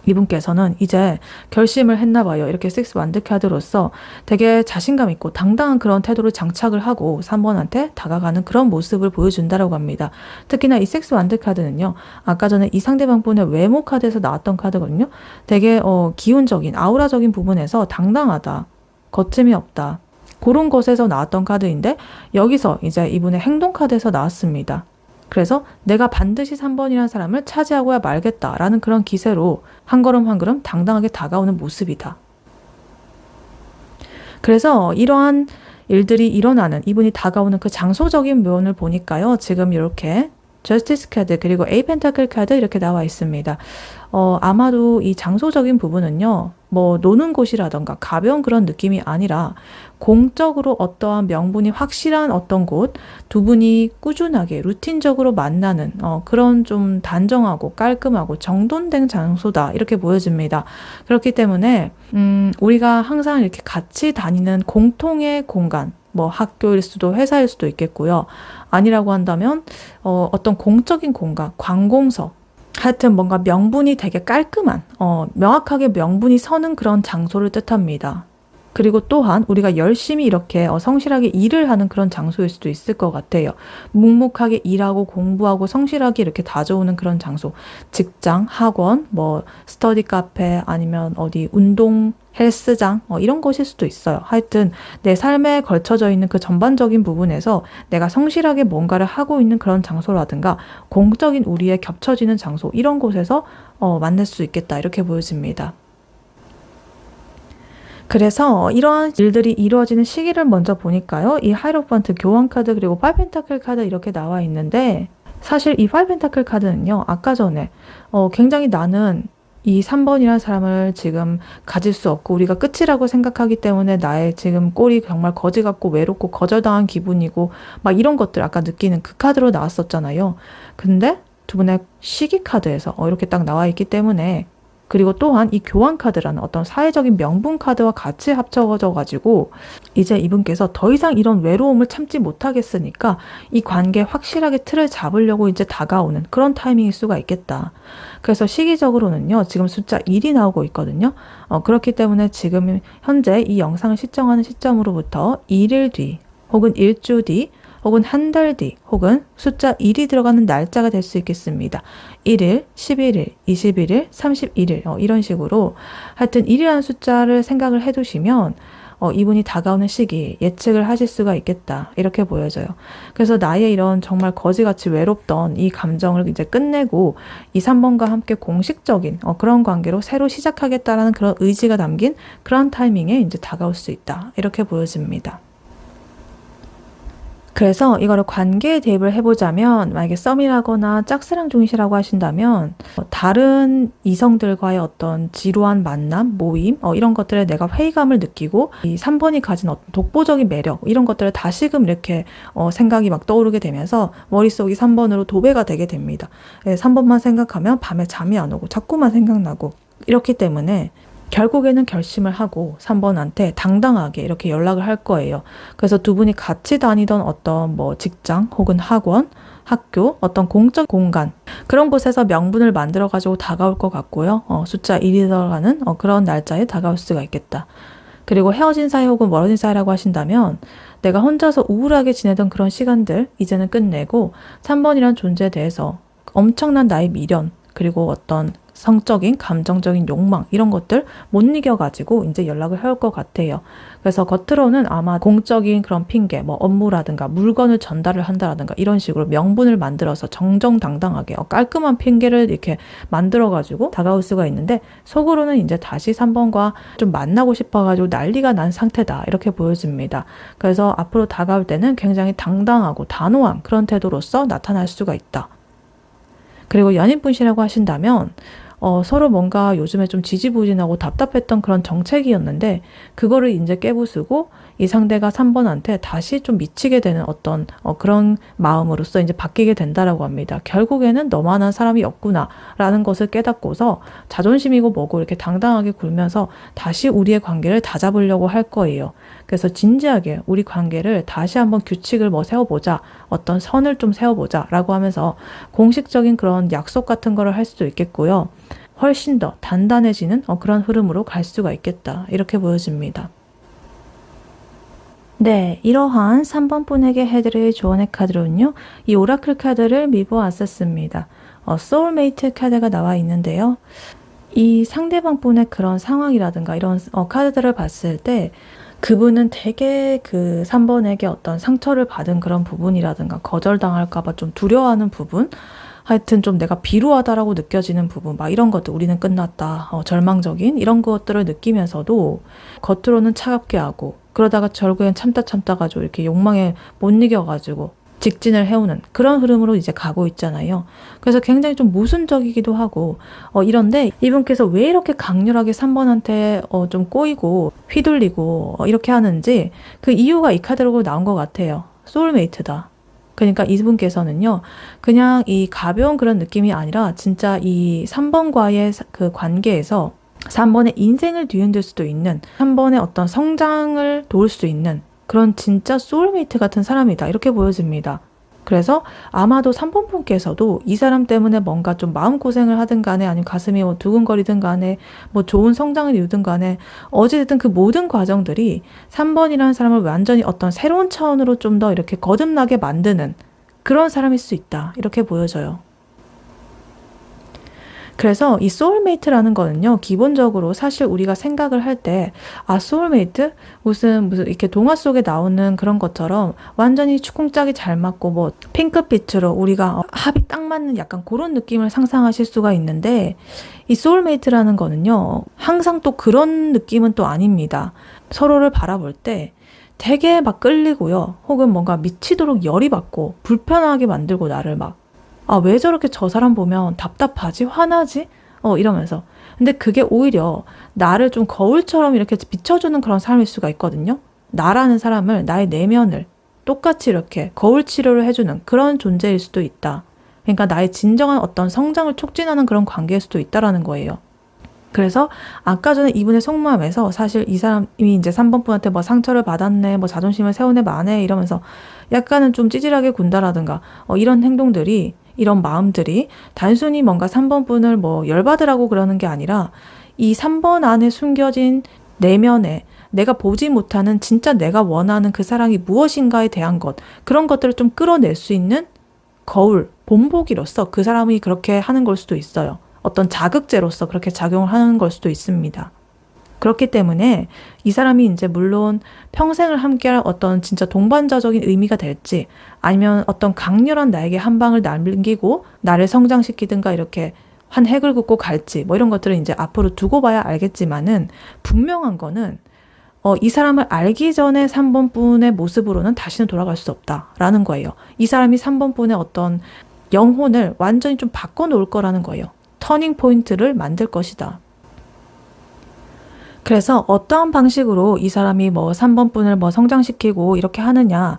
이분께서는 이제 결심을 했나 봐요. 이렇게 6 완드 카드로서 되게 자신감 있고 당당한 그런 태도를 장착을 하고 3번한테 다가가는 그런 모습을 보여준다라고 합니다. 특히나 이 6 완드 카드는요, 아까 전에 이 상대방 분의 외모 카드에서 나왔던 카드거든요. 되게 기운적인 아우라적인 부분에서 당당하다, 거침이 없다, 그런 것에서 나왔던 카드인데 여기서 이제 이분의 행동 카드에서 나왔습니다. 그래서 내가 반드시 3번이라는 사람을 차지하고야 말겠다라는 그런 기세로 한 걸음 한 걸음 당당하게 다가오는 모습이다. 그래서 이러한 일들이 일어나는, 이분이 다가오는 그 장소적인 묘언을 보니까요, 지금 이렇게 저스티스 카드 그리고 에이 펜타클 카드 이렇게 나와 있습니다. 아마도 이 장소적인 부분은요, 뭐 노는 곳이라던가 가벼운 그런 느낌이 아니라 공적으로 어떠한 명분이 확실한 어떤 곳, 두 분이 꾸준하게 루틴적으로 만나는 그런 좀 단정하고 깔끔하고 정돈된 장소다, 이렇게 보여집니다. 그렇기 때문에 우리가 항상 이렇게 같이 다니는 공통의 공간, 뭐 학교일 수도 회사일 수도 있겠고요. 아니라고 한다면 어떤 공적인 공간, 관공서, 하여튼 뭔가 명분이 되게 깔끔한, 명확하게 명분이 서는 그런 장소를 뜻합니다. 그리고 또한 우리가 열심히 이렇게 성실하게 일을 하는 그런 장소일 수도 있을 것 같아요. 묵묵하게 일하고 공부하고 성실하게 이렇게 다져오는 그런 장소. 직장, 학원, 뭐 스터디 카페, 아니면 어디 운동 헬스장 이런 것일 수도 있어요. 하여튼 내 삶에 걸쳐져 있는 그 전반적인 부분에서 내가 성실하게 뭔가를 하고 있는 그런 장소라든가 공적인 우리의 겹쳐지는 장소, 이런 곳에서 만날 수 있겠다, 이렇게 보여집니다. 그래서 이러한 일들이 이루어지는 시기를 먼저 보니까요, 이 하이로판트 교환 카드 그리고 5 펜타클 카드 이렇게 나와 있는데 사실 이 5 펜타클 카드는요, 아까 전에 굉장히 나는 이 3번이라는 사람을 지금 가질 수 없고 우리가 끝이라고 생각하기 때문에 나의 지금 꼴이 정말 거지 같고 외롭고 거절당한 기분이고 막 이런 것들 아까 느끼는 그 카드로 나왔었잖아요. 근데 두 분의 시기 카드에서 이렇게 딱 나와 있기 때문에, 그리고 또한 이 교환 카드라는 어떤 사회적인 명분 카드와 같이 합쳐져 가지고 이제 이분께서 더 이상 이런 외로움을 참지 못하겠으니까 이 관계 확실하게 틀을 잡으려고 이제 다가오는 그런 타이밍일 수가 있겠다. 그래서 시기적으로는요, 지금 숫자 1이 나오고 있거든요. 그렇기 때문에 지금 현재 이 영상을 시청하는 시점으로부터 1일 뒤 혹은 일주 뒤 혹은 한 달 뒤, 혹은 숫자 1이 들어가는 날짜가 될 수 있겠습니다. 1일, 11일, 21일, 31일 이런 식으로 하여튼 1이라는 숫자를 생각을 해두시면 이분이 다가오는 시기 예측을 하실 수가 있겠다, 이렇게 보여져요. 그래서 나의 이런 정말 거지같이 외롭던 이 감정을 이제 끝내고 이 3번과 함께 공식적인 그런 관계로 새로 시작하겠다라는 그런 의지가 담긴 그런 타이밍에 이제 다가올 수 있다, 이렇게 보여집니다. 그래서 이거를 관계에 대입을 해보자면, 만약에 썸이라거나 짝사랑 중이시라고 하신다면 다른 이성들과의 어떤 지루한 만남, 모임 이런 것들에 내가 회의감을 느끼고 이 3번이 가진 어떤 독보적인 매력 이런 것들을 다시금 이렇게 생각이 막 떠오르게 되면서 머릿속이 3번으로 도배가 되게 됩니다. 3번만 생각하면 밤에 잠이 안 오고 자꾸만 생각나고, 이렇기 때문에 결국에는 결심을 하고 3번한테 당당하게 이렇게 연락을 할 거예요. 그래서 두 분이 같이 다니던 어떤 직장 혹은 학원, 학교, 어떤 공적 공간, 그런 곳에서 명분을 만들어 가지고 다가올 것 같고요. 숫자 1이 들어가는 그런 날짜에 다가올 수가 있겠다. 그리고 헤어진 사이 혹은 멀어진 사이라고 하신다면 내가 혼자서 우울하게 지내던 그런 시간들 이제는 끝내고 3번이란 존재에 대해서 엄청난 나의 미련, 그리고 어떤 성적인, 감정적인 욕망 이런 것들 못 이겨가지고 이제 연락을 해올 것 같아요. 그래서 겉으로는 아마 공적인 그런 핑계, 업무라든가 물건을 전달을 한다라든가 이런 식으로 명분을 만들어서 정정당당하게 깔끔한 핑계를 이렇게 만들어가지고 다가올 수가 있는데, 속으로는 이제 다시 3번과 좀 만나고 싶어가지고 난리가 난 상태다, 이렇게 보여집니다. 그래서 앞으로 다가올 때는 굉장히 당당하고 단호한 그런 태도로서 나타날 수가 있다. 그리고 연인분이라고 하신다면 서로 뭔가 요즘에 좀 지지부진하고 답답했던 그런 정체기였는데 그거를 이제 깨부수고 이 상대가 3번한테 다시 좀 미치게 되는 어떤 그런 마음으로서 이제 바뀌게 된다라고 합니다. 결국에는 너만한 사람이 없구나 라는 것을 깨닫고서 자존심이고 뭐고 이렇게 당당하게 굴면서 다시 우리의 관계를 다잡으려고 할 거예요. 그래서 진지하게 우리 관계를 다시 한번 규칙을 세워보자, 어떤 선을 좀 세워보자 라고 하면서 공식적인 그런 약속 같은 거를 할 수도 있겠고요. 훨씬 더 단단해지는 그런 흐름으로 갈 수가 있겠다, 이렇게 보여집니다. 네, 이러한 3번 분에게 해드릴 조언의 카드로는요, 이 오라클 카드를 미보았었습니다. 소울메이트 카드가 나와 있는데요. 이 상대방 분의 그런 상황이라든가 이런 카드들을 봤을 때 그분은 되게 그 3번에게 어떤 상처를 받은 그런 부분이라든가 거절당할까봐 좀 두려워하는 부분, 하여튼 좀 내가 비루하다라고 느껴지는 부분, 막 이런 것들, 우리는 끝났다, 절망적인 이런 것들을 느끼면서도 겉으로는 차갑게 하고 그러다가 결국엔 참다가지고 이렇게 욕망에 못 이겨가지고 직진을 해오는 그런 흐름으로 이제 가고 있잖아요. 그래서 굉장히 좀 모순적이기도 하고 이런데 이분께서 왜 이렇게 강렬하게 3번한테 좀 꼬이고 휘둘리고 이렇게 하는지 그 이유가 이 카드로 나온 것 같아요. 소울메이트다. 그러니까 이분께서는요, 그냥 이 가벼운 그런 느낌이 아니라 진짜 이 3번과의 그 관계에서 3번의 인생을 뒤흔들 수도 있는, 3번의 어떤 성장을 도울 수 있는 그런 진짜 소울메이트 같은 사람이다, 이렇게 보여집니다. 그래서 아마도 3번 분께서도 이 사람 때문에 뭔가 좀 마음고생을 하든 간에 아니면 가슴이 두근거리든 간에 좋은 성장을 이루든 간에 어찌됐든 그 모든 과정들이 3번이라는 사람을 완전히 어떤 새로운 차원으로 좀 더 이렇게 거듭나게 만드는 그런 사람일 수 있다, 이렇게 보여져요. 그래서 이 소울메이트라는 거는요, 기본적으로 사실 우리가 생각을 할 때, 소울메이트? 무슨 이렇게 동화 속에 나오는 그런 것처럼 완전히 추궁짝이 잘 맞고 핑크빛으로 우리가 합이 딱 맞는 약간 그런 느낌을 상상하실 수가 있는데, 이 소울메이트라는 거는요, 항상 또 그런 느낌은 또 아닙니다. 서로를 바라볼 때 되게 막 끌리고요, 혹은 뭔가 미치도록 열이 받고 불편하게 만들고 나를 막 아, 왜 저렇게 저 사람 보면 답답하지? 화나지? 이러면서. 근데 그게 오히려 나를 좀 거울처럼 이렇게 비춰주는 그런 사람일 수가 있거든요. 나라는 사람을, 나의 내면을 똑같이 이렇게 거울 치료를 해주는 그런 존재일 수도 있다. 그러니까 나의 진정한 어떤 성장을 촉진하는 그런 관계일 수도 있다라는 거예요. 그래서 아까 전에 이분의 속마음에서 사실 이 사람이 이제 3번 분한테 뭐 상처를 받았네, 뭐 자존심을 세우네 마네 이러면서 약간은 좀 찌질하게 군다라든가 이런 행동들이, 이런 마음들이 단순히 뭔가 3번 분을 뭐 열받으라고 그러는 게 아니라 이 3번 안에 숨겨진 내면에 내가 보지 못하는 진짜 내가 원하는 그 사랑이 무엇인가에 대한 것, 그런 것들을 좀 끌어낼 수 있는 거울, 본보기로서 그 사람이 그렇게 하는 걸 수도 있어요. 어떤 자극제로서 그렇게 작용을 하는 걸 수도 있습니다. 그렇기 때문에 이 사람이 이제 물론 평생을 함께할 어떤 진짜 동반자적인 의미가 될지, 아니면 어떤 강렬한 나에게 한 방을 남기고 나를 성장시키든가 이렇게 한 획을 긋고 갈지, 뭐 이런 것들은 이제 앞으로 두고 봐야 알겠지만은, 분명한 거는 이 사람을 알기 전에 3번 분의 모습으로는 다시는 돌아갈 수 없다라는 거예요. 이 사람이 3번 분의 어떤 영혼을 완전히 좀 바꿔놓을 거라는 거예요. 터닝 포인트를 만들 것이다. 그래서 어떠한 방식으로 이 사람이 뭐 3번 분을 뭐 성장시키고 이렇게 하느냐,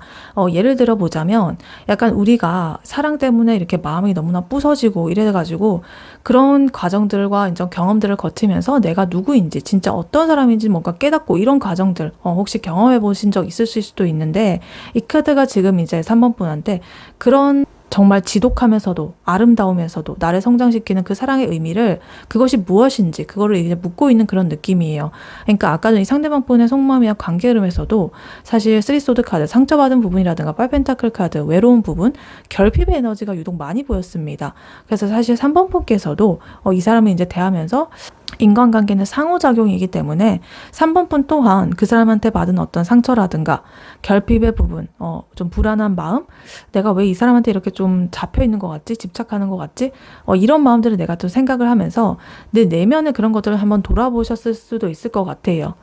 예를 들어 보자면 약간 우리가 사랑 때문에 이렇게 마음이 너무나 부서지고 이래가지고 그런 과정들과 이제 경험들을 거치면서 내가 누구인지, 진짜 어떤 사람인지 뭔가 깨닫고 이런 과정들 혹시 경험해 보신 적 있으실 수도 있는데, 이 카드가 지금 이제 3번 분한테 그런 정말 지독하면서도 아름다우면서도 나를 성장시키는 그 사랑의 의미를, 그것이 무엇인지 그거를 이제 묻고 있는 그런 느낌이에요. 그러니까 아까 전에 상대방 분의 속마음이나 관계 흐름에서도 사실 쓰리소드 카드, 상처받은 부분이라든가 빨펜타클 카드, 외로운 부분, 결핍의 에너지가 유독 많이 보였습니다. 그래서 사실 3번 분께서도 이 사람을 이제 대하면서 인간관계는 상호작용이기 때문에 3번 분 또한 그 사람한테 받은 어떤 상처라든가 결핍의 부분, 좀 불안한 마음, 내가 왜 이 사람한테 이렇게 좀 잡혀 있는 것 같지? 집착하는 것 같지? 이런 마음들을 내가 또 생각을 하면서 내 내면의 그런 것들을 한번 돌아보셨을 수도 있을 것 같아요.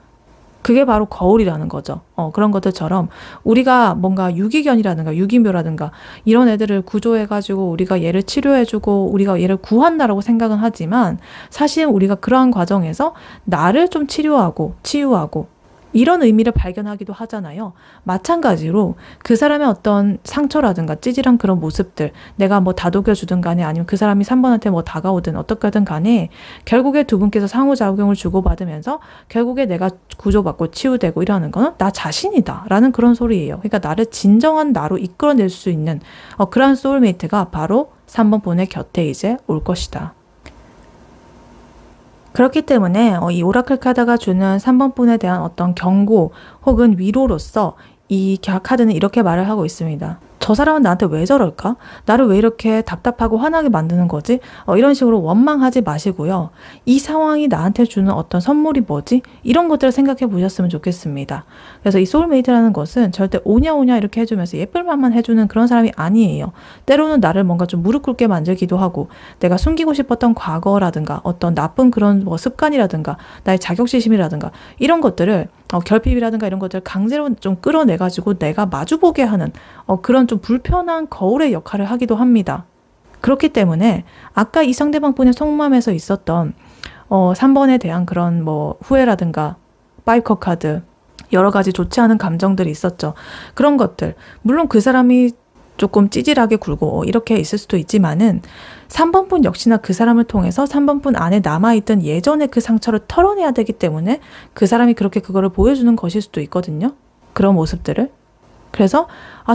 그게 바로 거울이라는 거죠. 그런 것들처럼 우리가 뭔가 유기견이라든가 유기묘라든가 이런 애들을 구조해가지고 우리가 얘를 치료해주고 우리가 얘를 구한다라고 생각은 하지만, 사실 우리가 그러한 과정에서 나를 좀 치료하고 치유하고 이런 의미를 발견하기도 하잖아요. 마찬가지로 그 사람의 어떤 상처라든가 찌질한 그런 모습들, 내가 뭐 다독여주든 간에 아니면 그 사람이 3번한테 뭐 다가오든 어떻게든 간에 결국에 두 분께서 상호작용을 주고받으면서 결국에 내가 구조받고 치유되고 이러는 거는 나 자신이다 라는 그런 소리예요. 그러니까 나를 진정한 나로 이끌어낼 수 있는 그러한 소울메이트가 바로 3번 분의 곁에 이제 올 것이다. 그렇기 때문에 이 오라클 카드가 주는 3번 분에 대한 어떤 경고 혹은 위로로서 이 카드는 이렇게 말을 하고 있습니다. 저 사람은 나한테 왜 저럴까? 나를 왜 이렇게 답답하고 화나게 만드는 거지? 이런 식으로 원망하지 마시고요. 이 상황이 나한테 주는 어떤 선물이 뭐지? 이런 것들을 생각해 보셨으면 좋겠습니다. 그래서 이 소울메이트라는 것은 절대 오냐 오냐 이렇게 해주면서 예쁠 만만 해주는 그런 사람이 아니에요. 때로는 나를 뭔가 좀 무릎 꿇게 만들기도 하고, 내가 숨기고 싶었던 과거라든가 어떤 나쁜 그런 뭐 습관이라든가 나의 자격지심이라든가 이런 것들을 결핍이라든가 이런 것들을 강제로 좀 끌어내가지고 내가 마주보게 하는 그런 좀 불편한 거울의 역할을 하기도 합니다. 그렇기 때문에 아까 이 상대방 분의 속마음에서 있었던 3번에 대한 그런 뭐 후회라든가 파이커 카드, 여러 가지 좋지 않은 감정들이 있었죠. 그런 것들, 물론 그 사람이 조금 찌질하게 굴고 이렇게 있을 수도 있지만은 3번 분 역시나 그 사람을 통해서 3번 분 안에 남아있던 예전의 그 상처를 털어내야 되기 때문에 그 사람이 그렇게 그거를 보여주는 것일 수도 있거든요. 그런 모습들을. 그래서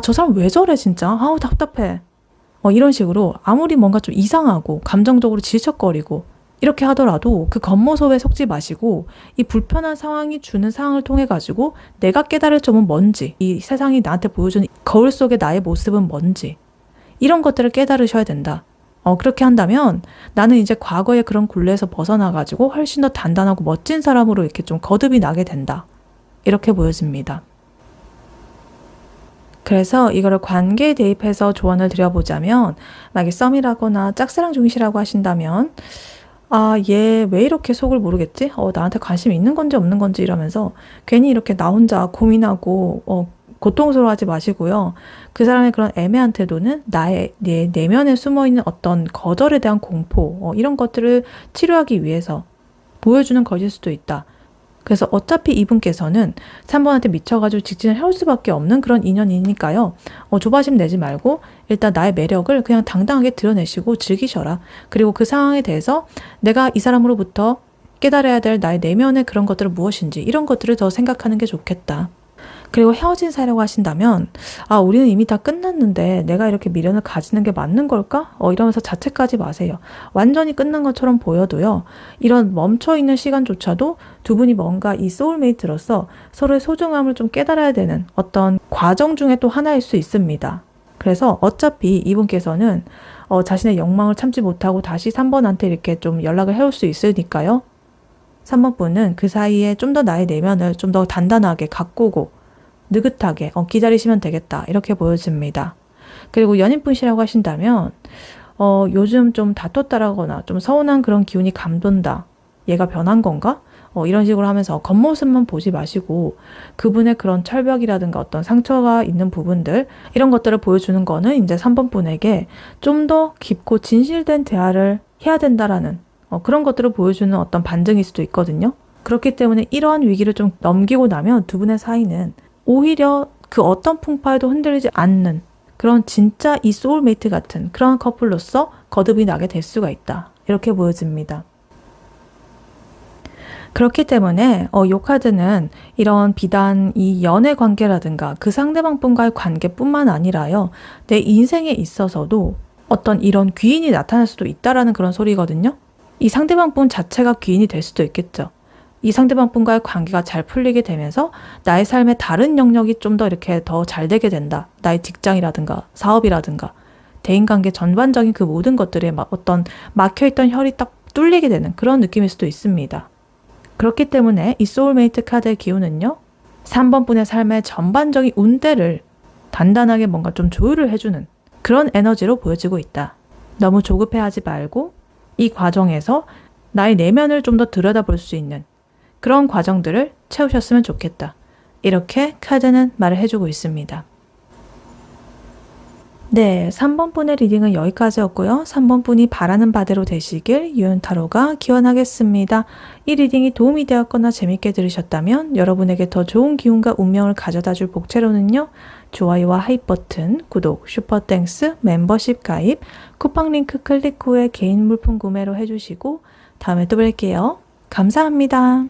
저 사람 왜 저래 진짜? 아우 답답해. 이런 식으로 아무리 뭔가 좀 이상하고 감정적으로 질척거리고 이렇게 하더라도 그 겉모습에 속지 마시고 이 불편한 상황이 주는 상황을 통해 가지고 내가 깨달을 점은 뭔지, 이 세상이 나한테 보여주는 거울 속의 나의 모습은 뭔지, 이런 것들을 깨달으셔야 된다. 그렇게 한다면 나는 이제 과거의 그런 굴레에서 벗어나 가지고 훨씬 더 단단하고 멋진 사람으로 이렇게 좀 거듭이 나게 된다. 이렇게 보여집니다. 그래서 이거를 관계에 대입해서 조언을 드려보자면, 만약에 썸이라거나 짝사랑 중이시라고 하신다면 얘 왜 이렇게 속을 모르겠지? 나한테 관심 있는 건지 없는 건지 이러면서 괜히 이렇게 나 혼자 고민하고 고통스러워하지 마시고요. 그 사람의 그런 애매한 태도는 나의 내면에 숨어있는 어떤 거절에 대한 공포, 이런 것들을 치료하기 위해서 보여주는 것일 수도 있다. 그래서 어차피 이분께서는 3번한테 미쳐가지고 직진을 해올 수밖에 없는 그런 인연이니까요. 조바심 내지 말고 일단 나의 매력을 그냥 당당하게 드러내시고 즐기셔라. 그리고 그 상황에 대해서 내가 이 사람으로부터 깨달아야 될 나의 내면의 그런 것들은 무엇인지 이런 것들을 더 생각하는 게 좋겠다. 그리고 헤어진 사이라고 하신다면 우리는 이미 다 끝났는데 내가 이렇게 미련을 가지는 게 맞는 걸까? 이러면서 자책하지 마세요. 완전히 끝난 것처럼 보여도요. 이런 멈춰있는 시간조차도 두 분이 뭔가 이 소울메이트로서 서로의 소중함을 좀 깨달아야 되는 어떤 과정 중에 또 하나일 수 있습니다. 그래서 어차피 이분께서는 자신의 욕망을 참지 못하고 다시 3번한테 이렇게 좀 연락을 해올 수 있으니까요. 3번 분은 그 사이에 좀 더 나의 내면을 좀 더 단단하게 가꾸고 느긋하게 기다리시면 되겠다. 이렇게 보여집니다. 그리고 연인분이라고 하신다면 요즘 좀 다퉜다라거나 좀 서운한 그런 기운이 감돈다. 얘가 변한 건가? 이런 식으로 하면서 겉모습만 보지 마시고 그분의 그런 철벽이라든가 어떤 상처가 있는 부분들 이런 것들을 보여주는 거는 이제 3번 분에게 좀 더 깊고 진실된 대화를 해야 된다라는 그런 것들을 보여주는 어떤 반증일 수도 있거든요. 그렇기 때문에 이러한 위기를 좀 넘기고 나면 두 분의 사이는 오히려 그 어떤 풍파에도 흔들리지 않는 그런 진짜 이 소울메이트 같은 그런 커플로서 거듭이 나게 될 수가 있다. 이렇게 보여집니다. 그렇기 때문에 이 카드는 이런 비단 이 연애 관계라든가 그 상대방 분과의 관계뿐만 아니라요. 내 인생에 있어서도 어떤 이런 귀인이 나타날 수도 있다라는 그런 소리거든요. 이 상대방 분 자체가 귀인이 될 수도 있겠죠. 이 상대방 분과의 관계가 잘 풀리게 되면서 나의 삶의 다른 영역이 좀 더 이렇게 더 잘 되게 된다. 나의 직장이라든가 사업이라든가 대인관계 전반적인 그 모든 것들에 어떤 막혀있던 혈이 딱 뚫리게 되는 그런 느낌일 수도 있습니다. 그렇기 때문에 이 소울메이트 카드의 기운은요. 3번 분의 삶의 전반적인 운대를 단단하게 뭔가 좀 조율을 해주는 그런 에너지로 보여지고 있다. 너무 조급해하지 말고 이 과정에서 나의 내면을 좀 더 들여다볼 수 있는 그런 과정들을 채우셨으면 좋겠다. 이렇게 카드는 말을 해주고 있습니다. 네, 3번 분의 리딩은 여기까지였고요. 3번 분이 바라는 바대로 되시길 유연타로가 기원하겠습니다. 이 리딩이 도움이 되었거나 재밌게 들으셨다면 여러분에게 더 좋은 기운과 운명을 가져다줄 복채로는요. 좋아요와 하이 버튼, 구독, 슈퍼땡스, 멤버십 가입, 쿠팡 링크 클릭 후에 개인 물품 구매로 해주시고 다음에 또 뵐게요. 감사합니다.